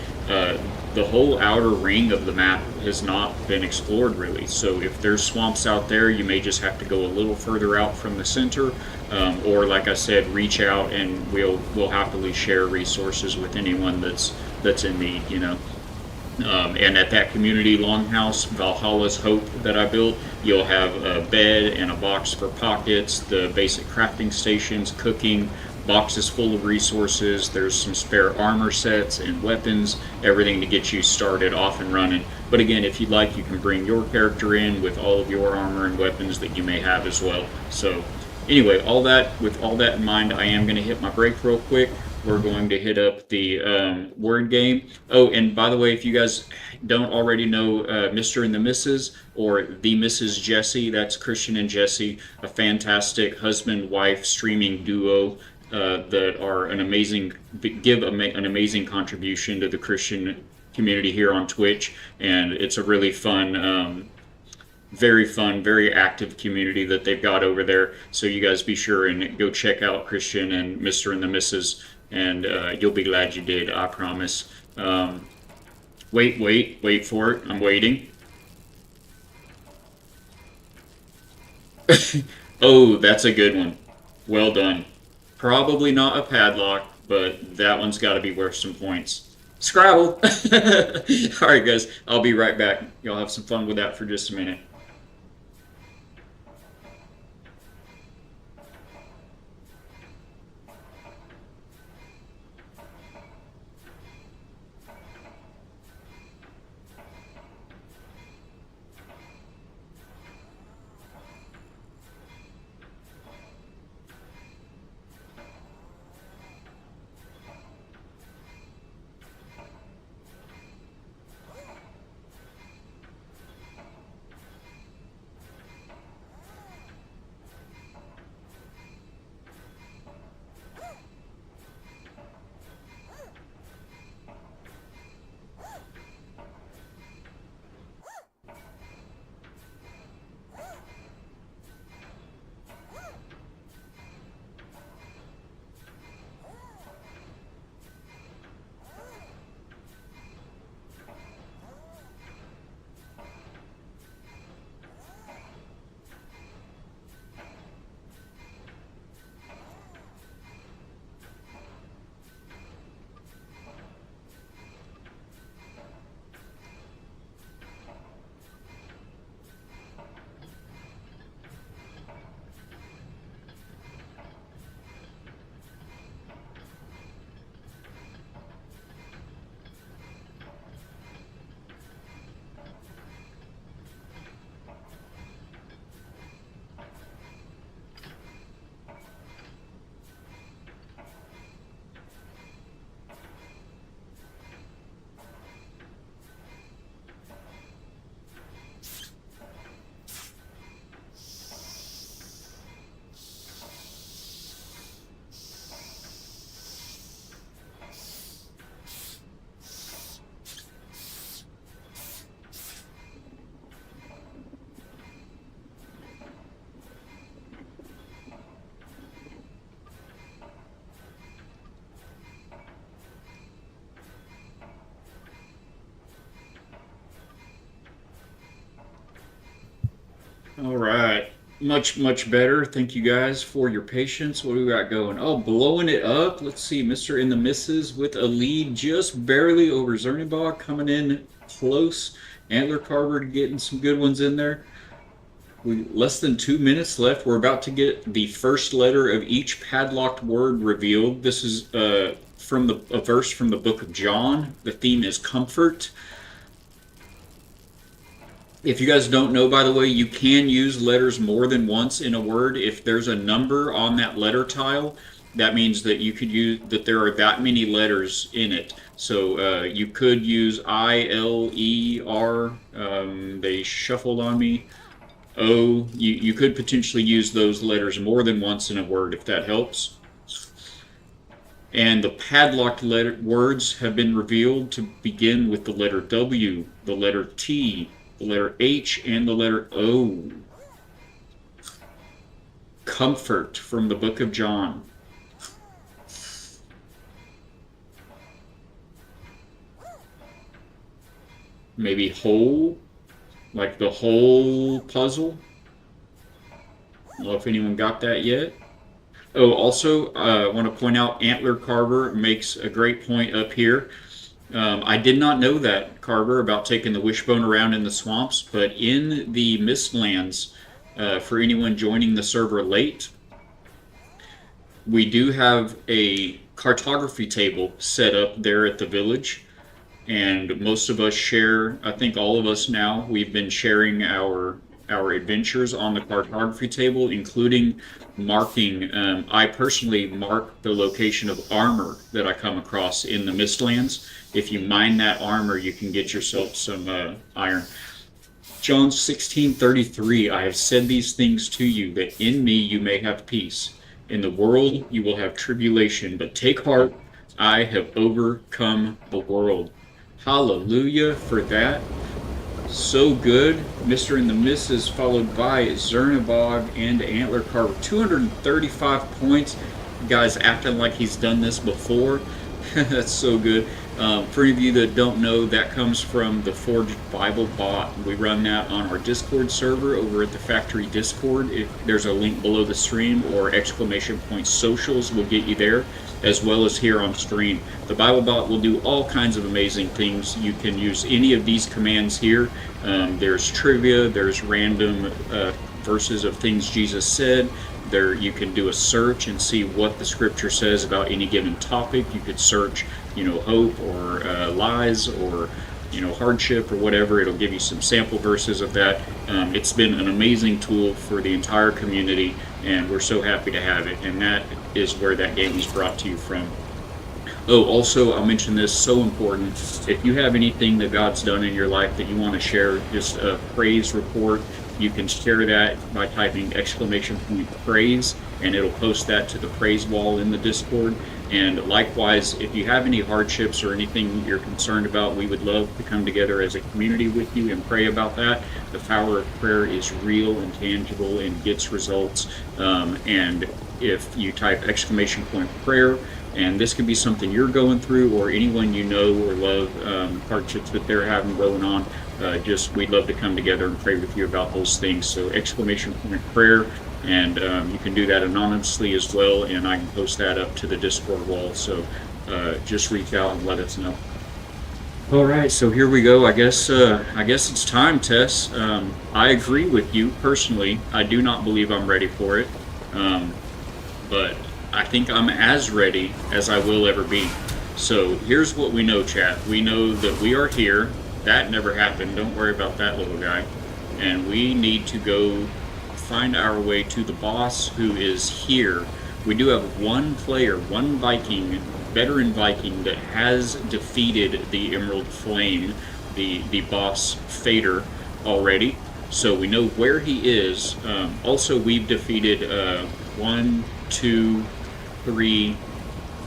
the whole outer ring of the map has not been explored really. So if there's swamps out there, you may just have to go a little further out from the center, or like I said, reach out, and we'll happily share resources with anyone that's in need. And at that community longhouse, Valhalla's Hope, that I built, you'll have a bed and a box for pockets, the basic crafting stations, cooking, boxes full of resources. There's some spare armor sets and weapons, everything to get you started off and running. But again, if you'd like, you can bring your character in with all of your armor and weapons that you may have as well. So anyway, with all that in mind, I am going to hit my break real quick. We're going to hit up the word game. Oh, and by the way, if you guys don't already know Mr. and the Mrs. or the Mrs. Jesse, that's Christian and Jesse, a fantastic husband-wife streaming duo that are an amazing contribution to the Christian community here on Twitch, and it's a really fun, very active community that they've got over there. So you guys be sure and go check out Christian and Mr. and the Mrs. and you'll be glad you did, I promise. Wait for it. I'm waiting. Oh, that's a good one. Well done. Probably not a padlock, but that one's got to be worth some points. Scrabble! Alright guys, I'll be right back. Y'all have some fun with that for just a minute. All right. Much better. Thank you guys for your patience. What do we got going? Oh, blowing it up. Let's see. Mr. and the Misses with a lead just barely over Zernibog, coming in close. Antler Carver getting some good ones in there. We less than 2 minutes left. We're about to get the first letter of each padlocked word revealed. This is from a verse from the book of John. The theme is comfort. If you guys don't know, by the way, you can use letters more than once in a word. If there's a number on that letter tile, that means that you could use that there are that many letters in it. So you could use I, L, E, R. They shuffled on me. O. You could potentially use those letters more than once in a word if that helps. And the padlocked words have been revealed to begin with the letter W, the letter T, the letter H, and the letter O. Comfort from the book of John. Maybe whole, like the whole puzzle. I don't know if anyone got that yet. Oh, also, I want to point out Antler Carver makes a great point up here. I did not know that, Carver, about taking the wishbone around in the swamps, but in the Mistlands, for anyone joining the server late, we do have a cartography table set up there at the village, and most of us share, I think all of us now, we've been sharing our adventures on the cartography table, including marking. I personally mark the location of armor that I come across in the Mistlands. If you mine that armor, you can get yourself some iron. John 16:33, I have said these things to you, that in me you may have peace. In the world you will have tribulation, but take heart, I have overcome the world. Hallelujah for that. So good. Mr. and the Misses, followed by Zernibog and Antler Carver. 235 points. Guy's acting like he's done this before. That's so good. For any of you that don't know, that comes from the Forged Bible bot. We run that on our Discord server over at the Factory Discord. There's a link below the stream, or exclamation point socials will get you there, as well as here on stream. The Bible bot will do all kinds of amazing things. You can use any of these commands here. There's trivia, there's random verses of things Jesus said. There you can do a search and see what the scripture says about any given topic. You could search, hope or lies or hardship or whatever. It'll give you some sample verses of that. It's been an amazing tool for the entire community, and we're so happy to have it. And that is where that game is brought to you from. Oh, also, I'll mention this, so important. If you have anything that God's done in your life that you want to share, just a praise report, you can share that by typing exclamation point praise, and it'll post that to the praise wall in the Discord. And likewise, if you have any hardships or anything you're concerned about, we would love to come together as a community with you and pray about that. The power of prayer is real and tangible and gets results. And if you type exclamation point prayer, and this could be something you're going through or anyone you know or love, hardships that they're having going on, we'd love to come together and pray with you about those things. So exclamation point prayer, and you can do that anonymously as well, and I can post that up to the Discord wall. So just reach out and let us know. All right, so here we go. I guess it's time, Tess. I agree with you personally. I do not believe I'm ready for it, but I think I'm as ready as I will ever be. So here's what we know, chat. We know that we are here. That never happened. Don't worry about that little guy. And we need to go find our way to the boss, who is here. We do have one player, one Viking, veteran Viking, that has defeated the Emerald Flame, the boss Fader, already. So we know where he is. Also, we've defeated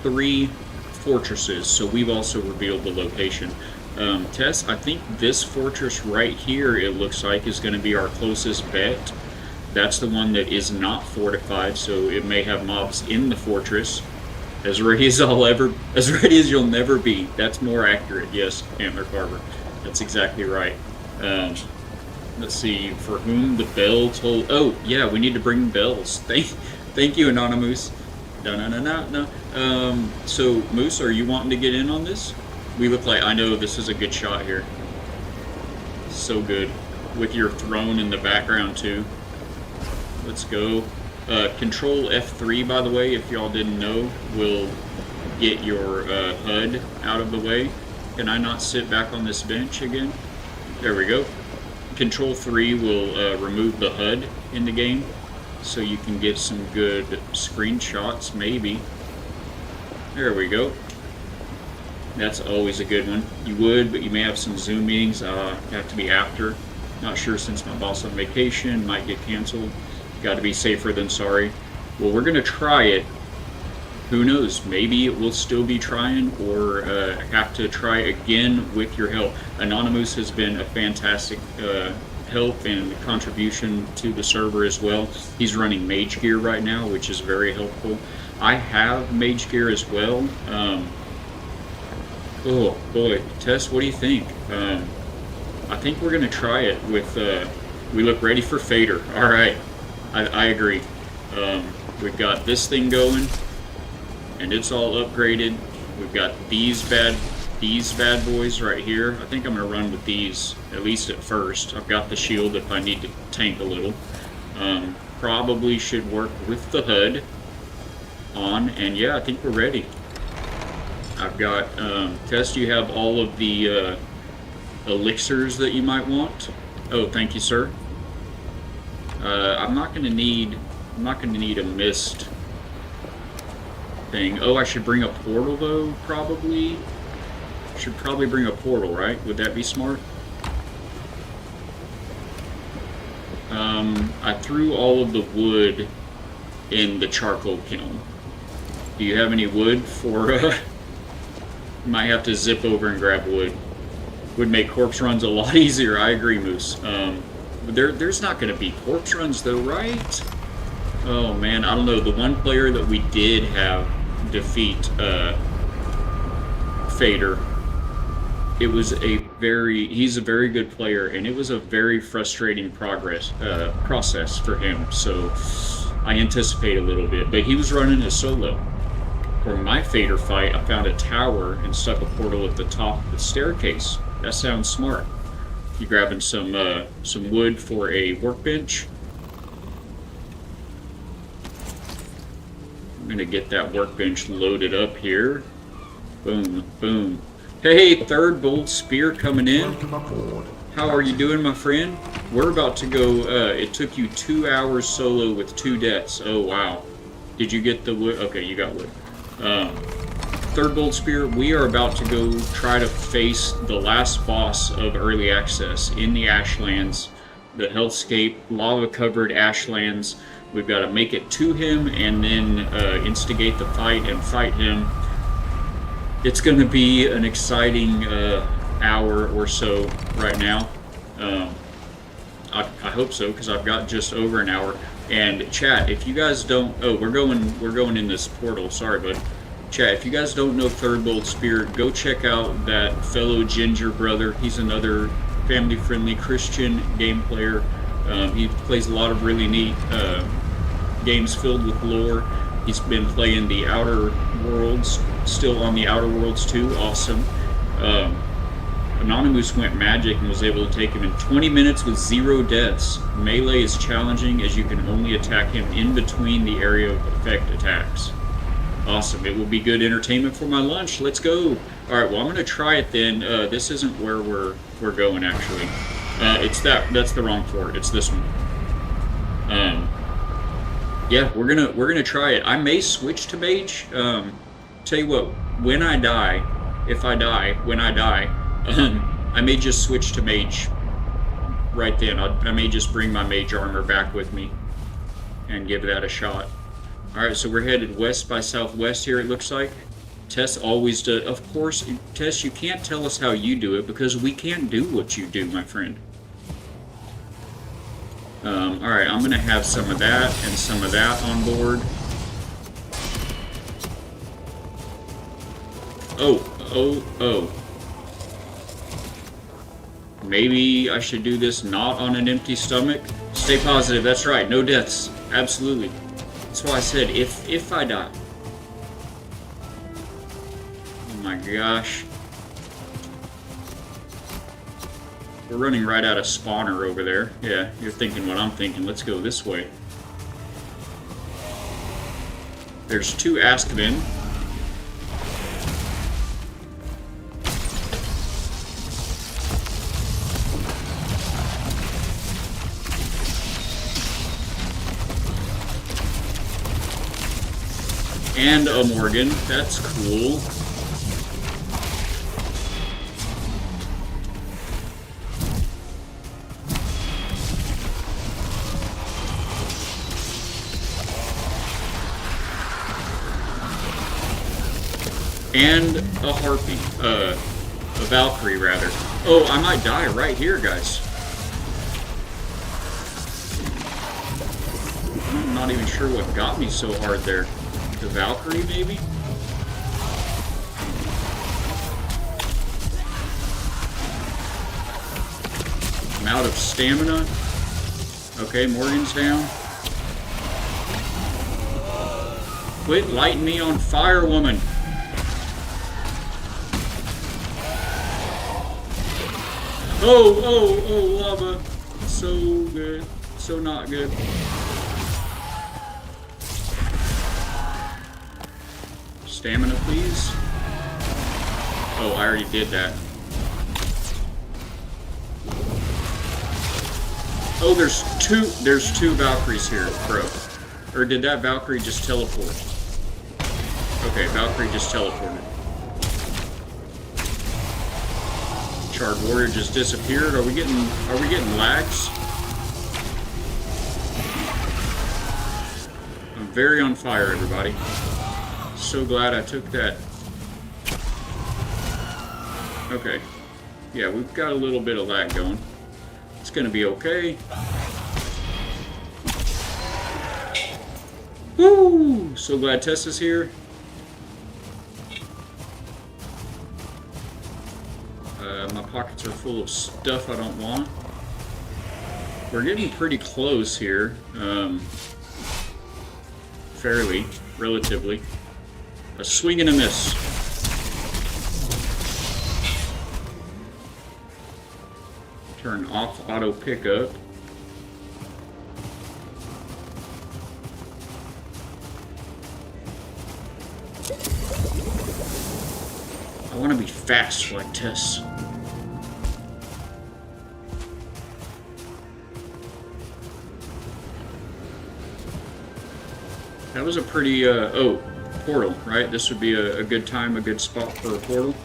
three fortresses, so we've also revealed the location. Tess, I think this fortress right here, it looks like, is going to be our closest bet. That's the one that is not fortified, so it may have mobs in the fortress. As ready as you'll never be. That's more accurate, yes, Antler Carver. That's exactly right. Let's see, for whom the bell toll. Oh, yeah, we need to bring bells. Thank you, Anonymous. No, no, no, no, no. So, Moose, are you wanting to get in on this? We look like, I know this is a good shot here. So good. With your throne in the background, too. Let's go. Control F3, by the way, if y'all didn't know, will get your HUD out of the way. Can I not sit back on this bench again? There we go. Control 3 will remove the HUD in the game, so you can get some good screenshots, maybe. There we go. That's always a good one. You would, but you may have some Zoom meetings. Have to be after. Not sure since my boss on vacation, might get canceled. Got to be safer than sorry. Well, we're going to try it. Who knows? Maybe it will still be trying, or have to try again with your help. Anonymous has been a fantastic help and contribution to the server as well. He's running Mage Gear right now, which is very helpful. I have Mage Gear as well. Oh boy, Tess, what do you think? I think we're gonna try it with. We look ready for Fader. All right, I agree. We've got this thing going, and it's all upgraded. We've got these bad boys right here. I think I'm gonna run with these at least at first. I've got the shield if I need to tank a little. Probably should work with the HUD on, and yeah, I think we're ready. I've got Tess. You have all of the elixirs that you might want. Oh, thank you, sir. I'm not gonna need a mist thing. Oh, I should bring a portal though. Probably should bring a portal, right? Would that be smart? I threw all of the wood in the charcoal kiln. Do you have any wood for? Might have to zip over and grab wood. Would make corpse runs a lot easier. I agree, Moose. There's not going to be corpse runs though, right? Oh man, I don't know. The one player that we did have defeat Fader, he's a very good player, and it was a very frustrating process for him. So I anticipate a little bit, but he was running a solo. For my Fader fight, I found a tower and stuck a portal at the top of the staircase. That sounds smart. You grabbing some wood for a workbench? I'm gonna get that workbench loaded up here. Boom, boom. Hey, third bolt spear coming in. Welcome aboard. How are you doing, my friend? We're about to go. It took you 2 hours solo with 2 deaths. Oh wow. Did you get the wood? Okay, you got wood. Third bolt spear. We are about to go try to face the last boss of early access in the Ashlands, the hellscape, lava-covered Ashlands. We've got to make it to him and then instigate the fight and fight him. It's going to be an exciting hour or so right now. I hope so, because I've got just over an hour. And chat, if you guys don't, we're going in this portal. Sorry, bud. Chat, if you guys don't know Third Bolt Spear, go check out that fellow Ginger brother. He's another family-friendly Christian game player. He plays a lot of really neat games filled with lore. He's been playing the Outer Worlds, still on the Outer Worlds too. Awesome. Anonymous went magic and was able to take him in 20 minutes with 0 deaths. Melee is challenging as you can only attack him in between the area of effect attacks. Awesome. It will be good entertainment for my lunch. Let's go. Alright, well I'm going to try it then. This isn't where we're going actually. That's the wrong fort. It's this one. Yeah, we're gonna try it. I may switch to mage. Tell you what, when I die, I may just switch to mage right then. I may just bring my mage armor back with me and give that a shot. Alright, so we're headed west by southwest here, it looks like. Tess always does. Of course, Tess, you can't tell us how you do it because we can't do what you do, my friend. Alright, I'm going to have some of that and some of that on board. Oh. Maybe I should do this not on an empty stomach. Stay positive, that's right, no deaths. Absolutely. That's why I said if I die. Oh my gosh. We're running right out of spawner over there. Yeah, you're thinking what I'm thinking. Let's go this way. There's 2 Askmen. And a Morgan. That's cool. And a Harpy. A Valkyrie, rather. Oh, I might die right here, guys. I'm not even sure what got me so hard there. The Valkyrie, maybe? I'm out of stamina. Okay, Morgan's down. Quit lighting me on fire, woman. Oh, lava. So good. So not good. Stamina, please. Oh, I already did that. Oh, there's two Valkyries here, bro. Or did that Valkyrie just teleport? Okay, Valkyrie just teleported. Charred Warrior just disappeared. Are we getting lags? I'm very on fire, everybody. So glad I took that. Okay. Yeah, we've got a little bit of lag going. It's gonna be okay. Woo! So glad Tessa's here. My pockets are full of stuff I don't want. We're getting pretty close here. Fairly, relatively. A swing and a miss. Turn off auto pickup. I want to be fast like Tess. That was a pretty, oh, portal, right? This would be a good time, a good spot for a portal.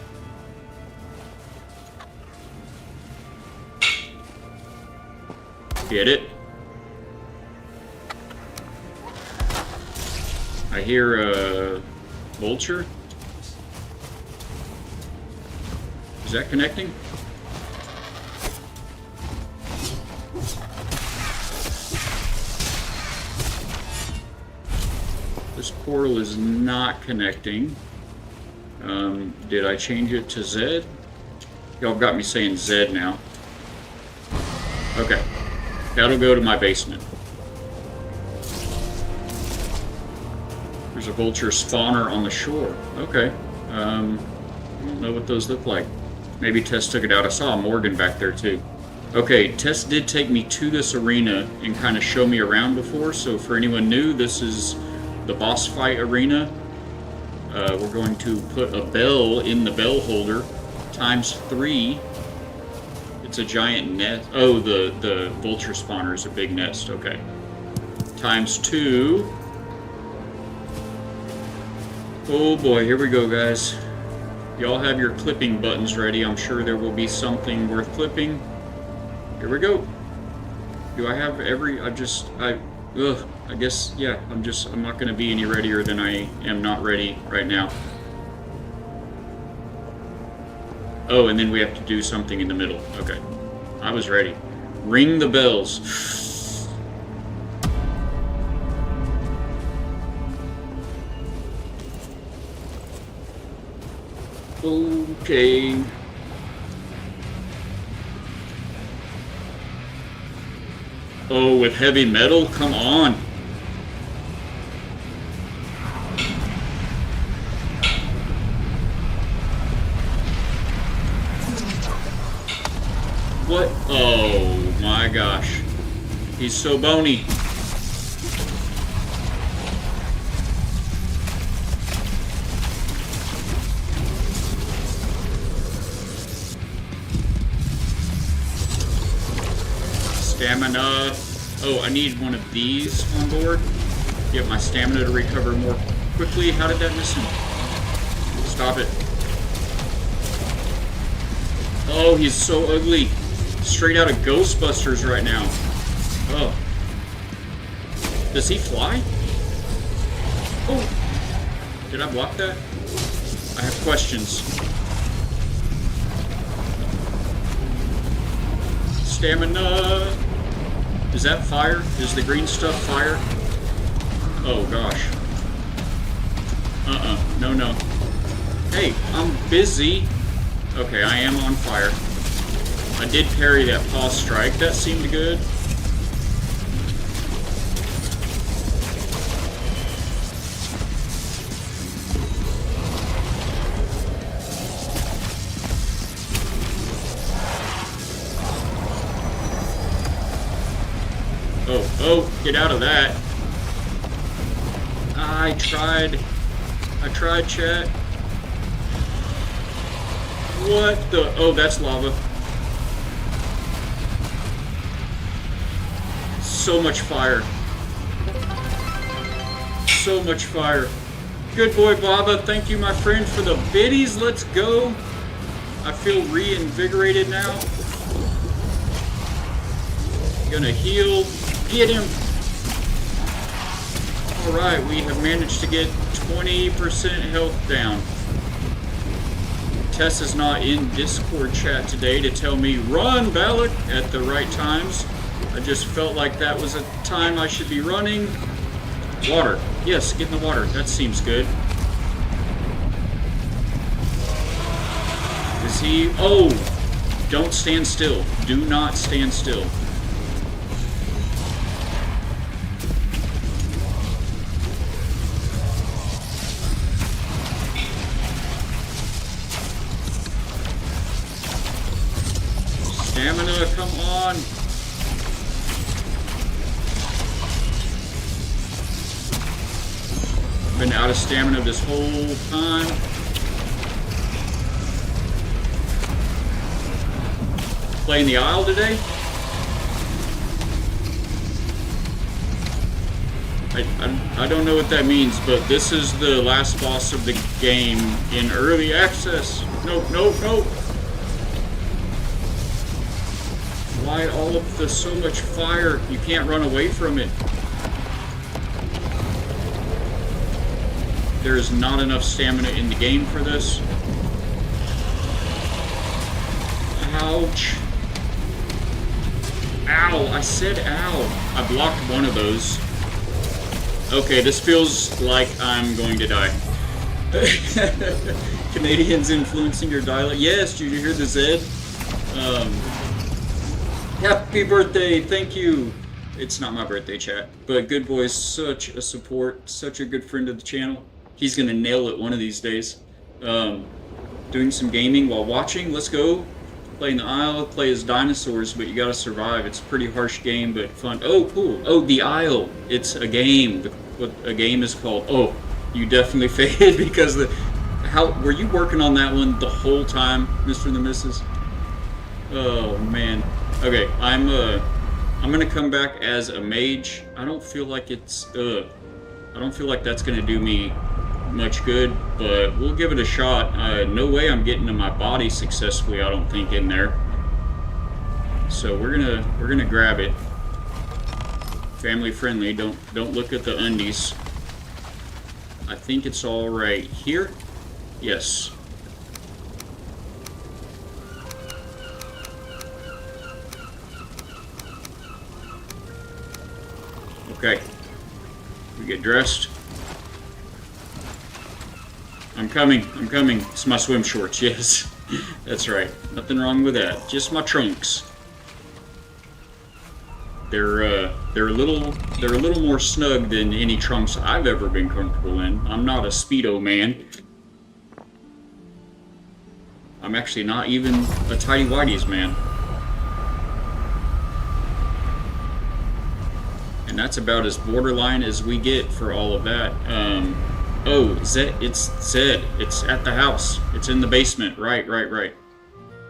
Get it? I hear a vulture. Is that connecting? This portal is not connecting. Did I change it to Z? Y'all got me saying Z now. Okay. That'll go to my basement. There's a vulture spawner on the shore. Okay. I don't know what those look like. Maybe Tess took it out. I saw a Morgan back there too. Okay, Tess did take me to this arena and kind of show me around before, so for anyone new, this is the boss fight arena. We're going to put a bell in the bell holder, ×3. It's a giant nest. Oh, the vulture spawner is a big nest. Okay. ×2. Oh boy, here we go, guys. Y'all have your clipping buttons ready. I'm sure there will be something worth clipping. Here we go. Do I have every... I guess, yeah, I'm not going to be any readier than I am not ready right now. Oh, and then we have to do something in the middle. Okay. I was ready. Ring the bells. Okay. Oh, with heavy metal? Come on. What? Oh my gosh. He's so bony. Stamina. Oh, I need one of these on board. Get my stamina to recover more quickly. How did that miss him? Stop it. Oh, he's so ugly. Straight out of Ghostbusters right now. Oh. Does he fly? Oh. Did I block that? I have questions. Stamina. Is that fire? Is the green stuff fire? Oh gosh. No, no. Hey, I'm busy. Okay, I am on fire. I did parry that pause strike. That seemed good. Oh, get out of that. I tried, chat. What the? Oh, that's lava. So much fire. So much fire. Good boy, Baba. Thank you, my friend, for the biddies. Let's go. I feel reinvigorated now. Gonna heal. Get him. Alright, we have managed to get 20% health down. Tess is not in Discord chat today to tell me, run, Balak, at the right times. I just felt like that was a time I should be running. Water. Yes, get in the water. That seems good. Is he... Oh! Don't stand still. Do not stand still. Stamina, come on! Been out of stamina this whole time. Playing the Isle today? I don't know what that means, but this is the last boss of the game in early access. Nope, nope, nope. Why all of the so much fire? You can't run away from it. There is not enough stamina in the game for this. Ouch. Ow, I said ow. I blocked one of those. Okay, this feels like I'm going to die. Canadians influencing your dialect. Yes, did you hear the Z? Happy birthday, thank you. It's not my birthday, chat. But Good Boy's such a support, such a good friend of the channel. He's gonna nail it one of these days. Doing some gaming while watching. Let's go. Play in the Isle, play as dinosaurs, but you gotta survive. It's a pretty harsh game, but fun. Oh, cool. Oh, the Isle. It's a game. What a game is called. Oh, you definitely faded because how were you working on that one the whole time, Mr. and the Mrs.? Oh man. Okay, I'm gonna come back as a mage. I don't feel like it's I don't feel like that's gonna do me much good, but we'll give it a shot. No way I'm getting to my body successfully, I don't think, in there. So we're gonna grab it. Family friendly. Don't look at the undies. I think it's all right here. Yes. Okay. We get dressed. I'm coming. It's my swim shorts, yes. That's right. Nothing wrong with that. Just my trunks. they're a little more snug than any trunks I've ever been comfortable in. I'm not a Speedo man. I'm actually not even a tidy whities man. And that's about as borderline as we get for all of that. Oh, Zed, it's Zed. It's at the house. It's in the basement. Right.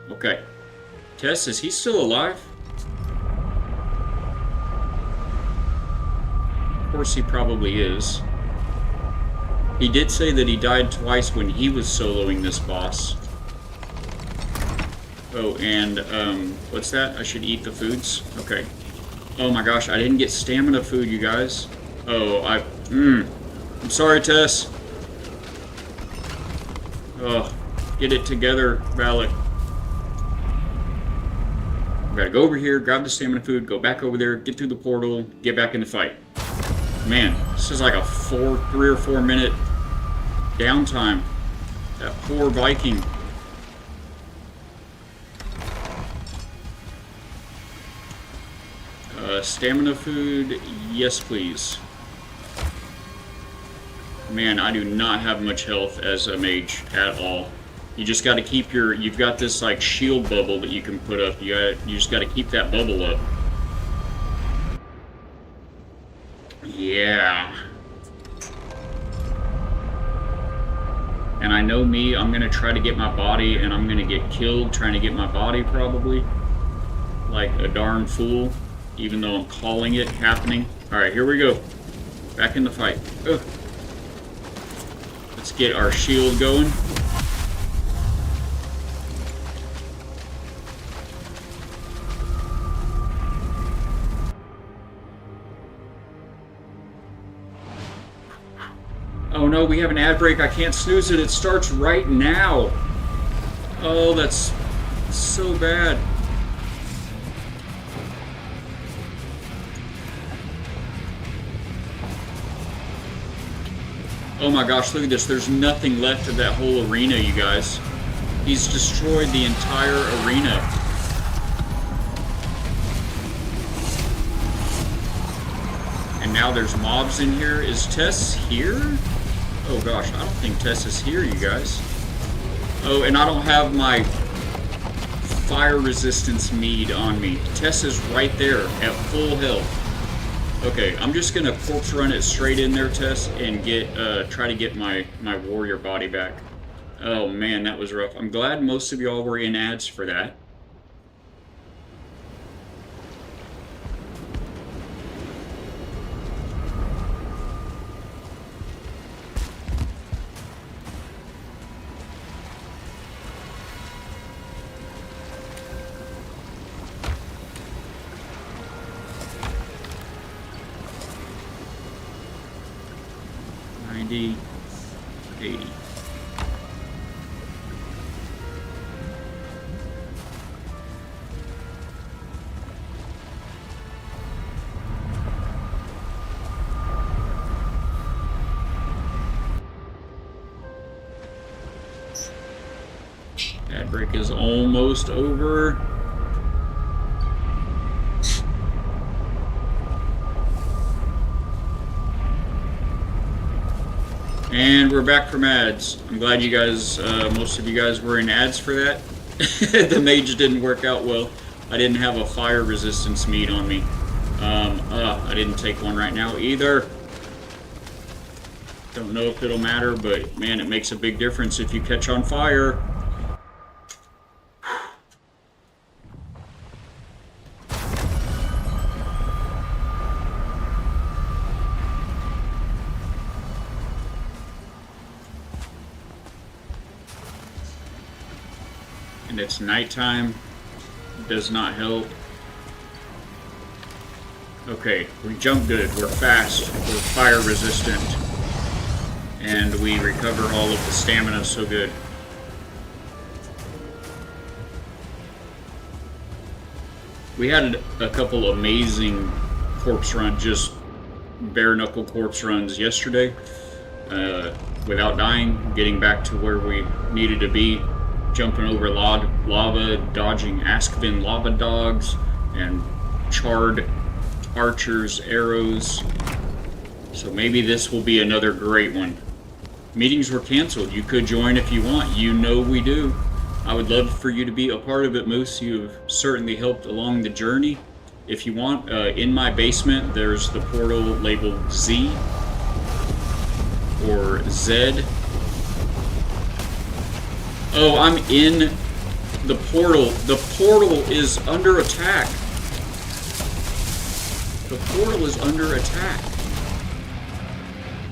Okay. Tess, is he still alive? Of course he probably is. He did say that he died twice when he was soloing this boss. Oh, and, what's that? I should eat the foods? Okay. Oh my gosh, I didn't get stamina food, you guys. Oh, I'm sorry, Tess. Oh, get it together, Valak. We gotta go over here, grab the stamina food, go back over there, get through the portal, get back in the fight. Man, this is like a 3 or 4 minute downtime. That poor Viking. Stamina food, yes please. Man, I do not have much health as a mage at all. You just got to keep you've got this like shield bubble that you can put up. You just got to keep that bubble up. Yeah. And I know me, I'm gonna try to get my body, and I'm gonna get killed trying to get my body probably. Like a darn fool. Even though I'm calling it happening. Alright, here we go. Back in the fight. Ugh. Let's get our shield going. Oh no, we have an ad break. I can't snooze it. It starts right now. Oh, that's so bad. Oh my gosh, look at this. There's nothing left of that whole arena, you guys. He's destroyed the entire arena. And now there's mobs in here. Is Tess here? Oh gosh, I don't think Tess is here, you guys. Oh, and I don't have my fire resistance mead on me. Tess is right there at full health. Okay, I'm just gonna corpse run it straight in there, Tess, and try to get my warrior body back. Oh man, that was rough. I'm glad most of y'all were in ads for that. $90, $80. Ad break is almost over. And we're back from ads. I'm glad you guys, most of you guys were in ads for that. The mage didn't work out well. I didn't have a fire resistance meat on me. I didn't take one right now either. Don't know if it'll matter, but man, it makes a big difference if you catch on fire. And it's nighttime. Does not help. Okay, we jump good. We're fast. We're fire resistant. And we recover all of the stamina so good. We had a couple amazing corpse runs, just bare knuckle corpse runs yesterday. Without dying, getting back to where we needed to be. Jumping over lava, dodging Askvin lava dogs, and charred archers, arrows. So maybe this will be another great one. Meetings were canceled. You could join if you want. You know we do. I would love for you to be a part of it, Moose. You have certainly helped along the journey. If you want, in my basement, there's the portal labeled Z or Z. Oh, I'm in the portal. The portal is under attack. The portal is under attack.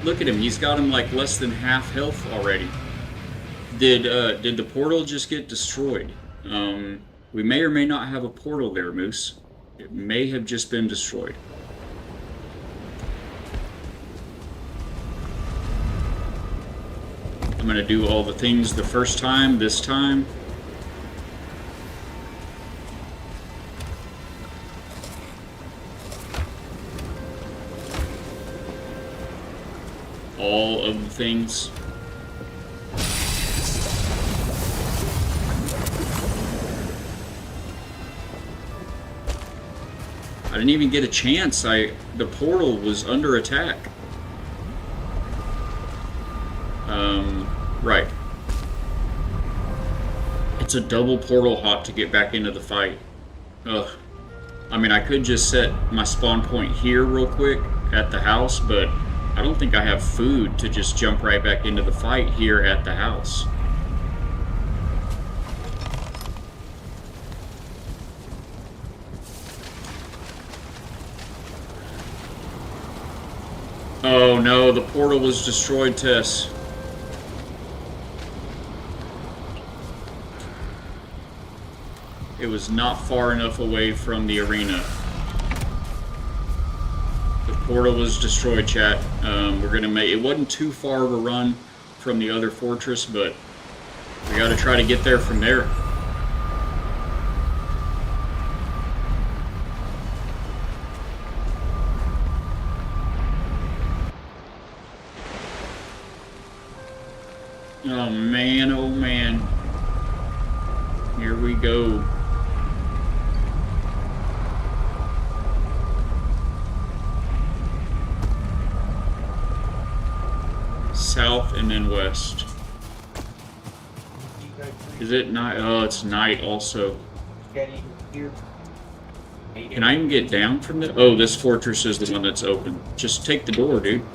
Look at him. He's got him like less than half health already. Did the portal just get destroyed? We may or may not have a portal there, Moose. It may have just been destroyed. I'm gonna do all the things the first time, this time. All of the things. I didn't even get a chance. The portal was under attack. Right. It's a double portal hop to get back into the fight. Ugh. I mean, I could just set my spawn point here real quick at the house, but I don't think I have food to just jump right back into the fight here at the house. Oh no, the portal was destroyed, Tess. It was not far enough away from the arena. The portal was destroyed, chat. We're gonna make it wasn't too far of a run from the other fortress, but we gotta try to get there from there. Oh man, oh man. Here we go. South and then west. Is it night? Oh, it's night also. Can I even get down from the... Oh, this fortress is the one that's open. Just take the door, dude.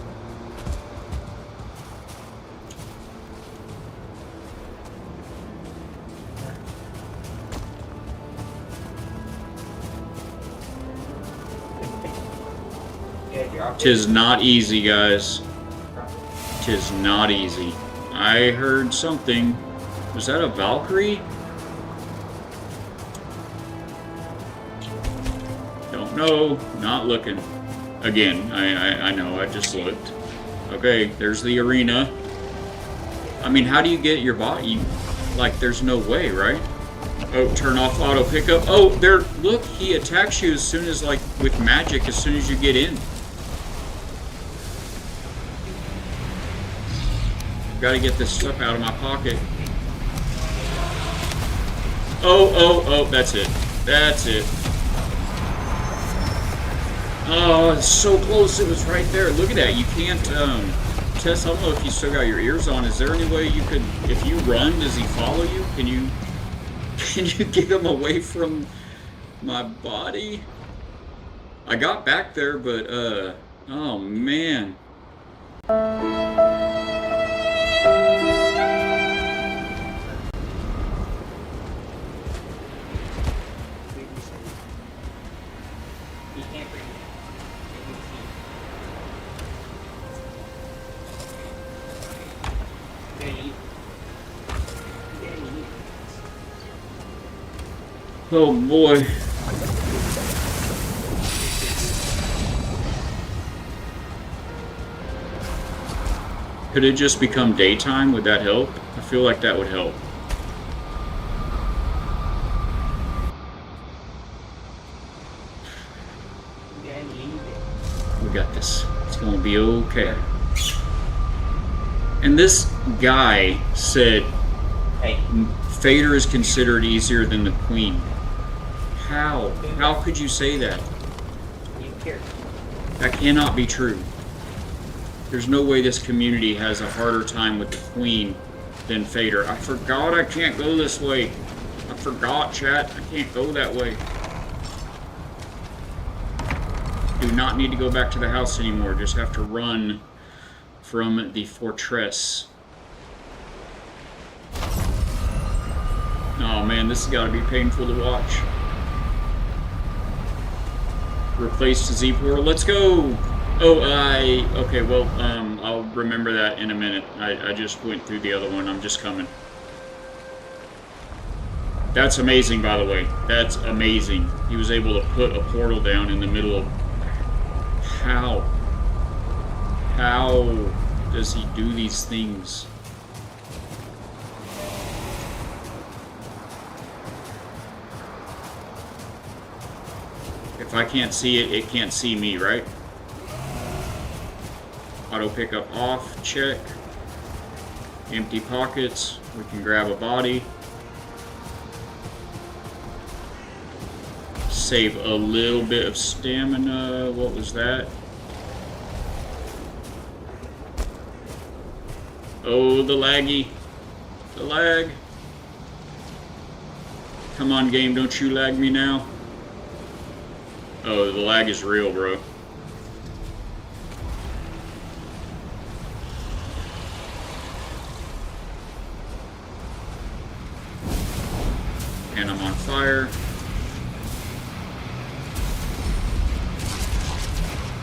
Tis not easy, guys. Tis not easy. I heard something. Was that a Valkyrie? Don't know. Not looking. Again, I know. I just looked. Okay, there's the arena. I mean, how do you get your body? Like, there's no way, right? Oh, turn off auto pickup. Oh, there. Look, he attacks you as soon as, like, with magic, as soon as you get in. Gotta get this stuff out of my pocket. Oh, that's it. That's it. Oh, it's so close. It was right there. Look at that. You can't, Tess, I don't know if you still got your ears on. Is there any way you could, if you run, does he follow you? Can you get him away from my body? I got back there, but, oh, man. Oh boy. Could it just become daytime? Would that help? I feel like that would help. We got this. It's gonna be okay. And this guy said, Fader is considered easier than the Queen. How? How could you say that? here. That cannot be true. There's no way this community has a harder time with the Queen than Fader. I forgot I can't go this way. I forgot, chat. I can't go that way. Do not need to go back to the house anymore. Just have to run from the fortress. Oh man, this has got to be painful to watch. Replace the Z portal. Let's go! Oh, okay, well, I'll remember that in a minute. I just went through the other one. I'm just coming. That's amazing, by the way. That's amazing. He was able to put a portal down in the middle of... How? How does he do these things? If I can't see it, it can't see me, right? Auto pickup off, check. Empty pockets, we can grab a body. Save a little bit of stamina. What was that? Oh, the laggy. The lag. Come on, game, don't you lag me now. Oh, the lag is real, bro. And I'm on fire.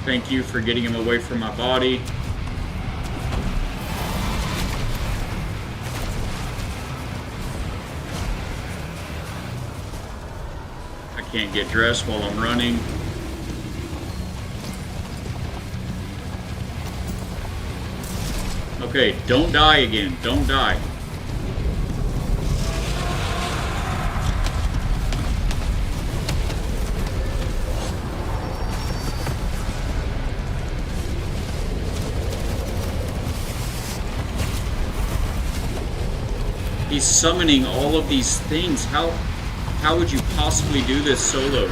Thank you for getting him away from my body. I can't get dressed while I'm running. Okay, don't die again. Don't die. He's summoning all of these things. How would you possibly do this solo?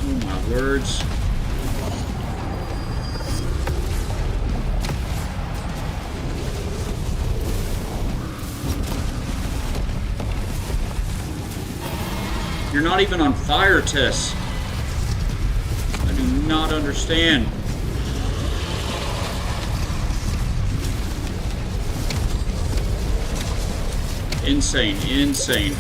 Oh my words. You're not even on fire, Tess. I do not understand. Insane, insane.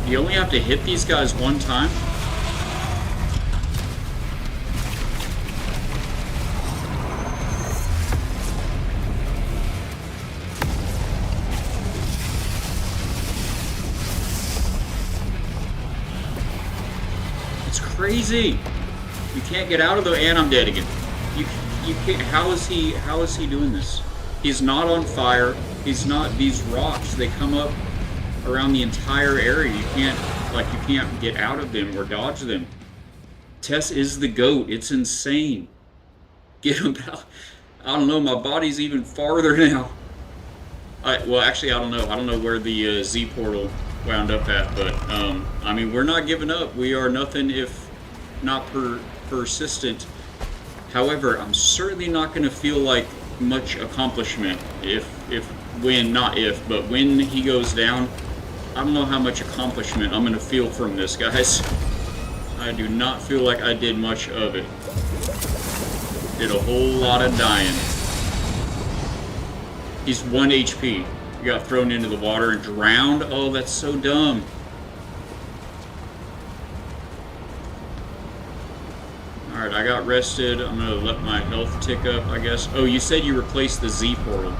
You only have to hit these guys one time? Crazy. You can't get out of the, and I'm dead again. You can't. How is he doing this? He's not on fire. He's not. These rocks, they come up around the entire area. You can't get out of them or dodge them. Tess is the GOAT. It's insane. Get him out. I don't know. My body's even farther now. Well, actually, I don't know. I don't know where the Z portal wound up at, but I mean, we're not giving up. We are nothing if not persistent. However, I'm certainly not going to feel like much accomplishment but when he goes down, I don't know how much accomplishment I'm going to feel from this, guys. I do not feel like I did much of it. Did a whole lot of dying. He's 1 HP. He got thrown into the water and drowned. Oh, that's so dumb. Alright, I got rested. I'm gonna let my health tick up, I guess. Oh, you said you replaced the Z portal.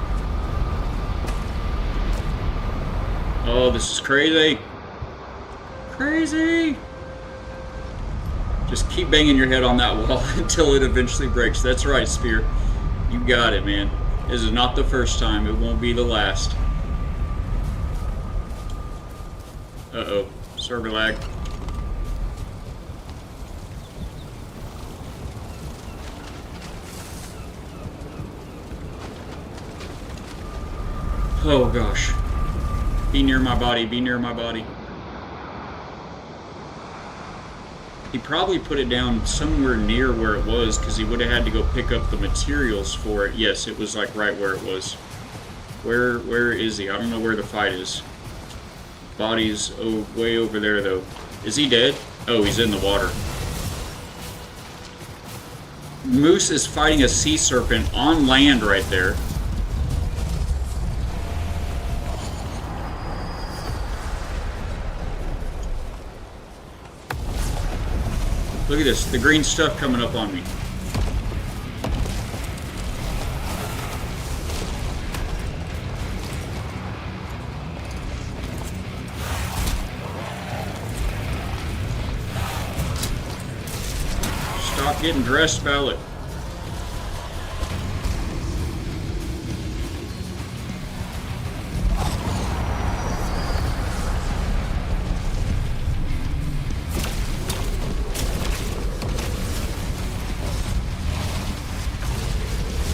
Oh, this is crazy. Crazy! Just keep banging your head on that wall until it eventually breaks. That's right, Spear. You got it, man. This is not the first time. It won't be the last. Uh-oh. Server lag. Oh gosh. Be near my body, be near my body. He probably put it down somewhere near where it was because he would have had to go pick up the materials for it. Yes, it was like right where it was. Where is he? I don't know where the fight is. Body's way over there though. Is he dead? Oh, he's in the water. Moose is fighting a sea serpent on land right there. Look at this, the green stuff coming up on me. Stop getting dressed, Ballot.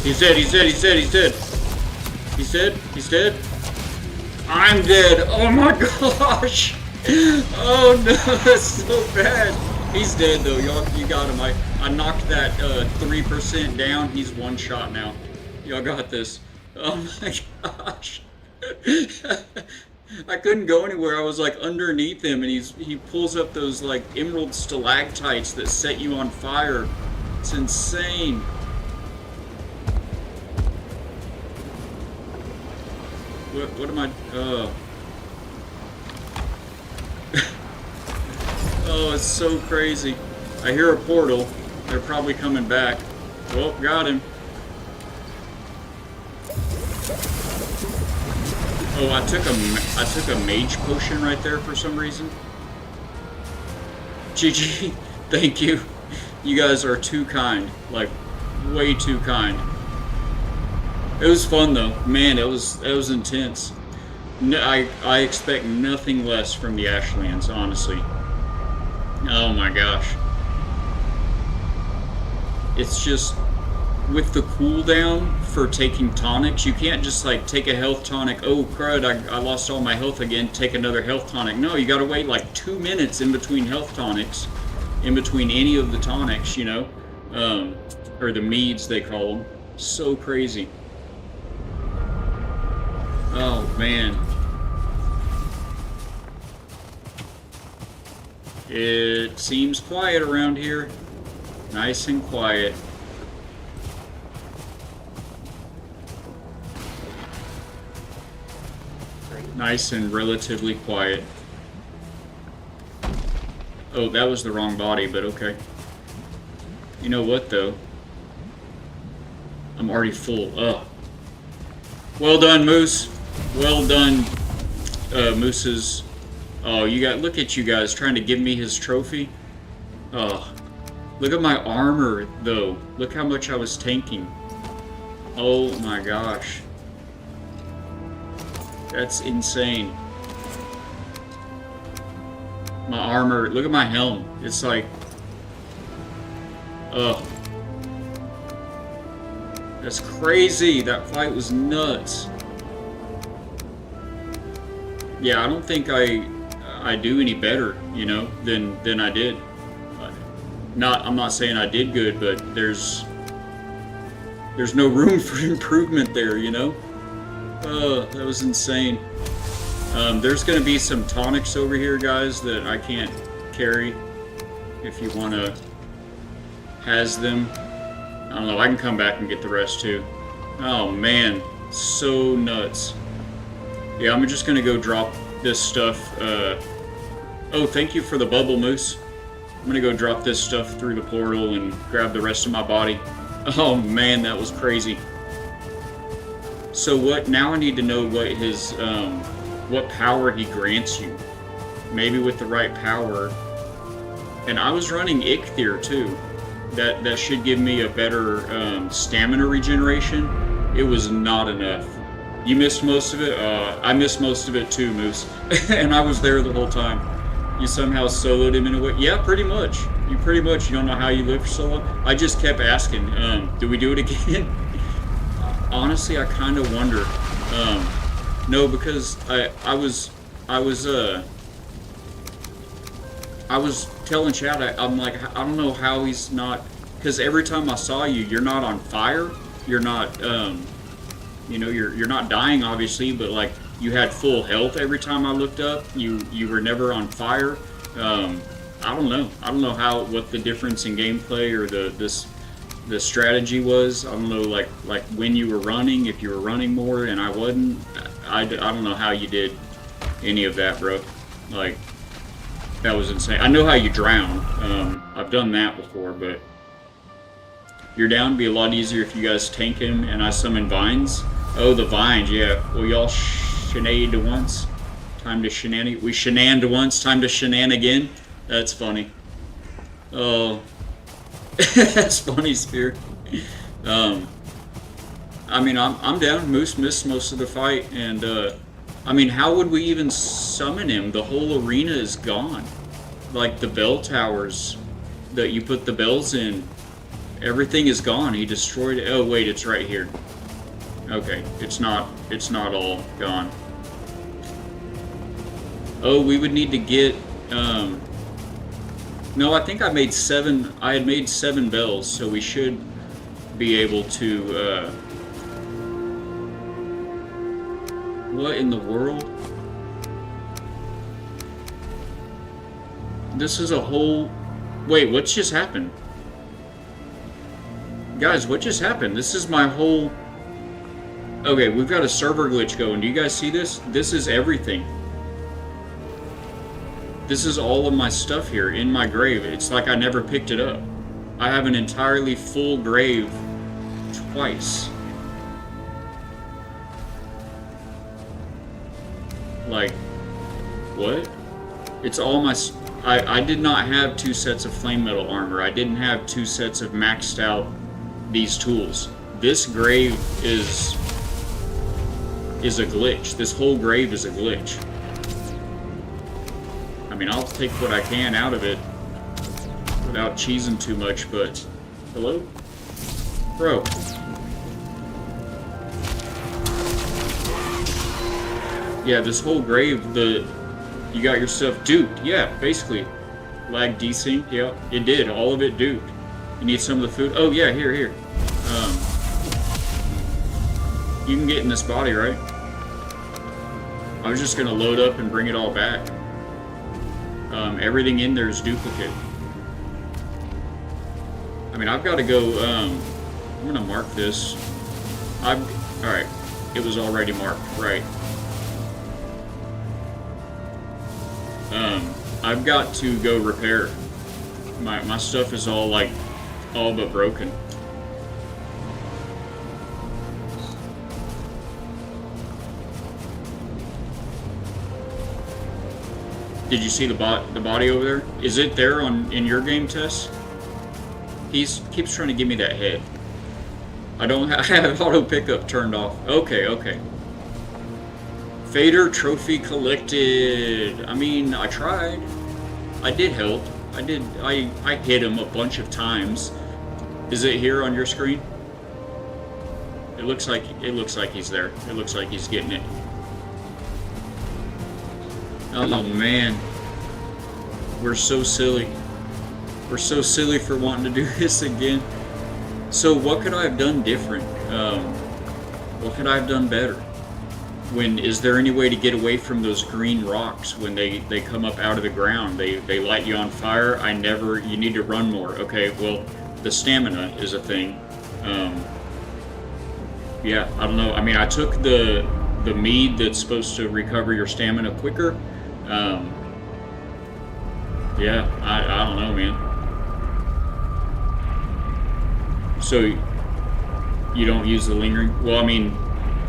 He's dead, he's dead, he's dead, he's dead. He's dead, he's dead. I'm dead. Oh my gosh. Oh no, that's so bad. He's dead though, y'all, you got him. I knocked that 3% down. He's one shot now. Y'all got this. Oh my gosh. I couldn't go anywhere. I was like underneath him and he pulls up those like emerald stalactites that set you on fire. It's insane. What am I, oh, it's so crazy. I hear a portal. They're probably coming back. Oh, got him. Oh, I took a mage potion right there for some reason. GG. Thank you. You guys are too kind. Like, way too kind. It was fun though, man. It was intense. No, I expect nothing less from the Ashlands, honestly. Oh my gosh. It's just with the cooldown for taking tonics, you can't just like take a health tonic. Oh crud! I lost all my health again. Take another health tonic. No, you got to wait like 2 minutes in between health tonics, in between any of the tonics, you know, or the meads they call them. So crazy. Oh, man. It seems quiet around here. Nice and quiet. Nice and relatively quiet. Oh, that was the wrong body, but okay. You know what, though? I'm already full. Ugh. Well done, Moose. Well done, Moose's. Oh, look at you guys trying to give me his trophy. Oh, look at my armor, though. Look how much I was tanking. Oh my gosh. That's insane. My armor, look at my helm. It's like, ugh. That's crazy. That fight was nuts. Yeah, I don't think I do any better, you know, than I did. I'm not saying I did good, but there's no room for improvement there, you know. That was insane. There's gonna be some tonics over here, guys, that I can't carry. If you wanna has them, I don't know. I can come back and get the rest too. Oh man, so nuts. Yeah, I'm just gonna go drop this stuff. Oh, thank you for the bubble, Moose. I'm gonna go drop this stuff through the portal and grab the rest of my body. Oh man, that was crazy. So what? Now I need to know what his, what power he grants you. Maybe with the right power. And I was running Ichthyr too. That should give me a better stamina regeneration. It was not enough. You missed most of it? I missed most of it too, Moose. And I was there the whole time. You somehow soloed him in a way. Yeah, pretty much. You pretty much. You don't know how you lived for so long. I just kept asking, do we do it again? Honestly, I kind of wonder. No, because I was telling Chad, I'm like, I don't know how he's not, because every time I saw you, you're not on fire. You're not, you know, you're not dying, obviously, but like you had full health every time I looked up. You were never on fire. I don't know. I don't know what the difference in gameplay or the strategy was. I don't know, like when you were running, if you were running more and I wasn't. I don't know how you did any of that, bro. Like, that was insane. I know how you drown. I've done that before, but you're down. It'd be a lot easier if you guys tank him and I summon vines. Oh, the vines, yeah. Well, y'all shenaned once. Time to shenan. We shenaned once. Time to shenan again. That's funny. Oh, that's funny, Spear. I mean, I'm down. Moose missed most of the fight, and I mean, how would we even summon him? The whole arena is gone. Like the bell towers that you put the bells in, everything is gone. He destroyed it. Oh wait, it's right here. Okay, it's not all gone. Oh, we would need to get. No, I think I made 7. I had made 7 bells, so we should be able to. What in the world? This is a whole... Wait, what just happened? Guys, what just happened? This is my whole... Okay, we've got a server glitch going. Do you guys see this? This is everything. This is all of my stuff here in my grave. It's like I never picked it up. I have an entirely full grave twice. Like, what? It's all my... I did not have 2 sets of flame metal armor. I didn't have 2 sets of maxed out these tools. This grave is a glitch. This whole grave is a glitch. I mean, I'll take what I can out of it without cheesing too much, but... Hello? Bro. Yeah, this whole grave, you got yourself duped. Yeah, basically. Lag desync, yeah, it did. All of it duped. You need some of the food? Oh, yeah, here. You can get in this body, right? I was just gonna load up and bring it all back. Everything in there is duplicate. I mean, I've got to go, I'm gonna mark this. Alright, it was already marked, right. I've got to go repair. My stuff is all but broken. Did you see the body over there? Is it there in your game, Tess? He keeps trying to give me that head. I have auto pickup turned off. Okay. Fader trophy collected. I mean, I tried. I did help. I hit him a bunch of times. Is it here on your screen? It looks like he's there. It looks like he's getting it. Oh man. We're so silly. We're so silly for wanting to do this again. So what could I have done different? What could I have done better? Is there any way to get away from those green rocks when they come up out of the ground? They light you on fire. You need to run more. Okay, well, the stamina is a thing. Yeah, I don't know. I mean, I took the mead that's supposed to recover your stamina quicker. Yeah, I don't know, man. So, you don't use the lingering? Well, I mean,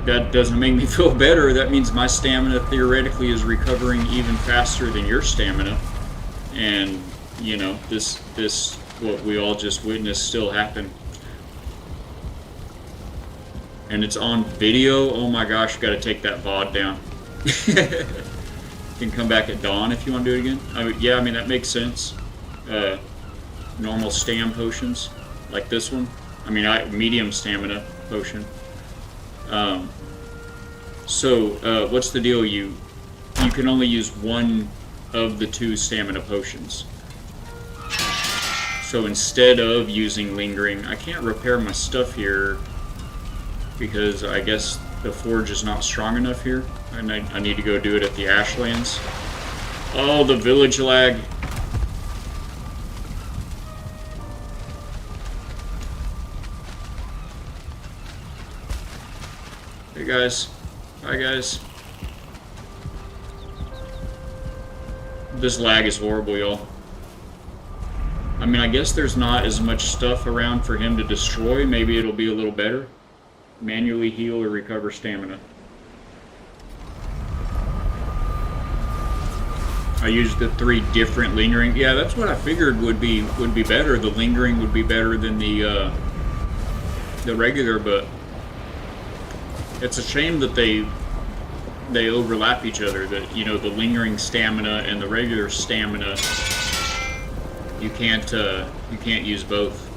that doesn't make me feel better. That means my stamina theoretically is recovering even faster than your stamina. And, you know, this what we all just witnessed still happened. and it's on video. Oh my gosh, gotta take that VOD down. Can come back at dawn if you want to do it again. Yeah, I mean that makes sense. Normal stam potions, like this one. I mean, medium stamina potion. What's the deal? You can only use one of the 2 stamina potions. So instead of using lingering, I can't repair my stuff here because I guess the forge is not strong enough here. And I need to go do it at the Ashlands. Oh, the village lag. Hey guys. Hi guys. This lag is horrible, y'all. I mean, I guess there's not as much stuff around for him to destroy. Maybe it'll be a little better. Manually heal or recover stamina. I used the 3 different lingering. Yeah, that's what I figured would be better. The lingering would be better than the regular, but it's a shame that they overlap each other. That, you know, the lingering stamina and the regular stamina, you can't use both.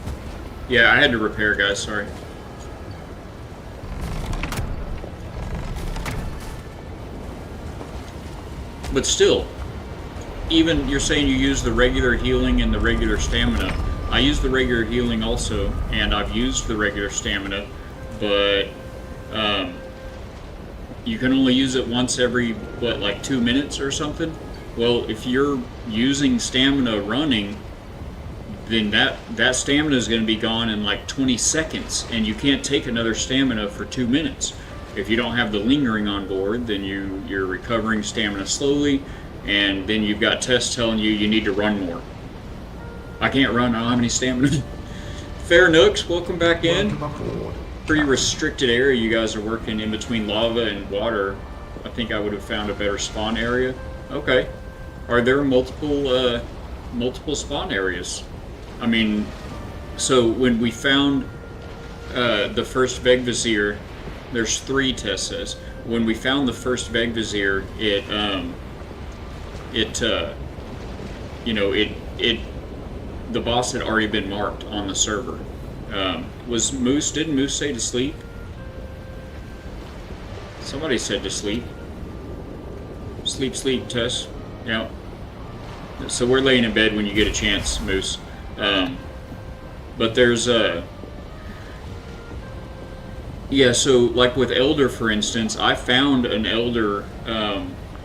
Yeah, I had to repair, guys. Sorry. But still, even you're saying you use the regular healing and the regular stamina. I use the regular healing also, and I've used the regular stamina, but you can only use it once every, what, like 2 minutes or something? Well, if you're using stamina running, then that stamina is going to be gone in like 20 seconds, and you can't take another stamina for 2 minutes. If you don't have the lingering on board, then you're recovering stamina slowly, and then you've got tests telling you need to run more. I can't run, I don't have any stamina. Fair Nooks, welcome back in. Welcome aboard. Pretty restricted area you guys are working in between lava and water. I think I would have found a better spawn area. Okay. Are there multiple spawn areas? I mean, so when we found the first Vegvizier, there's 3 test says. When we found the first Vegvizier, the boss had already been marked on the server. Didn't Moose say to sleep? Somebody said to sleep. Sleep, Tess. Yeah. So we're laying in bed when you get a chance, Moose. But there's yeah, so like with Elder, for instance, I found an Elder.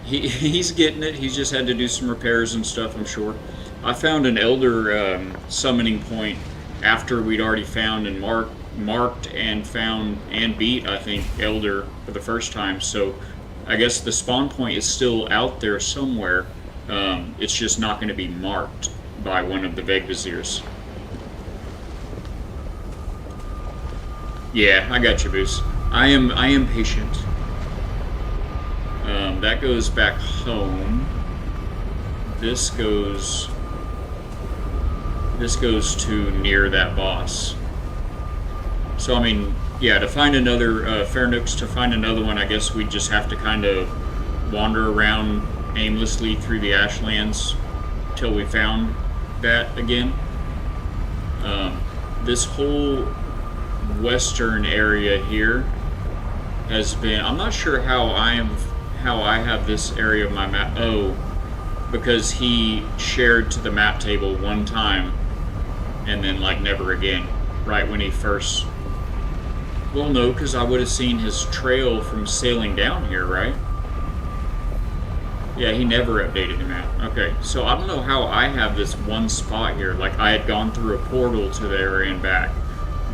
He's getting it. He's just had to do some repairs and stuff, I'm sure. I found an Elder summoning point after we'd already found and marked and found and beat, I think, Elder for the first time. So I guess the spawn point is still out there somewhere. It's just not going to be marked by one of the Vegviziers. Yeah, I got you, Boos. I am patient. That goes back home. This goes to near that boss. So I mean, yeah, to find another Fair Nooks, to find another one, I guess we just have to kind of wander around aimlessly through the Ashlands till we found that again. This whole western area here has been, I'm not sure how I have this area of my map. Oh, because he shared to the map table one time and then like never again, right when he first, well no, because I would have seen his trail from sailing down here, right? Yeah, he never updated the map. Okay, so I don't know how I have this one spot here. Like I had gone through a portal to there and back,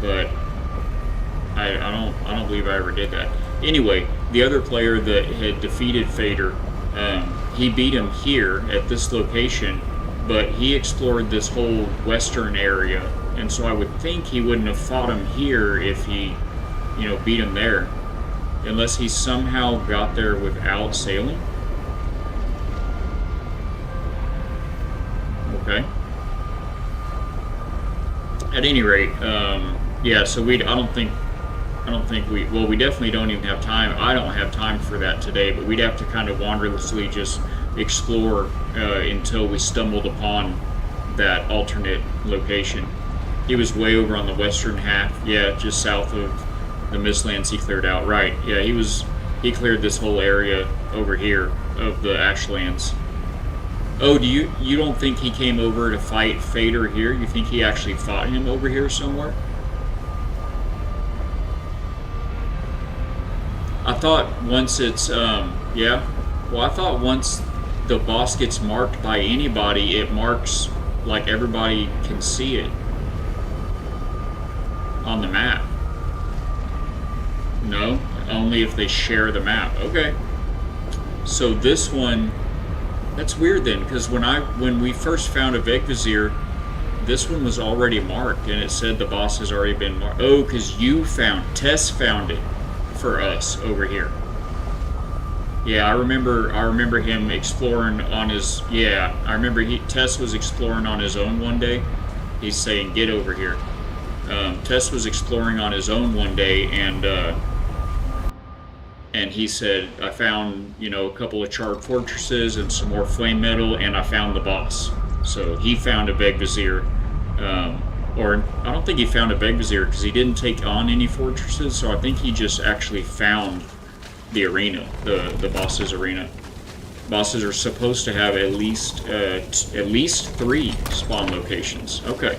but I don't believe I ever did that. Anyway, the other player that had defeated Fader, he beat him here at this location, but he explored this whole western area, and so I would think he wouldn't have fought him here if he, beat him there, unless he somehow got there without sailing. Okay. At any rate, yeah, so I don't think I don't think we definitely don't even have time. I don't have time for that today, but we'd have to kind of wanderlessly just explore until we stumbled upon that alternate location. He was way over on the western half, yeah, just south of the Mistlands he cleared out. Right, yeah, he cleared this whole area over here of the Ashlands. Oh, you don't think he came over to fight Fader here? You think he actually fought him over here somewhere? I thought once it's yeah. Well, I thought once the boss gets marked by anybody, it marks like everybody can see it on the map. No, only if they share the map. Okay. So this one, that's weird then, because when we first found a Vegvizir, this one was already marked, and it said the boss has already been marked. Oh, because Tess found it for us over here. Yeah, I remember him exploring on his. Yeah, I remember Tess was exploring on his own one day. He's saying, "Get over here." Tess was exploring on his own one day, and he said, "I found a couple of charred fortresses and some more flame metal, and I found the boss." So he found a Vegvizir, or I don't think he found a Vegvizir because he didn't take on any fortresses. So I think he just actually found the arena, the boss's arena. Bosses are supposed to have at least 3 spawn locations. Okay.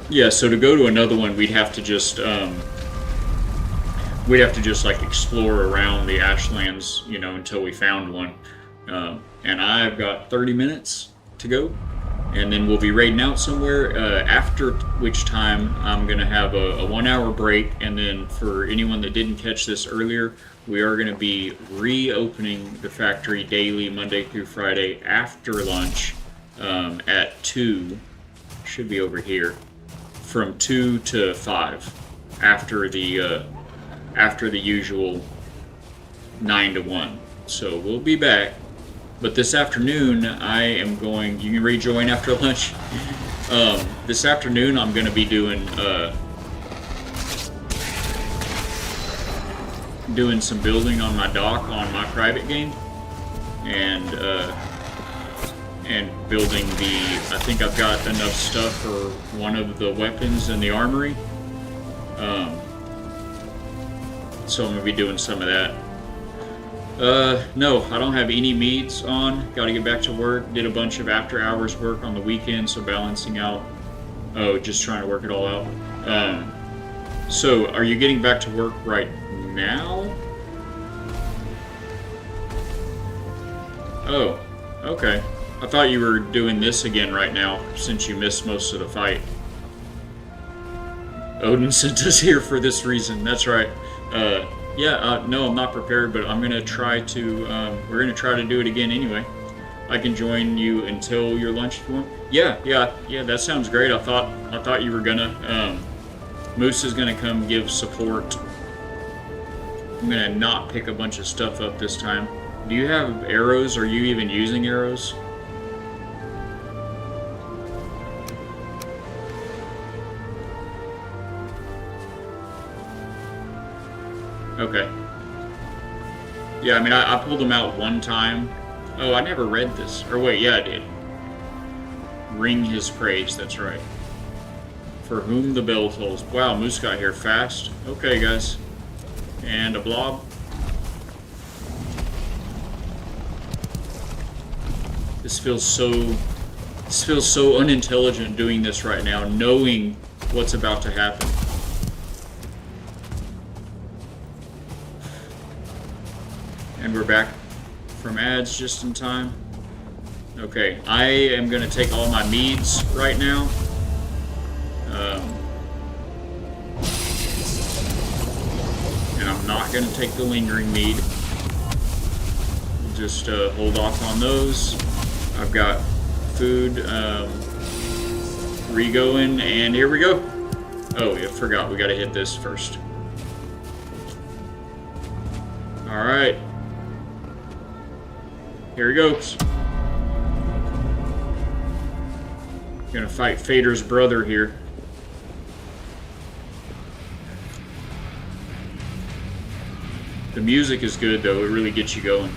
Yeah. So to go to another one, we'd have to just like explore around the Ashlands, until we found one. And I've got 30 minutes to go, and then we'll be raiding out somewhere. After which time I'm gonna have a 1-hour break, and then for anyone that didn't catch this earlier, we are gonna be reopening the factory daily, Monday through Friday, after lunch at 2. Should be over here, from 2 to 5, after the usual 9 to 1. So we'll be back. But this afternoon, I am going. You can rejoin after lunch. This afternoon, I'm going to be doing some building on my dock on my private game, and building the. I think I've got enough stuff for one of the weapons in the armory. So I'm going to be doing some of that. No, I don't have any meads on. Got to get back to work. Did a bunch of after hours work on the weekend, so balancing out. Oh, just trying to work it all out. So are you getting back to work right now? Oh, okay. I thought you were doing this again right now, since you missed most of the fight. Odin sent us here for this reason. That's right. No, I'm not prepared, but I'm gonna try to. We're gonna try to do it again anyway. I can join you until your lunch if you want. Yeah. That sounds great. I thought you were gonna. Moose is gonna come give support. I'm gonna not pick a bunch of stuff up this time. Do you have arrows? Are you even using arrows? Okay. Yeah, I mean, I pulled them out one time. Oh, I never read this. Or wait, yeah, I did. Ring his praise, that's right. For whom the bell tolls. Wow, Moose got here fast. Okay, guys. And a blob. This feels so unintelligent doing this right now, knowing what's about to happen. And we're back from ads just in time. Okay, I am going to take all my meads right now. And I'm not going to take the lingering mead. Just hold off on those. I've got food re-going, and here we go. Oh, I forgot. We got to hit this first. All right. Here he goes. Gonna fight Fader's brother here. The music is good though, it really gets you going.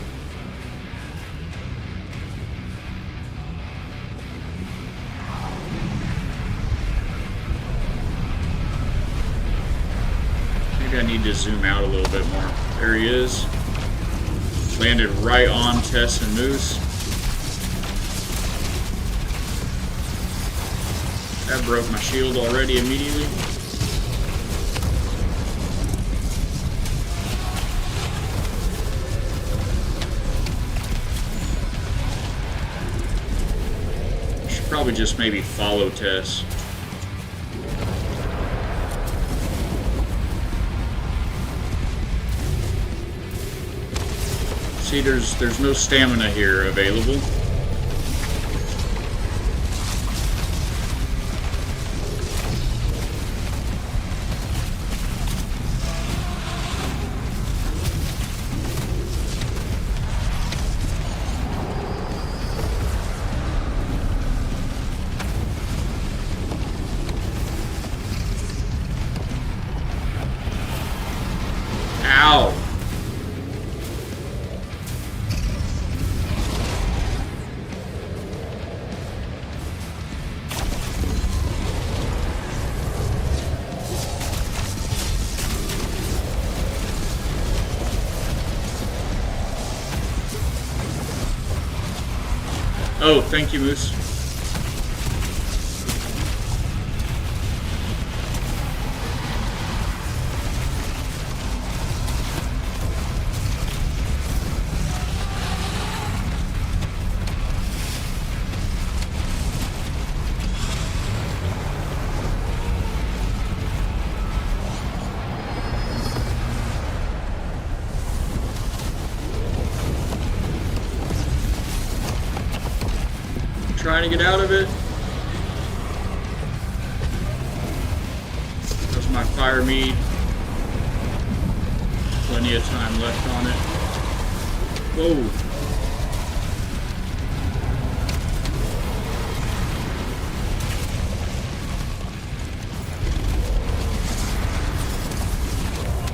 Maybe I need to zoom out a little bit more. There he is. Landed right on Tess and Moose. That broke my shield already immediately. Should probably just maybe follow Tess. See, there's no stamina here available. Ow! Oh, thank you, Moose. Trying to get out of it. There's my fire mead. Plenty of time left on it. Whoa.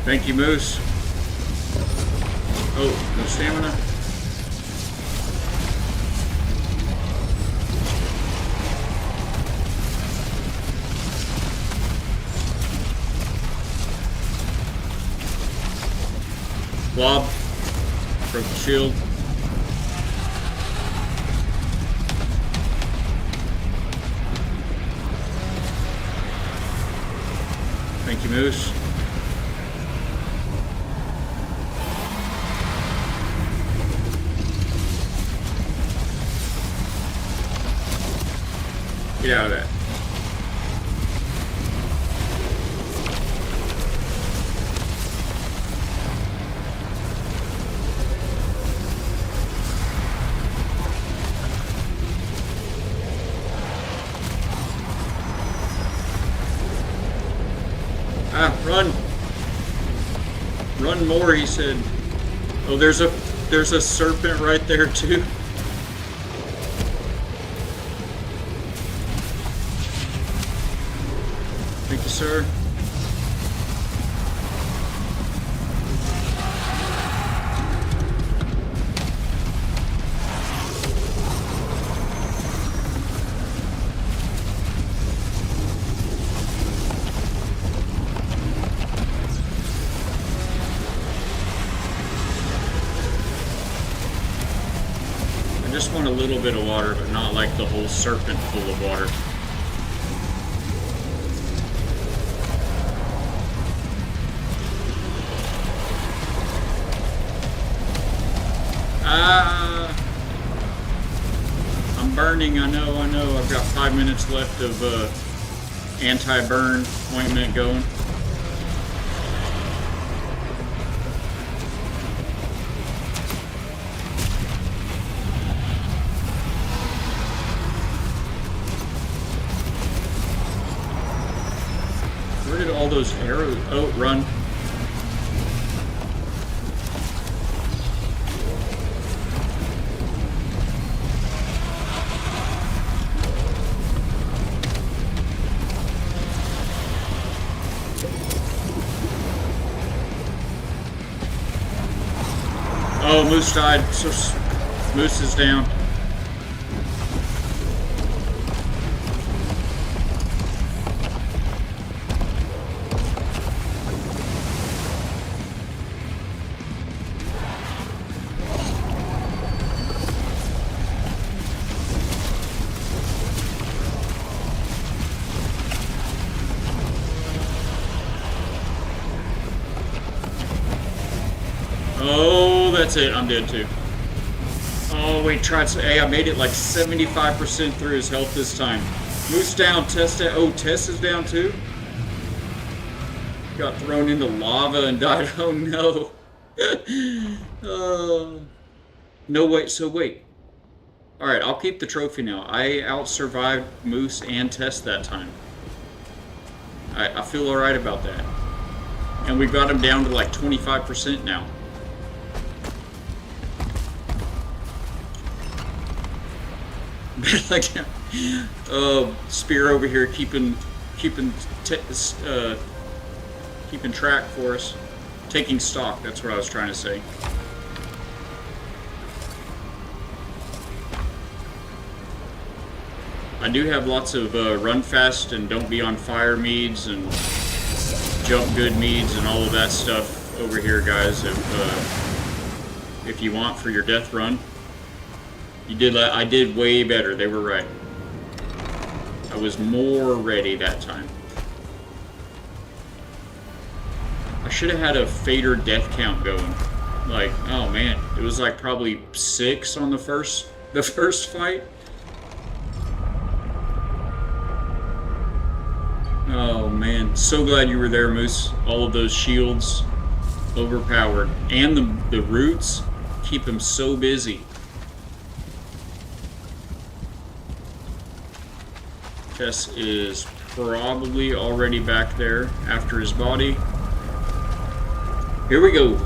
Thank you, Moose. Oh, no stamina. Blob. Broke the shield. Thank you, Moose. Get out of that. Ah, run! Run more, he said. Oh, there's a serpent right there too. Thank you, sir. I just want a little bit of water, but not like the whole serpent full of water. I'm burning, I know. I've got 5 minutes left of anti-burn ointment going. Where did all those arrows... Oh, run. Oh, Moose died. So Moose is down. Oh, that's it. I'm dead too. Oh, wait, hey, I made it like 75% through his health this time. Moose down, Tess down. Oh, Tess is down too? Got thrown into lava and died. Oh no. Oh. No, wait, so wait. Alright, I'll keep the trophy now. I out-survived Moose and Tess that time. I feel alright about that. And we got him down to like 25% now. Like, Spear over here keeping track for us, taking stock. That's what I was trying to say. I do have lots of run fast and don't be on fire meads and jump good meads and all of that stuff over here, guys. If you want for your death run. I did way better. They were right. I was more ready that time. I should have had a fader death count going. Like, oh man, it was like probably 6 on the first fight. Oh man, so glad you were there, Moose. All of those shields, overpowered, and the roots keep him so busy. Tess is probably already back there after his body. Here we go.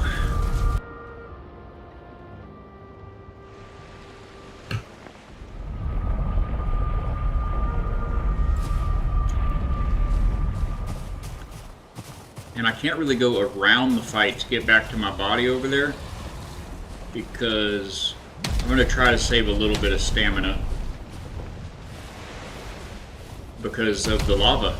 And I can't really go around the fight to get back to my body over there because I'm going to try to save a little bit of stamina. Because of the lava.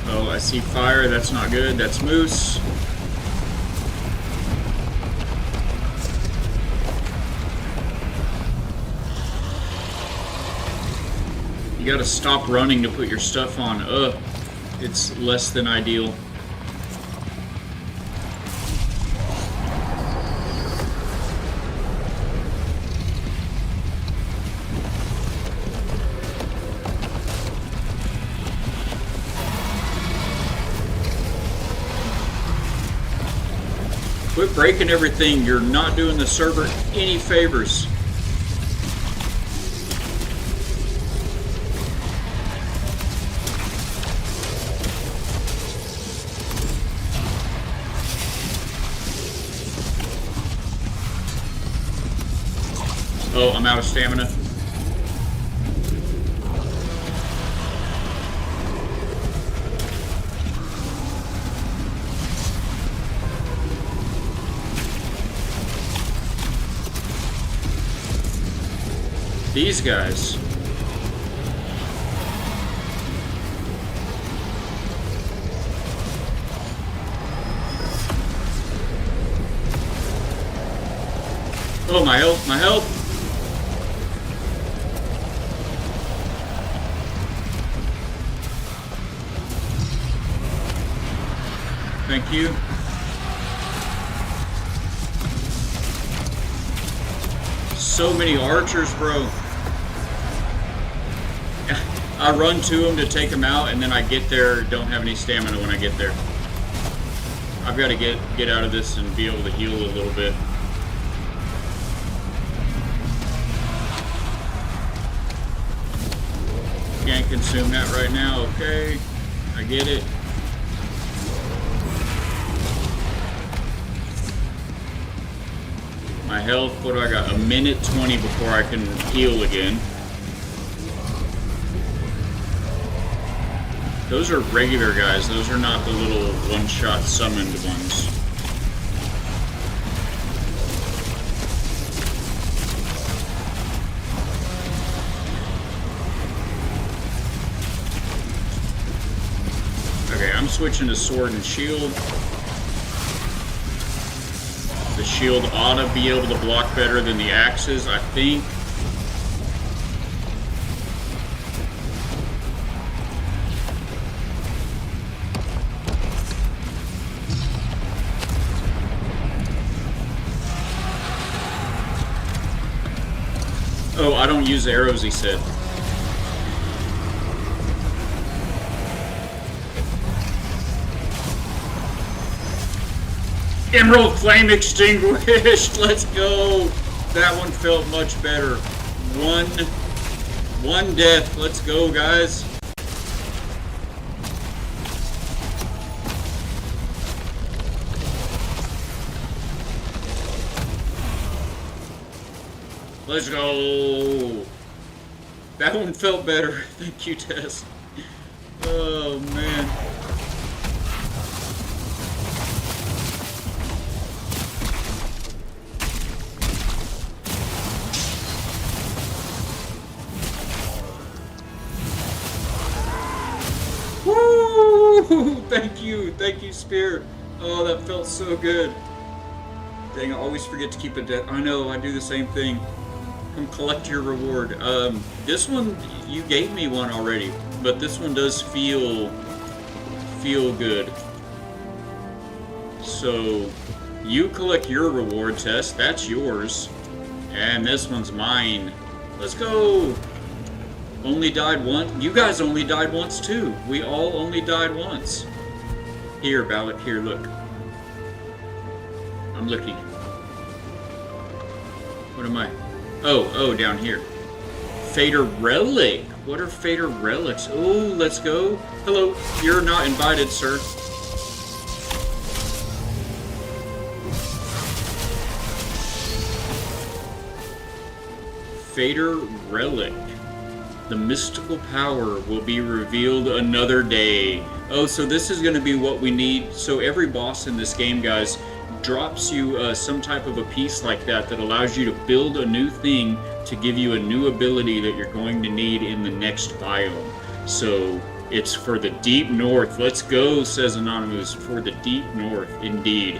Oh, I see fire. That's not good. That's Moose. You gotta stop running to put your stuff on. Ugh. It's less than ideal. Quit breaking everything. You're not doing the server any favors. Oh, I'm out of stamina. These guys. Oh, my health, my health. Thank you. So many archers, bro. I run to them to take them out, and then I get there, don't have any stamina when I get there. I've got to get out of this and be able to heal a little bit. Can't consume that right now, okay. I get it. My health, what do I got? A minute 20 before I can heal again. Those are regular guys. Those are not the little one-shot summoned ones. Okay, I'm switching to sword and shield. The shield ought to be able to block better than the axes, I think. Oh, I don't use arrows, he said. Emerald flame extinguished. Let's go. That one felt much better. One death. Let's go, guys. Let's go. That one felt better. Thank you, Tess. Oh, man. Woo! Thank you, Spirit. Oh, that felt so good. Dang, I always forget to keep a death. I know, I do the same thing. Come collect your reward. This one, you gave me one already, but this one does feel good. So, you collect your reward, Tess. That's yours. And this one's mine. Let's go! Only died once? You guys only died once, too. We all only died once. Here, Ballot. Here, look. I'm looking. What am I? Oh, down here. Fader Relic. What are Fader Relics? Oh, let's go. Hello. You're not invited, sir. Fader Relic. The mystical power will be revealed another day. Oh, so this is going to be what we need. So every boss in this game, guys, drops you some type of a piece like that allows you to build a new thing to give you a new ability that you're going to need in the next biome. So it's for the deep north. Let's go, says Anonymous. For the deep north, indeed.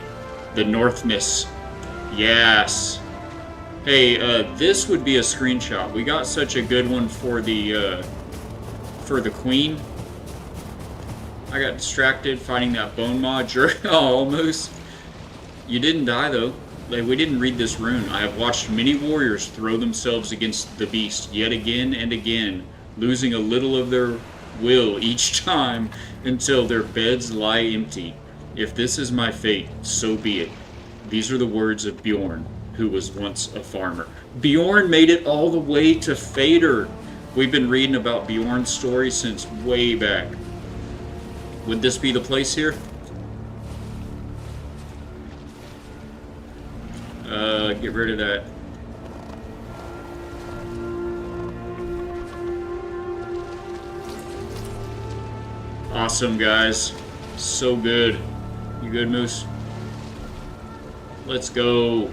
The northness. Yes. Hey, this would be a screenshot. We got such a good one for the queen. I got distracted fighting that bone mod. Oh, almost. You didn't die, though. Like, we didn't read this rune. I have watched many warriors throw themselves against the beast yet again and again, losing a little of their will each time until their beds lie empty. If this is my fate, so be it. These are the words of Bjorn, who was once a farmer. Bjorn made it all the way to Fader. We've been reading about Bjorn's story since way back. Would this be the place here? Get rid of that. Awesome, guys. So good. You good, Moose? Let's go.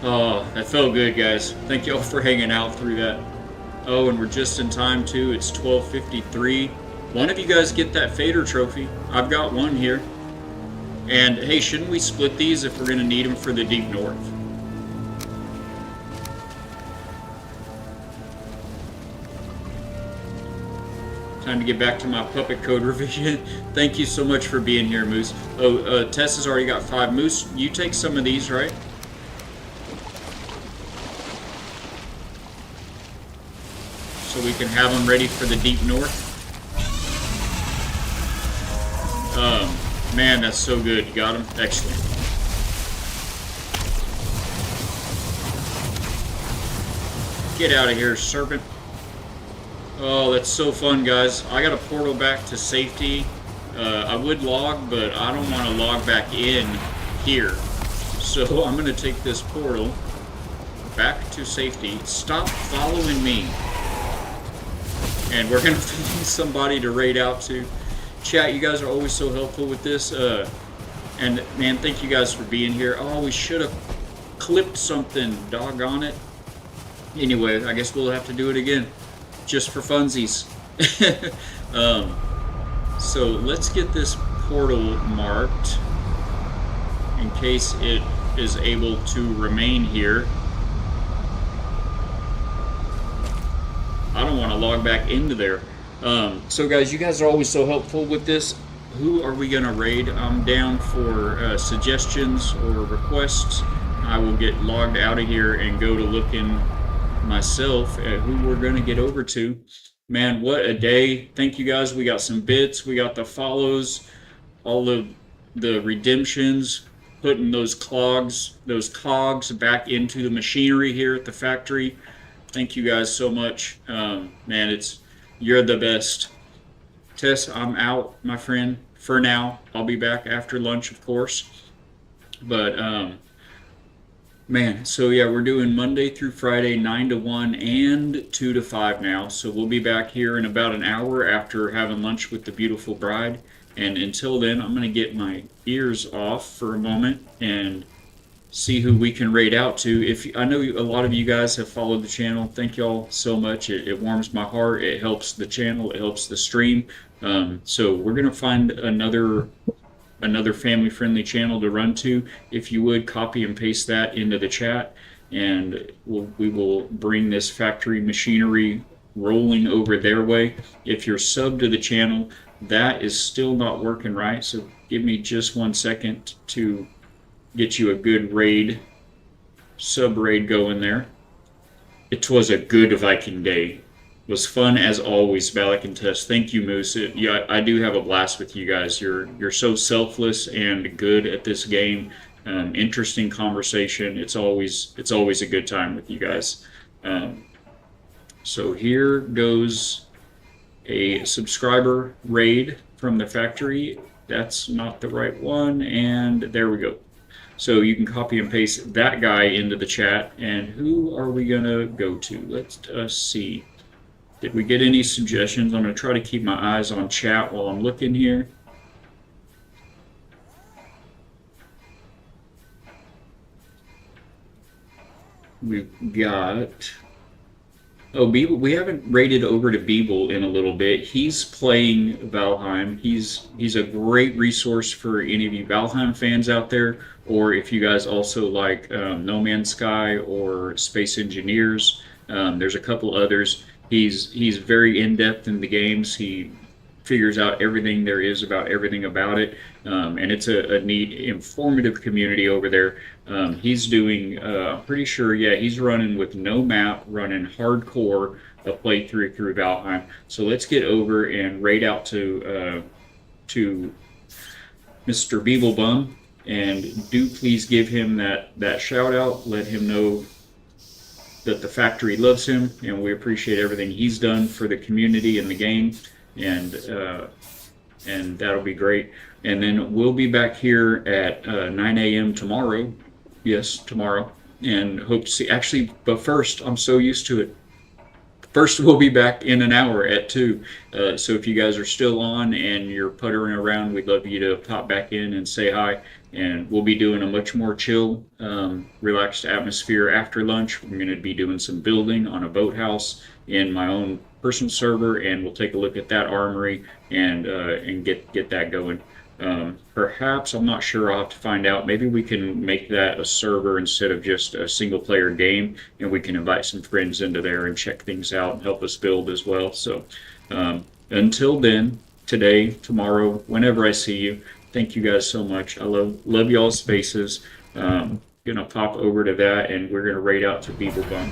Oh, that felt good, guys. Thank you all for hanging out through that. Oh, and we're just in time, too. It's 12:53. One of you guys get that Fader trophy. I've got one here. And, hey, shouldn't we split these if we're going to need them for the deep north? Time to get back to my puppet code revision. Thank you so much for being here, Moose. Oh, Tess has already got 5. Moose, you take some of these, right? So we can have them ready for the deep north. Man, that's so good. You got him? Excellent. Get out of here, Serpent. Oh, that's so fun, guys. I got a portal back to safety. I would log, but I don't want to log back in here. So I'm going to take this portal back to safety. Stop following me. and we're gonna find somebody to raid out to. Chat, you guys are always so helpful with this. And man, thank you guys for being here. Oh, we should have clipped something. Doggone it. Anyway, I guess we'll have to do it again, just for funsies. So let's get this portal marked in case it is able to remain here. I don't want to log back into there. So guys, you guys are always so helpful with this. Who are we gonna raid? I'm down for suggestions or requests. I will get logged out of here and go to looking myself at who we're gonna get over to. Man, what a day. Thank you guys. We got some bits, we got the follows, all of the redemptions, putting those cogs back into the machinery here at the factory. Thank you guys so much. Man, you're the best. Tess, I'm out, my friend, for now. I'll be back after lunch, of course. But man, so yeah, we're doing Monday through Friday, 9 to 1 and 2 to 5 now. So we'll be back here in about an hour after having lunch with the beautiful bride. And until then, I'm going to get my ears off for a moment and see who we can raid out to. I know a lot of you guys have followed the channel. Thank y'all so much. It warms my heart. It helps the channel. It helps the stream. So we're going to find another family-friendly channel to run to. If you would, copy and paste that into the chat, and we will bring this factory machinery rolling over their way. If you're subbed to the channel, that is still not working right, so give me just 1 second to get you a good sub-raid going there. It was a good Viking day. It was fun as always, Valak and Tess. Thank you, Moose. Yeah, I do have a blast with you guys. You're so selfless and good at this game. Interesting conversation. It's always a good time with you guys. So here goes a subscriber raid from the factory. That's not the right one, and there we go. So you can copy and paste that guy into the chat. And who are we gonna go to? Let's see. Did we get any suggestions? I'm gonna try to keep my eyes on chat while I'm looking here. We've got... Oh, Beeble, we haven't raided over to Beeble in a little bit. He's playing Valheim. He's a great resource for any of you Valheim fans out there, or if you guys also like No Man's Sky or Space Engineers. There's a couple others. He's very in-depth in the games. He figures out everything there is about everything about it, and it's a neat, informative community over there. He's doing, I'm pretty sure, yeah, he's running with no map, running hardcore a playthrough through Valheim. So let's get over and raid out to Mr. Beeblebum, and do please give him that shout out. Let him know that the factory loves him, and we appreciate everything he's done for the community and the game, and that'll be great. And then we'll be back here at 9 a.m. tomorrow. Yes, tomorrow, and hope to see. Actually, but first, I'm so used to it. First, we'll be back in an hour at 2. So if you guys are still on and you're puttering around, we'd love you to pop back in and say hi. And we'll be doing a much more chill, relaxed atmosphere after lunch. We're going to be doing some building on a boathouse in my own personal server, and we'll take a look at that armory and get that going. Perhaps, I'm not sure, I'll have to find out. Maybe we can make that a server instead of just a single player game, and we can invite some friends into there and check things out and help us build as well. So until then, today, tomorrow, whenever I see you, thank you guys so much. I love y'all's faces. Gonna pop over to that, and we're gonna raid out to Beeblebum.